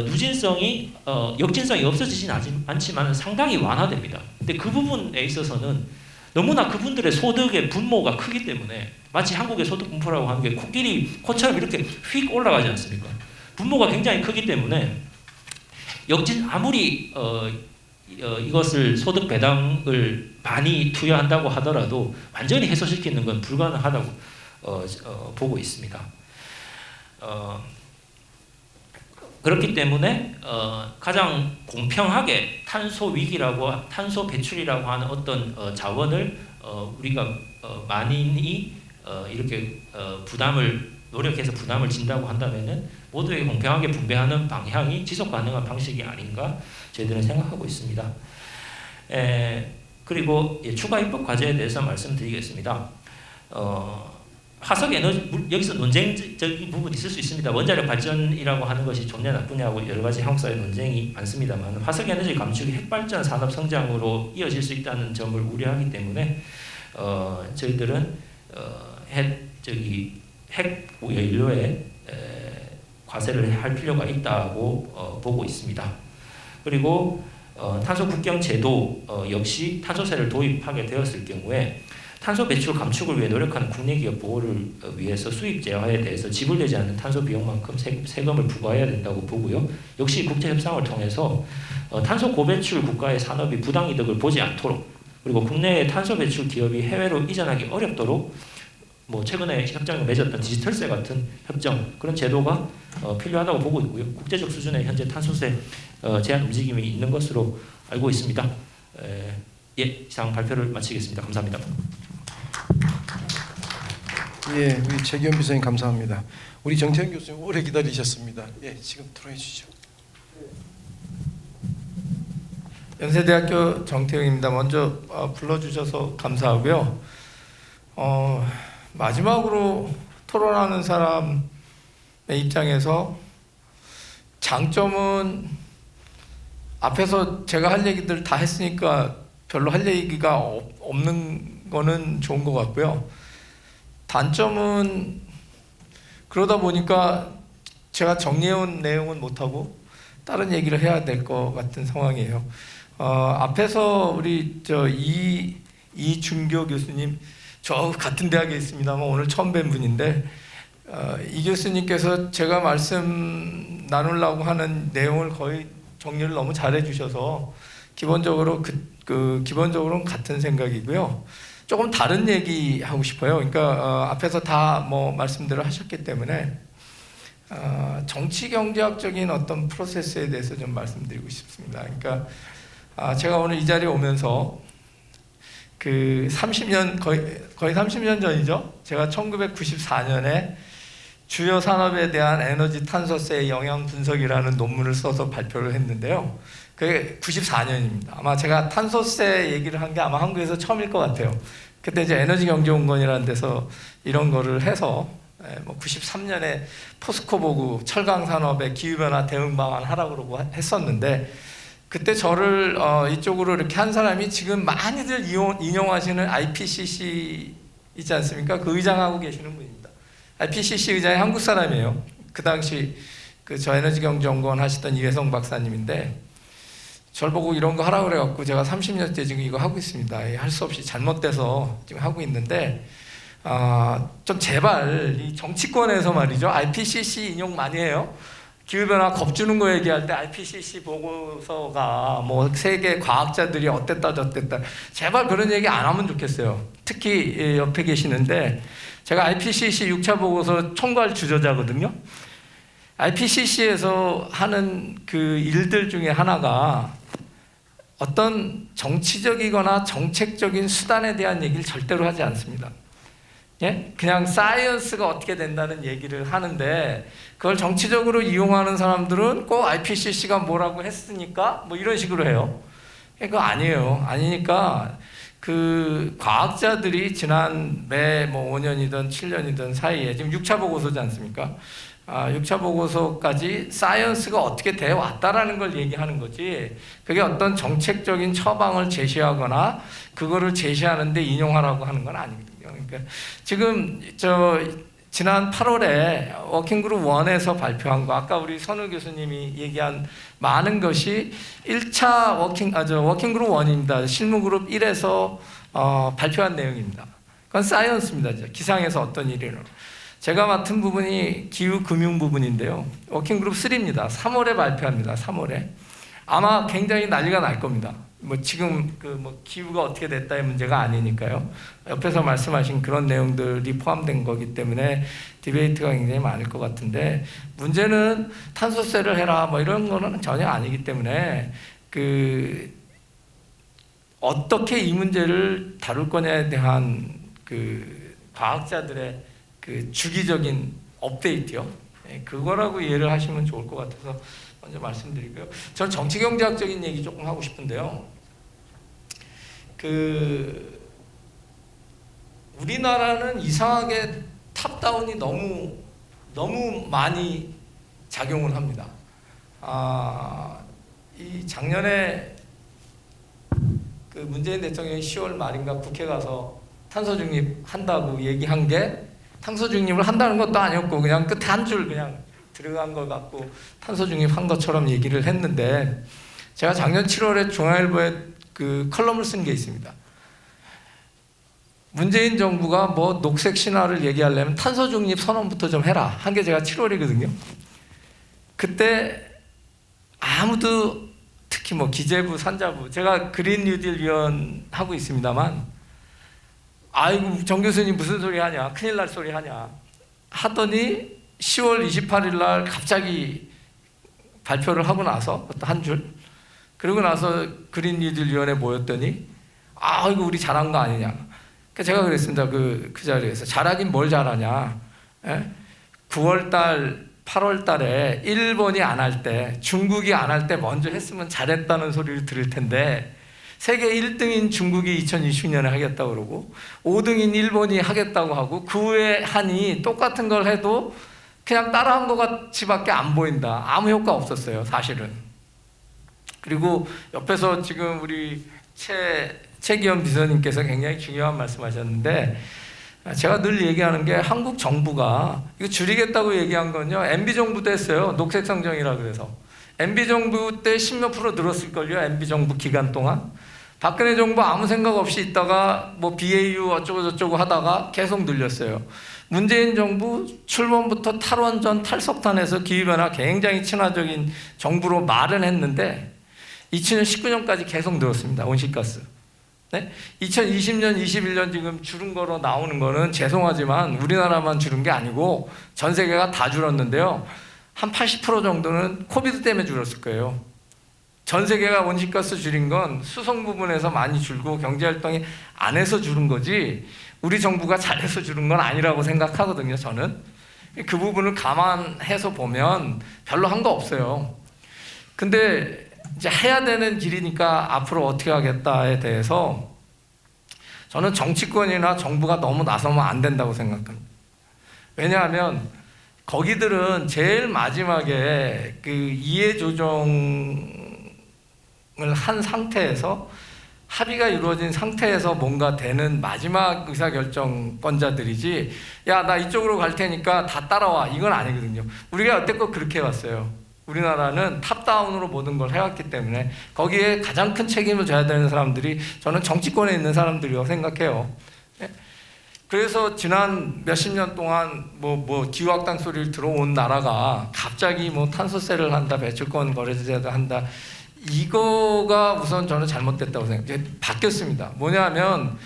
누진성이 역진성이 없어지진 않지만 상당히 완화됩니다. 근데 그 부분에 있어서는 너무나 그분들의 소득의 분모가 크기 때문에 마치 한국의 소득 분포라고 하는 게 코처럼 이렇게 휙 올라가지 않습니까? 분모가 굉장히 크기 때문에 아무리 이것을 소득 배당을 많이 투여한다고 하더라도 완전히 해소시키는 건 불가능하다고 보고 있습니다. 그렇기 때문에 가장 공평하게 탄소 배출이라고 하는 어떤 자원을 우리가 만인이 이렇게 노력해서 부담을 진다고 한다면은 모두에게 공평하게 분배하는 방향이 지속 가능한 방식이 아닌가 저희들은 생각하고 있습니다. 그리고 추가 입법 과제에 대해서 말씀드리겠습니다. 화석 에너지 여기서 논쟁적인 부분이 있을 수 있습니다. 원자력 발전이라고 하는 것이 좋냐 나쁘냐고 여러 가지 한국 사회 논쟁이 많습니다만 화석 에너지 감축이 핵발전 산업 성장으로 이어질 수 있다는 점을 우려하기 때문에 저희들은 핵 연료에 과세를 할 필요가 있다고 보고 있습니다. 그리고 탄소 국경 제도 역시 탄소세를 도입하게 되었을 경우에 탄소 배출 감축을 위해 노력하는 국내 기업 보호를 위해서 수입 제어에 대해서 지불되지 않는 탄소 비용만큼 세금을 부과해야 된다고 보고요. 역시 국제 협상을 통해서 탄소 고배출 국가의 산업이 부당 이득을 보지 않도록 그리고 국내의 탄소 배출 기업이 해외로 이전하기 어렵도록 최근에 협정을 맺었던 디지털세 같은 협정 그런 제도가 필요하다고 보고 있고요. 국제적 수준의 현재 탄소세 제한 움직임이 있는 것으로 알고 있습니다. 이상 발표를 마치겠습니다. 감사합니다. 예, 우리 최기현 비서님 감사합니다. 우리 정태현 교수님 오래 기다리셨습니다. 예, 지금 토론해 주시죠. 연세대학교 정태영입니다. 먼저 불러주셔서 감사하고요. 마지막으로 토론하는 사람의 입장에서 장점은 앞에서 제가 할 얘기들 다 했으니까 별로 할 얘기가 없는 거는 좋은 것 같고요. 단점은 그러다 보니까 제가 정리해온 내용은 못하고 다른 얘기를 해야 될 것 같은 상황이에요. 앞에서 우리 이준교 교수님 저 같은 대학에 있습니다만 오늘 처음 뵌 분인데 이 교수님께서 제가 말씀 나누려고 하는 내용을 거의 정리를 너무 잘해 주셔서 기본적으로 기본적으로는 같은 생각이고요. 조금 다른 얘기 하고 싶어요. 그러니까 앞에서 다 말씀들을 하셨기 때문에 정치 경제학적인 어떤 프로세스에 대해서 좀 말씀드리고 싶습니다. 그러니까 제가 오늘 이 자리에 오면서 30년 거의 30년 전이죠. 제가 1994년에 주요 산업에 대한 에너지 탄소세의 영향 분석이라는 논문을 써서 발표를 했는데요. 그게 94년입니다. 아마 제가 탄소세 얘기를 한 게 아마 한국에서 처음일 것 같아요. 그때 이제 에너지경제원건이라는 데서 이런 거를 해서 93년에 포스코 보고 철강 산업의 기후변화 대응 방안 하라고 그러고 했었는데 그때 저를 이쪽으로 이렇게 한 사람이 지금 많이들 인용하시는 IPCC 있지 않습니까? 그 의장하고 계시는 분입니다. IPCC 의장이 한국 사람이에요. 그 당시 저 에너지경제연구원 하시던 이회성 박사님인데 저를 보고 이런 거 하라고 그래갖고 제가 30년째 지금 이거 하고 있습니다. 할 수 없이 잘못돼서 지금 하고 있는데 좀 제발 이 정치권에서 말이죠. IPCC 인용 많이 해요. 기후변화 겁주는 거 얘기할 때 IPCC 보고서가 뭐 세계 과학자들이 어땠다 저땠다 제발 그런 얘기 안 하면 좋겠어요. 특히 옆에 계시는데 제가 IPCC 6차 보고서 총괄 주저자거든요. IPCC에서 하는 그 일들 중에 하나가 어떤 정치적이거나 정책적인 수단에 대한 얘기를 절대로 하지 않습니다. 예? 그냥 사이언스가 어떻게 된다는 얘기를 하는데 그걸 정치적으로 이용하는 사람들은 꼭 IPCC가 뭐라고 했으니까 뭐 이런 식으로 해요. 그거 아니에요. 아니니까 그 과학자들이 지난 매 뭐 5년이든 7년이든 사이에 지금 6차 보고서지 않습니까? 6차 보고서까지 사이언스가 어떻게 돼 왔다라는 걸 얘기하는 거지 그게 어떤 정책적인 처방을 제시하거나 그거를 제시하는데 인용하라고 하는 건 아니거든요. 그러니까 지금 지난 8월에 워킹그룹 1에서 발표한 거 아까 우리 선우 교수님이 얘기한 많은 것이 1차 워킹그룹 1입니다. 실무그룹 1에서 발표한 내용입니다. 그건 사이언스입니다. 기상에서 어떤 일이 일어나. 제가 맡은 부분이 기후 금융 부분인데요. 워킹그룹 3입니다. 3월에 발표합니다. 3월에. 아마 굉장히 난리가 날 겁니다. 뭐 지금 뭐 기후가 어떻게 됐다의 문제가 아니니까요. 옆에서 말씀하신 그런 내용들이 포함된 거기 때문에 디베이트가 굉장히 많을 것 같은데 문제는 탄소세를 해라 뭐 이런 거는 전혀 아니기 때문에 어떻게 이 문제를 다룰 거냐에 대한 과학자들의 주기적인 업데이트요. 그거라고 이해를 하시면 좋을 것 같아서 먼저 말씀드리고요. 저는 정치경제학적인 얘기 조금 하고 싶은데요. 우리나라는 이상하게 탑다운이 너무 많이 작용을 합니다. 이 작년에 문재인 대통령이 10월 말인가 국회 가서 탄소 중립 한다고 얘기한 게 탄소 중립을 한다는 것도 아니었고 그냥 끝에 한 줄 그냥 들어간 걸 갖고 탄소 중립한 것처럼 얘기를 했는데 제가 작년 7월에 중앙일보에 컬럼을 쓴 게 있습니다. 문재인 정부가 뭐 녹색 신화를 얘기하려면 탄소 중립 선언부터 좀 해라 한 게 제가 7월이거든요. 그때 아무도 특히 뭐 기재부, 산자부 제가 그린 뉴딜 위원 하고 있습니다만 아이고 정 교수님 무슨 소리 하냐 큰일 날 소리 하냐 하더니 10월 28일 날 갑자기 발표를 하고 나서 한 줄 그러고 나서 그린 뉴딜 위원회 모였더니 아이고 우리 잘한 거 아니냐 제가 그랬습니다. 그 자리에서 잘하긴 뭘 잘하냐 9월 달 8월 달에 일본이 안 할 때 중국이 안 할 때 먼저 했으면 잘했다는 소리를 들을 텐데 세계 1등인 중국이 2020년에 하겠다고 그러고 5등인 일본이 하겠다고 하고 그 후에 한이 똑같은 걸 해도 그냥 따라한 것 같이밖에 안 보인다. 아무 효과 없었어요. 사실은. 그리고 옆에서 지금 우리 최기현 비서님께서 굉장히 중요한 말씀하셨는데 제가 늘 얘기하는 게 한국 정부가 이거 줄이겠다고 얘기한 건요. MB정부 때 했어요. 녹색성장이라 그래서. MB정부 때 10몇 프로 늘었을걸요. MB정부 기간 동안. 박근혜 정부 아무 생각 없이 있다가 뭐 BAU 어쩌고 저쩌고 하다가 계속 늘렸어요. 문재인 정부 출범부터 탈원전 탈석탄에서 기후변화 굉장히 친화적인 정부로 말은 했는데 2019년까지 계속 늘었습니다. 온실가스. 네? 2020년, 21년 지금 줄은 거로 나오는 거는 죄송하지만 우리나라만 줄은 게 아니고 전 세계가 다 줄었는데요. 한 80% 정도는 코비드 때문에 줄었을 거예요. 전 세계가 온실가스 줄인 건 수송 부분에서 많이 줄고 경제활동이 안 해서 줄은 거지 우리 정부가 잘해서 줄은 건 아니라고 생각하거든요. 저는. 그 부분을 감안해서 보면 별로 한 거 없어요. 근데 이제 해야 되는 길이니까 앞으로 어떻게 하겠다에 대해서 저는 정치권이나 정부가 너무 나서면 안 된다고 생각합니다. 왜냐하면 거기들은 제일 마지막에 이해 조정을 한 상태에서 합의가 이루어진 상태에서 뭔가 되는 마지막 의사결정권자들이지 야 나 이쪽으로 갈 테니까 다 따라와 이건 아니거든요. 우리가 여태껏 그렇게 해왔어요. 우리나라는 탑다운으로 모든 걸 해왔기 때문에 거기에 가장 큰 책임을 져야 되는 사람들이 저는 정치권에 있는 사람들이라고 생각해요. 예? 그래서 지난 몇십 년 동안 뭐 기후악당 소리를 들어온 나라가 갑자기 뭐 탄소세를 한다, 배출권 거래제도 한다, 이거가 우선 저는 잘못됐다고 생각해요. 바뀌었습니다. 뭐냐면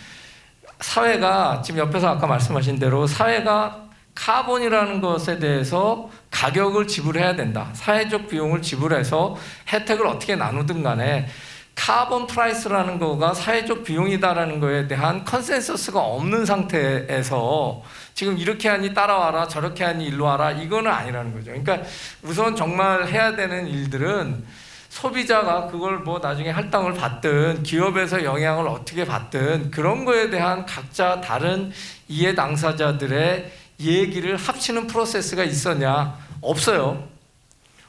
사회가 지금 옆에서 아까 말씀하신 대로 사회가 카본이라는 것에 대해서 가격을 지불해야 된다. 사회적 비용을 지불해서 혜택을 어떻게 나누든 간에 카본 프라이스라는 거가 사회적 비용이다라는 거에 대한 컨센서스가 없는 상태에서 지금 이렇게 하니 따라와라, 저렇게 하니 일로 와라, 이거는 아니라는 거죠. 그러니까 우선 정말 해야 되는 일들은 소비자가 그걸 뭐 나중에 할당을 받든 기업에서 영향을 어떻게 받든 그런 거에 대한 각자 다른 이해 당사자들의 얘기를 합치는 프로세스가 있었냐? 없어요.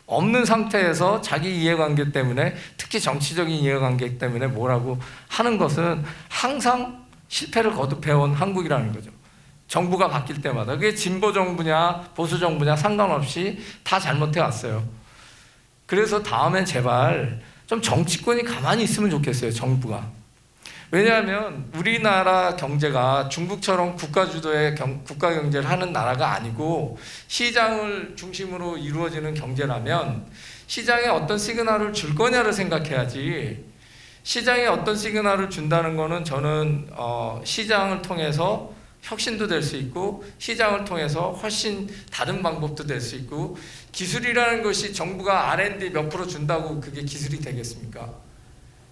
없는 상태에서 자기 이해관계 때문에, 특히 정치적인 이해관계 때문에 뭐라고 하는 것은 항상 실패를 거듭해온 한국이라는 거죠. 정부가 바뀔 때마다. 그게 진보 정부냐 보수 정부냐 상관없이 다 잘못해 왔어요. 그래서 다음엔 제발 좀 정치권이 가만히 있으면 좋겠어요, 정부가. 왜냐하면 우리나라 경제가 중국처럼 국가 주도의 국가 경제를 하는 나라가 아니고 시장을 중심으로 이루어지는 경제라면 시장에 어떤 시그널을 줄 거냐를 생각해야지, 시장에 어떤 시그널을 준다는 거는 저는 시장을 통해서 혁신도 될 수 있고 시장을 통해서 훨씬 다른 방법도 될 수 있고, 기술이라는 것이 정부가 R&D 몇 프로 준다고 그게 기술이 되겠습니까?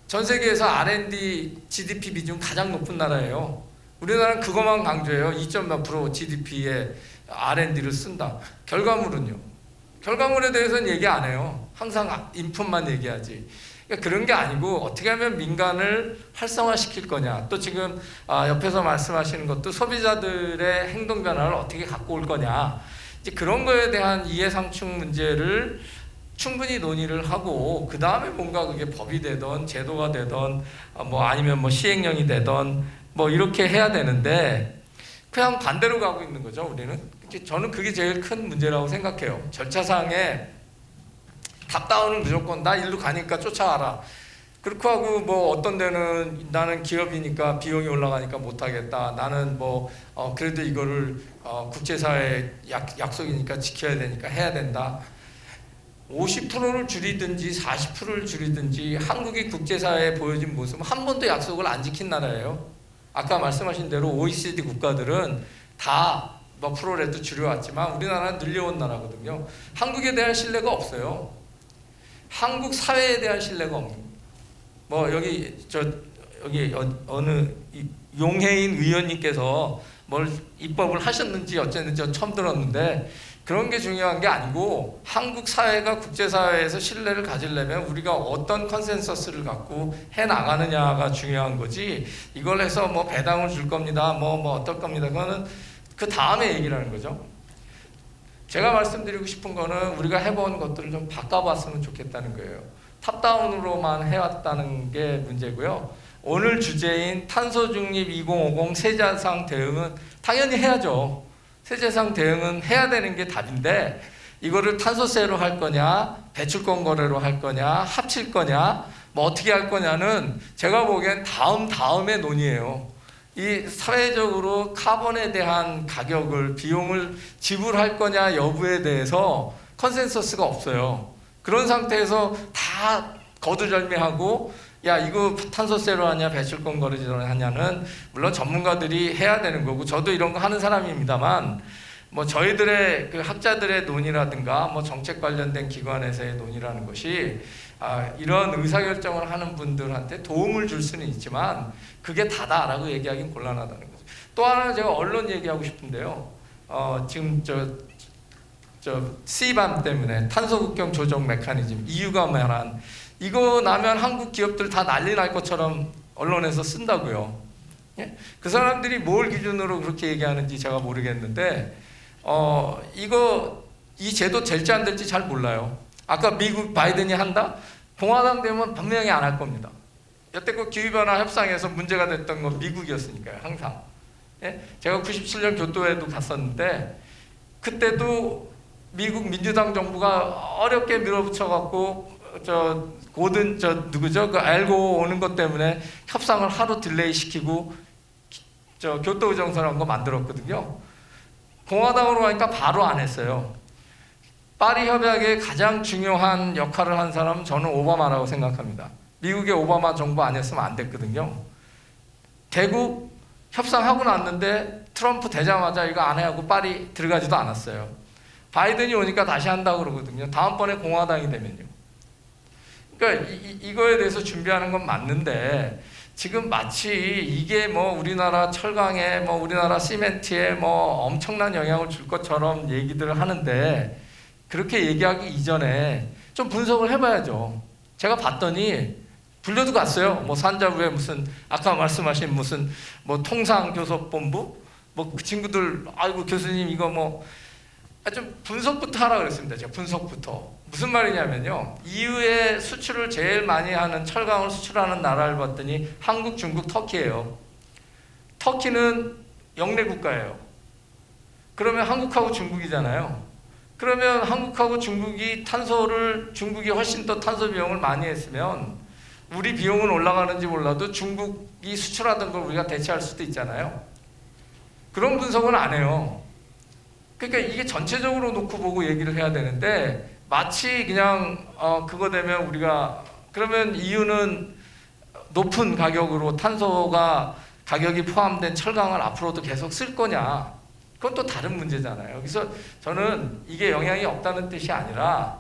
전 세계에서 R&D GDP 비중 가장 높은 나라예요. 우리나라는 그것만 강조해요. 2점 몇 프로 GDP에 R&D를 쓴다. 결과물은요? 결과물에 대해서는 얘기 안 해요. 항상 인풋만 얘기하지. 그러니까 그런 게 아니고 어떻게 하면 민간을 활성화시킬 거냐, 또 지금 옆에서 말씀하시는 것도 소비자들의 행동 변화를 어떻게 갖고 올 거냐, 이제 그런 거에 대한 이해상충 문제를 충분히 논의를 하고 그 다음에 뭔가 그게 법이 되던 제도가 되던 뭐 아니면 뭐 시행령이 되던 뭐 이렇게 해야 되는데 그냥 반대로 가고 있는 거죠. 우리는. 저는 그게 제일 큰 문제라고 생각해요. 절차상에 탑다운은 무조건 나 일로 가니까 쫓아와라. 그렇게 하고 뭐 어떤 데는 나는 기업이니까 비용이 올라가니까 못하겠다. 나는 뭐 그래도 이거를 국제사회 약속이니까 지켜야 되니까 해야 된다. 50%를 줄이든지 40%를 줄이든지 한국이 국제사회에 보여진 모습은 한 번도 약속을 안 지킨 나라예요. 아까 말씀하신 대로 OECD 국가들은 다 몇 프로라도 줄여왔지만 우리나라는 늘려온 나라거든요. 한국에 대한 신뢰가 없어요. 한국 사회에 대한 신뢰가 없는 거예요. 뭐 여기 어느 용해인 의원님께서 뭘 입법을 하셨는지 어쨌는지 처음 들었는데 그런 게 중요한 게 아니고 한국 사회가 국제사회에서 신뢰를 가지려면 우리가 어떤 컨센서스를 갖고 해나가느냐가 중요한 거지, 이걸 해서 뭐 배당을 줄 겁니다, 뭐 어떨 겁니다, 그거는 그 다음에 얘기라는 거죠. 제가 말씀드리고 싶은 거는 우리가 해본 것들을 좀 바꿔봤으면 좋겠다는 거예요. 탑다운으로만 해왔다는 게 문제고요. 오늘 주제인 탄소중립 2050 세자상 대응은 당연히 해야죠. 세제상 대응은 해야 되는 게 답인데 이거를 탄소세로 할 거냐, 배출권 거래로 할 거냐, 합칠 거냐, 뭐 어떻게 할 거냐는 제가 보기엔 다음에 논의해요. 이 사회적으로 카본에 대한 가격을, 비용을 지불할 거냐 여부에 대해서 컨센서스가 없어요. 그런 상태에서 다 거두절미하고 야 이거 탄소세로 하냐 배출권 거래제로 하냐는 물론 전문가들이 해야 되는 거고 저도 이런 거 하는 사람입니다만 뭐 저희들의 그 학자들의 논의라든가 뭐 정책 관련된 기관에서의 논의라는 것이 이런 의사결정을 하는 분들한테 도움을 줄 수는 있지만 그게 다다라고 얘기하기는 곤란하다는 거죠. 또 하나 제가 언론 얘기하고 싶은데요. 지금 저 CBAM 때문에 탄소국경 조정 메커니즘 EU가 말한 이거 나면 한국 기업들 다 난리 날 것처럼 언론에서 쓴다고요. 예? 그 사람들이 뭘 기준으로 그렇게 얘기하는지 제가 모르겠는데 이 제도 될지 안 될지 잘 몰라요. 아까 미국 바이든이 한다? 공화당 되면 분명히 안 할 겁니다. 여태껏 기후변화 협상에서 문제가 됐던 건 미국이었으니까요. 항상. 예? 제가 97년 교토에도 갔었는데 그때도 미국 민주당 정부가 어렵게 밀어붙여갖고 고든 누구죠? 그 알고 오는 것 때문에 협상을 하루 딜레이 시키고 교토의정서라는 거 만들었거든요. 공화당으로 가니까 바로 안 했어요. 파리 협약의 가장 중요한 역할을 한 사람은 저는 오바마라고 생각합니다. 미국의 오바마 정부 아니었으면 안 됐거든요. 대국 협상하고 났는데 트럼프 되자마자 이거 안 해하고 파리 들어가지도 않았어요. 바이든이 오니까 다시 한다고 그러거든요. 다음번에 공화당이 되면요. 그러니까 이거에 대해서 준비하는 건 맞는데 지금 마치 이게 뭐 우리나라 철강에 뭐 우리나라 시멘트에 뭐 엄청난 영향을 줄 것처럼 얘기들을 하는데 그렇게 얘기하기 이전에 좀 분석을 해봐야죠. 제가 봤더니 불려도 갔어요. 뭐 산자부에 무슨 아까 말씀하신 무슨 뭐 통상교섭본부 뭐 그 친구들 아이고 교수님 이거 뭐 좀 분석부터 하라 그랬습니다. 제가 분석부터 무슨 말이냐면요. EU에 수출을 제일 많이 하는 철강을 수출하는 나라를 봤더니 한국, 중국, 터키예요. 터키는 영내 국가예요. 그러면 한국하고 중국이잖아요. 그러면 한국하고 중국이 중국이 훨씬 더 탄소 비용을 많이 했으면 우리 비용은 올라가는지 몰라도 중국이 수출하던 걸 우리가 대체할 수도 있잖아요. 그런 분석은 안 해요. 그러니까 이게 전체적으로 놓고 보고 얘기를 해야 되는데 마치 그냥 그거 되면 우리가 그러면 EU는 높은 가격으로 탄소가 가격이 포함된 철강을 앞으로도 계속 쓸 거냐? 그건 또 다른 문제잖아요. 그래서 저는 이게 영향이 없다는 뜻이 아니라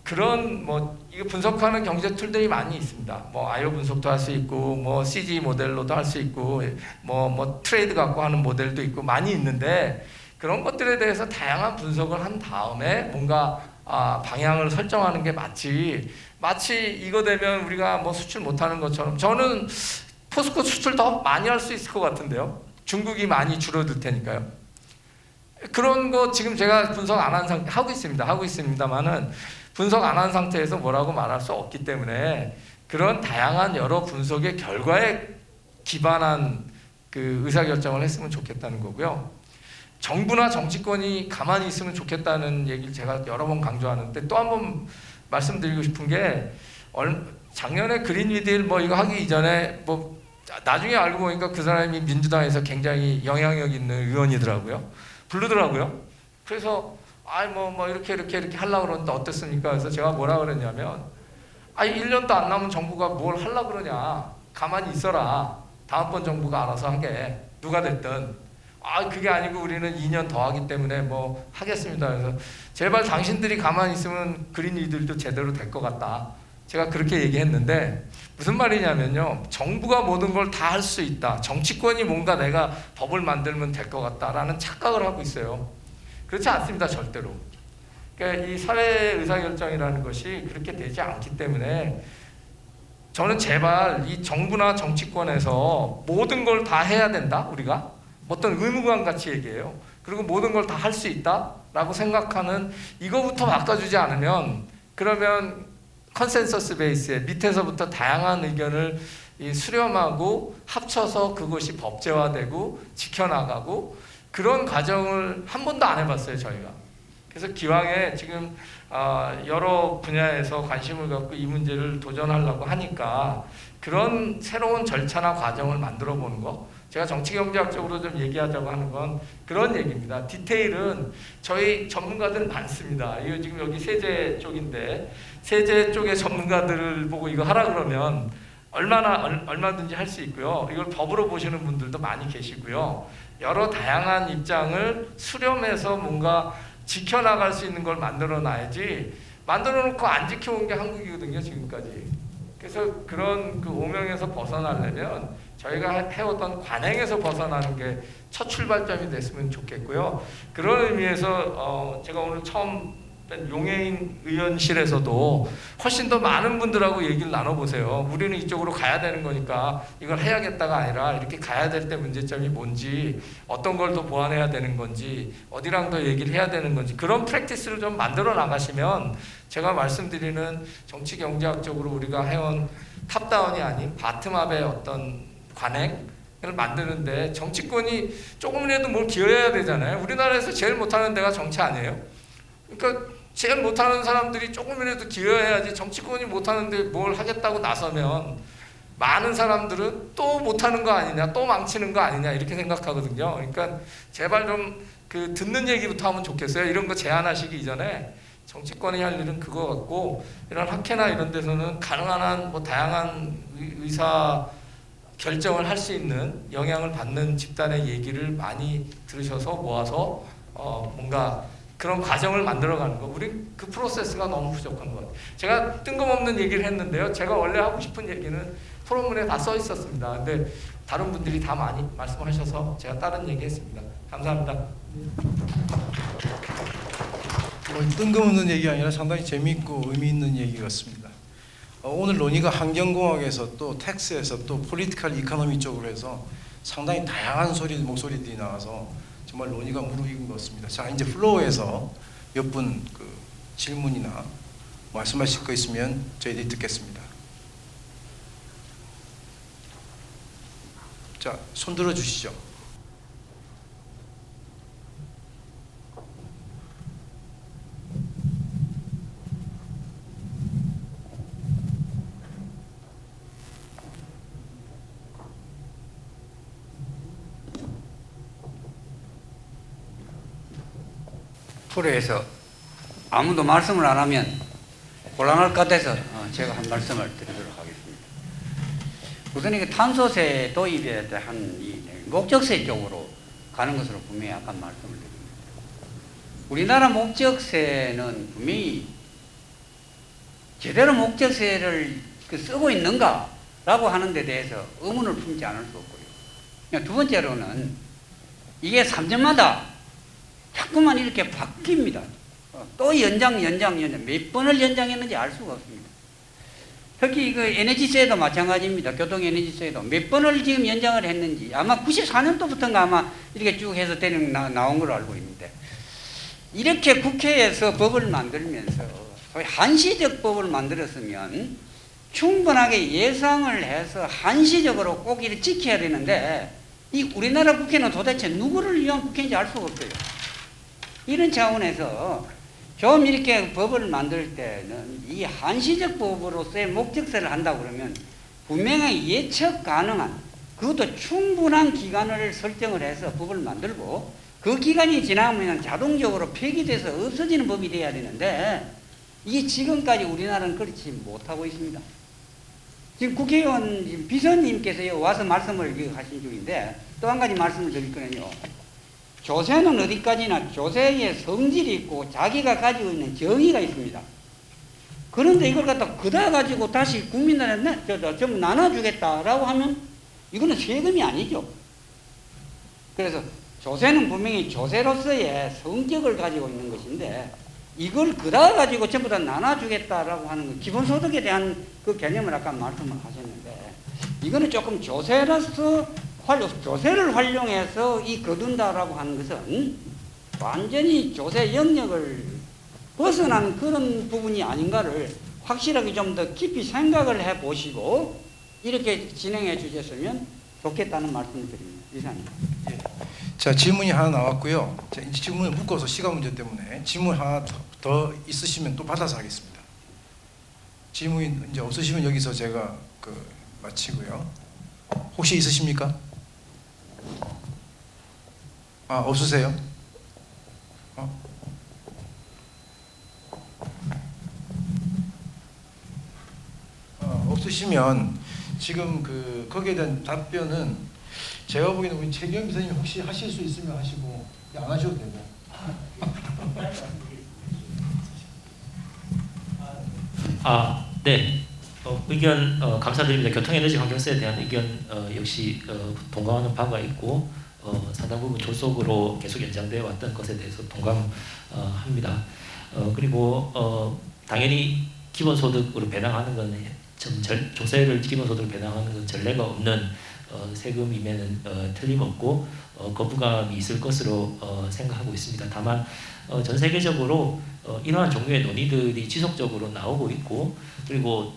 그런 뭐 이거 분석하는 경제 툴들이 많이 있습니다. 뭐 아이오 분석도 할 수 있고 뭐 CG 모델로도 할 수 있고 뭐 트레이드 갖고 하는 모델도 있고 많이 있는데 그런 것들에 대해서 다양한 분석을 한 다음에 뭔가 방향을 설정하는 게 마치 이거 되면 우리가 뭐 수출 못하는 것처럼 저는 포스코 수출 더 많이 할 수 있을 것 같은데요. 중국이 많이 줄어들 테니까요. 그런 거 지금 제가 분석 안 한 상태 하고 있습니다만은 분석 안 한 상태에서 뭐라고 말할 수 없기 때문에 그런 다양한 여러 분석의 결과에 기반한 그 의사결정을 했으면 좋겠다는 거고요. 정부나 정치권이 가만히 있으면 좋겠다는 얘기를 제가 여러 번 강조하는데 또 한 번 말씀드리고 싶은 게 작년에 그린 뉴딜 뭐 이거 하기 이전에 뭐 나중에 알고 보니까 그 사람이 민주당에서 굉장히 영향력 있는 의원이더라고요. 부르더라고요. 그래서 뭐 이렇게 하려고 그러는데 어떻습니까? 그래서 제가 뭐라 그랬냐면 1년도 안 남은 정부가 뭘 하려고 그러냐. 가만히 있어라. 다음번 정부가 알아서 하게. 누가 됐든. 그게 아니고 우리는 2년 더 하기 때문에 뭐 하겠습니다. 그래서 제발 당신들이 가만히 있으면 그린 뉴딜도 제대로 될 것 같다. 제가 그렇게 얘기했는데 무슨 말이냐면요. 정부가 모든 걸 다 할 수 있다. 정치권이 뭔가 내가 법을 만들면 될 것 같다라는 착각을 하고 있어요. 그렇지 않습니다. 절대로. 그러니까 이 사회 의사결정이라는 것이 그렇게 되지 않기 때문에 저는 제발 이 정부나 정치권에서 모든 걸 다 해야 된다. 우리가 어떤 의무감 같이 얘기해요. 그리고 모든 걸 다 할 수 있다라고 생각하는 이거부터 바꿔주지 않으면 그러면 컨센서스 베이스에 밑에서부터 다양한 의견을 수렴하고 합쳐서 그것이 법제화되고 지켜나가고 그런 과정을 한 번도 안 해봤어요. 저희가. 그래서 기왕에 지금 여러 분야에서 관심을 갖고 이 문제를 도전하려고 하니까 그런 새로운 절차나 과정을 만들어 보는 거 제가 정치경제학적으로 좀 얘기하자고 하는 건 그런 얘기입니다. 디테일은 저희 전문가들 많습니다. 이거 지금 여기 세제 쪽인데 세제 쪽의 전문가들을 보고 이거 하라 그러면 얼마든지 할 수 있고요. 이걸 법으로 보시는 분들도 많이 계시고요. 여러 다양한 입장을 수렴해서 뭔가 지켜나갈 수 있는 걸 만들어 놔야지 만들어 놓고 안 지켜온 게 한국이거든요. 지금까지. 그래서 그런 그 오명에서 벗어나려면 저희가 해왔던 관행에서 벗어나는 게 첫 출발점이 됐으면 좋겠고요. 그런 의미에서 제가 오늘 처음 용해인 의원실에서도 훨씬 더 많은 분들하고 얘기를 나눠보세요. 우리는 이쪽으로 가야 되는 거니까 이걸 해야겠다가 아니라 이렇게 가야 될 때 문제점이 뭔지 어떤 걸 더 보완해야 되는 건지 어디랑 더 얘기를 해야 되는 건지 그런 프랙티스를 좀 만들어 나가시면 제가 말씀드리는 정치 경제학적으로 우리가 해온 탑다운이 아닌 바텀업의 어떤 관행을 만드는데 정치권이 조금이라도 뭘 기여해야 되잖아요. 우리나라에서 제일 못하는 데가 정치 아니에요? 그러니까 제일 못하는 사람들이 조금이라도 기여해야지. 정치권이 못하는데 뭘 하겠다고 나서면 많은 사람들은 또 못하는 거 아니냐, 또 망치는 거 아니냐 이렇게 생각하거든요. 그러니까 제발 좀 그 듣는 얘기부터 하면 좋겠어요. 이런 거 제안하시기 이전에 정치권이 할 일은 그거 같고, 이런 학회나 이런 데서는 가능한 한 뭐 다양한 의사 결정을 할 수 있는 영향을 받는 집단의 얘기를 많이 들으셔서 모아서 뭔가 그런 과정을 만들어가는 거. 우리 그 프로세스가 너무 부족한 것 같아요. 제가 뜬금없는 얘기를 했는데요. 제가 원래 하고 싶은 얘기는 토론문에 다 써 있었습니다. 근데 다른 분들이 다 많이 말씀하셔서 제가 다른 얘기 했습니다. 감사합니다. 뜬금없는 얘기 아니라 상당히 재미있고 의미 있는 얘기 같습니다. 오늘 논의가 환경공학에서 또 텍스에서 또 폴리티컬 이코노미 쪽으로 해서 상당히 다양한 목소리들이 나와서 정말 논의가 무르익은 것 같습니다. 자, 이제 플로어에서 몇 분 그 질문이나 말씀하실 거 있으면 저희들이 듣겠습니다. 자, 손 들어 주시죠. 프로에서 아무도 말씀을 안 하면 곤란할 것 같아서 제가 한 말씀을 드리도록 하겠습니다. 우선 이게 탄소세 도입에 대한 이 목적세 쪽으로 가는 것으로 분명히 아까 말씀을 드립니다. 우리나라 목적세는 분명히 제대로 목적세를 쓰고 있는가라고 하는 데 대해서 의문을 품지 않을 수 없고요. 두 번째로는 이게 3년마다 자꾸만 이렇게 바뀝니다. 또 연장 몇 번을 연장했는지 알 수가 없습니다. 특히 그 에너지세도 마찬가지입니다. 교통에너지세도 몇 번을 지금 연장을 했는지 아마 94년도부터인가 아마 이렇게 쭉 해서 나온 걸로 알고 있는데, 이렇게 국회에서 법을 만들면서 소위 한시적 법을 만들었으면 충분하게 예상을 해서 한시적으로 꼭 이렇게 지켜야 되는데, 이 우리나라 국회는 도대체 누구를 위한 국회인지 알 수가 없어요. 이런 차원에서 좀 이렇게 법을 만들 때는 이 한시적 법으로서의 목적세를 한다고 그러면 분명히 예측 가능한, 그것도 충분한 기간을 설정을 해서 법을 만들고 그 기간이 지나면 자동적으로 폐기돼서 없어지는 법이 돼야 되는데, 이게 지금까지 우리나라는 그렇지 못하고 있습니다. 지금 국회의원 비서님께서 와서 말씀을 하신 중인데, 또 한 가지 말씀을 드릴 거는요. 조세는 어디까지나 조세의 성질이 있고 자기가 가지고 있는 정의가 있습니다. 그런데 이걸 갖다 그다 가지고 다시 국민들한테 전부 나눠주겠다라고 하면 이거는 세금이 아니죠. 그래서 조세는 분명히 조세로서의 성격을 가지고 있는 것인데, 이걸 그다 가지고 전부 다 나눠주겠다라고 하는 건 기본소득에 대한 그 개념을 아까 말씀을 하셨는데, 이거는 조금 조세를 활용해서 거둔다라고 하는 것은 완전히 조세 영역을 벗어난 그런 부분이 아닌가를 확실하게 좀 더 깊이 생각을 해보시고 이렇게 진행해 주셨으면 좋겠다는 말씀을 드립니다. 이상입니다. 예. 자, 질문이 하나 나왔고요. 자, 이제 질문을 묶어서 시간 문제 때문에 질문 하나 더 있으시면 또 받아서 하겠습니다. 질문이 이제 없으시면 여기서 제가 마치고요. 혹시 있으십니까? 없으세요? 없으시면 지금 거기에 대한 답변은 제가 보기에는 우리 최경 비서님 혹시 하실 수 있으면 하시고 안 하셔도 되고. 네. 의견 감사드립니다. 교통에너지 환경세에 대한 의견 역시 동감하는 바가 있고 상당 부분 졸속으로 계속 연장되어 왔던 것에 대해서 동감합니다. 그리고 당연히 기본소득으로 배당하는 건 조세를 기본소득으로 배당하는 건 전례가 없는 세금임에는 틀림없고 거부감이 있을 것으로 생각하고 있습니다. 다만 전 세계적으로 이러한 종류의 논의들이 지속적으로 나오고 있고, 그리고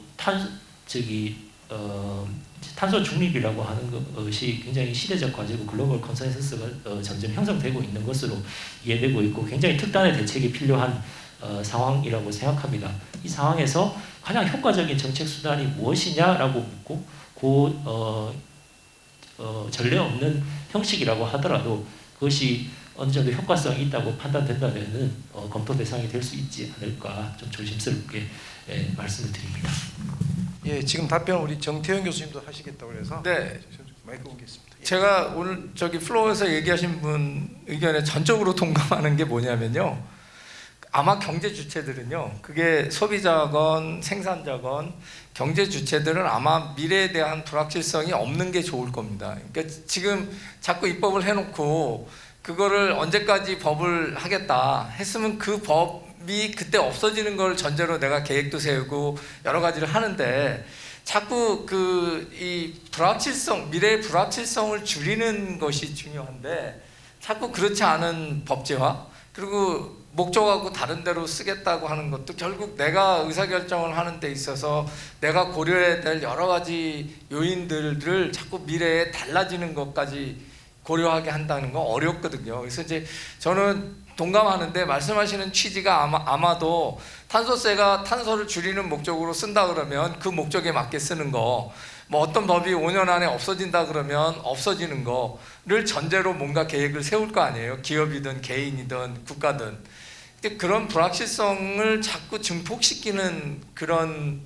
탄소 중립이라고 하는 것이 굉장히 시대적 과제고 글로벌 컨센서스가 점점 형성되고 있는 것으로 이해되고 있고 굉장히 특단의 대책이 필요한 상황이라고 생각합니다. 이 상황에서 가장 효과적인 정책 수단이 무엇이냐라고 묻고 전례 없는 형식이라고 하더라도 그것이 어느 정도 효과성이 있다고 판단된다면은 검토 대상이 될 수 있지 않을까 좀 조심스럽게 말씀을 드립니다. 예, 지금 답변 우리 정태영 교수님도 하시겠다고 그래서 네. 마이크 오겠습니다. 예. 제가 오늘 저기 플로어에서 얘기하신 분 의견에 전적으로 동감하는 게 뭐냐면요. 아마 경제 주체들은요. 그게 소비자건 생산자건 경제 주체들은 아마 미래에 대한 불확실성이 없는 게 좋을 겁니다. 그러니까 지금 자꾸 입법을 해놓고 그거를 언제까지 법을 하겠다 했으면 그 법이 그때 없어지는 걸 전제로 내가 계획도 세우고 여러 가지를 하는데 자꾸 이 불확실성, 미래의 불확실성을 줄이는 것이 중요한데 자꾸 그렇지 않은 법제화 그리고 목적하고 다른 데로 쓰겠다고 하는 것도 결국 내가 의사결정을 하는 데 있어서 내가 고려해야 될 여러 가지 요인들을 자꾸 미래에 달라지는 것까지 고려하게 한다는 건 어렵거든요. 그래서 이제 저는 동감하는데 말씀하시는 취지가 아마도 탄소세가 탄소를 줄이는 목적으로 쓴다 그러면 그 목적에 맞게 쓰는 거, 뭐 어떤 법이 5년 안에 없어진다 그러면 없어지는 거를 전제로 뭔가 계획을 세울 거 아니에요. 기업이든 개인이든 국가든. 그런 불확실성을 자꾸 증폭시키는 그런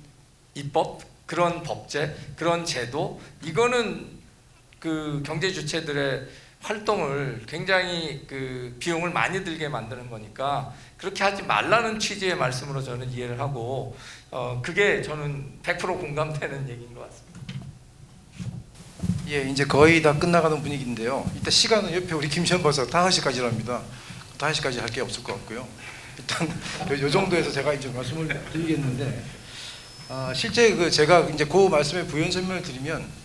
입법, 그런 법제, 그런 제도, 이거는 그 경제 주체들의 활동을 굉장히 그 비용을 많이 들게 만드는 거니까 그렇게 하지 말라는 취지의 말씀으로 저는 이해를 하고 그게 저는 100% 공감되는 얘기인 것 같습니다. 예, 이제 거의 다 끝나가는 분위기인데요. 이따 시간은 옆에 우리 김시현 박사 5시까지랍니다. 5시까지 할 게 없을 것 같고요. 일단 요 정도에서 제가 이제 말씀을 드리겠는데 실제 제가 이제 그 말씀에 부연 설명을 드리면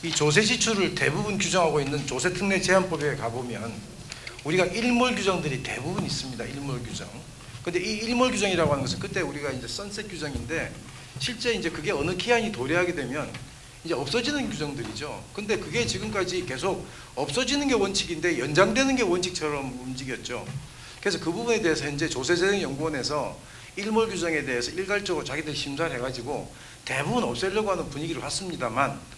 이 조세 지출을 대부분 규정하고 있는 조세 특례 제한법에 가보면 우리가 일몰 규정들이 대부분 있습니다. 일몰 규정. 근데 이 일몰 규정이라고 하는 것은 그때 우리가 이제 선셋 규정인데 실제 이제 그게 어느 기한이 도래하게 되면 이제 없어지는 규정들이죠. 근데 그게 지금까지 계속 없어지는 게 원칙인데 연장되는 게 원칙처럼 움직였죠. 그래서 그 부분에 대해서 현재 조세재정연구원에서 일몰 규정에 대해서 일괄적으로 자기들 심사를 해가지고 대부분 없애려고 하는 분위기를 왔습니다만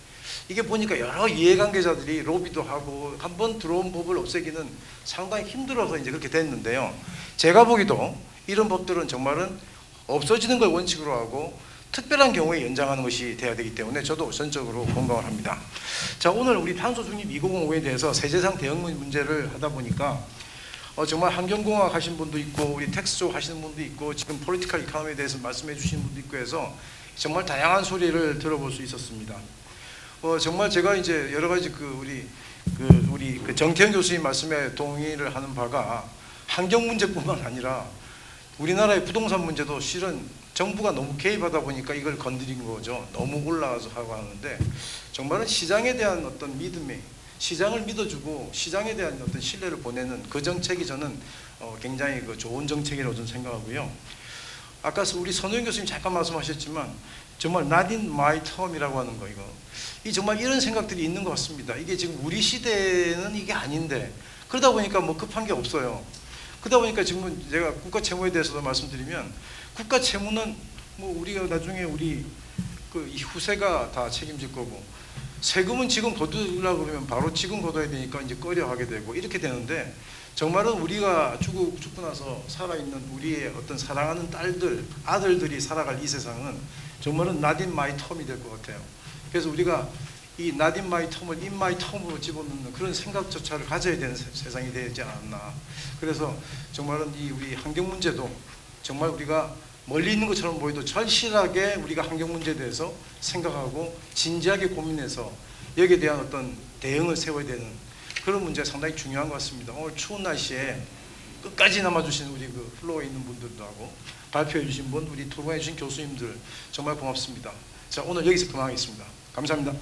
이게 보니까 여러 이해관계자들이 로비도 하고 한번 들어온 법을 없애기는 상당히 힘들어서 이제 그렇게 됐는데요. 제가 보기도 이런 법들은 정말은 없어지는 걸 원칙으로 하고 특별한 경우에 연장하는 것이 돼야 되기 때문에 저도 우선적으로 공감을 합니다. 자, 오늘 우리 탄소 중립 2005에 대해서 세제상 대응 문제를 하다 보니까 정말 환경공학 하신 분도 있고 우리 텍스 쪽 하시는 분도 있고 지금 폴리티컬 이코노미에 대해서 말씀해 주시는 분도 있고 해서 정말 다양한 소리를 들어볼 수 있었습니다. 정말 제가 이제 여러 가지 우리 정태영 교수님 말씀에 동의를 하는 바가 환경 문제뿐만 아니라 우리나라의 부동산 문제도 실은 정부가 너무 개입하다 보니까 이걸 건드린 거죠. 너무 올라가서 하고 하는데 정말은 시장에 대한 어떤 믿음이 시장을 믿어주고 시장에 대한 어떤 신뢰를 보내는 그 정책이 저는 굉장히 좋은 정책이라고 저는 생각하고요. 아까 우리 선우영 교수님 잠깐 말씀하셨지만 정말 not in my term이라고 하는 거 이 정말 이런 생각들이 있는 것 같습니다. 이게 지금 우리 시대는 이게 아닌데 그러다 보니까 뭐 급한 게 없어요. 그러다 보니까 지금 제가 국가 채무에 대해서도 말씀드리면 국가 채무는 뭐 우리가 나중에 우리 이 후세가 다 책임질 거고 세금은 지금 거두려고 그러면 바로 지금 거둬야 되니까 이제 꺼려하게 되고 이렇게 되는데 정말은 우리가 죽고 나서 살아있는 우리의 어떤 사랑하는 딸들, 아들들이 살아갈 이 세상은 정말은 not in my term이 될 것 같아요. 그래서 우리가 이 not in my term을 in my term으로 집어넣는 그런 생각조차를 가져야 되는 세상이 되지 않았나. 그래서 정말은 이 우리 환경 문제도 정말 우리가 멀리 있는 것처럼 보여도 절실하게 우리가 환경 문제에 대해서 생각하고 진지하게 고민해서 여기에 대한 어떤 대응을 세워야 되는 그런 문제가 상당히 중요한 것 같습니다. 오늘 추운 날씨에 끝까지 남아주신 우리 플로어에 있는 분들도 하고 발표해 주신 분, 우리 토론해 주신 교수님들 정말 고맙습니다. 자, 오늘 여기서 그만하겠습니다. 감사합니다.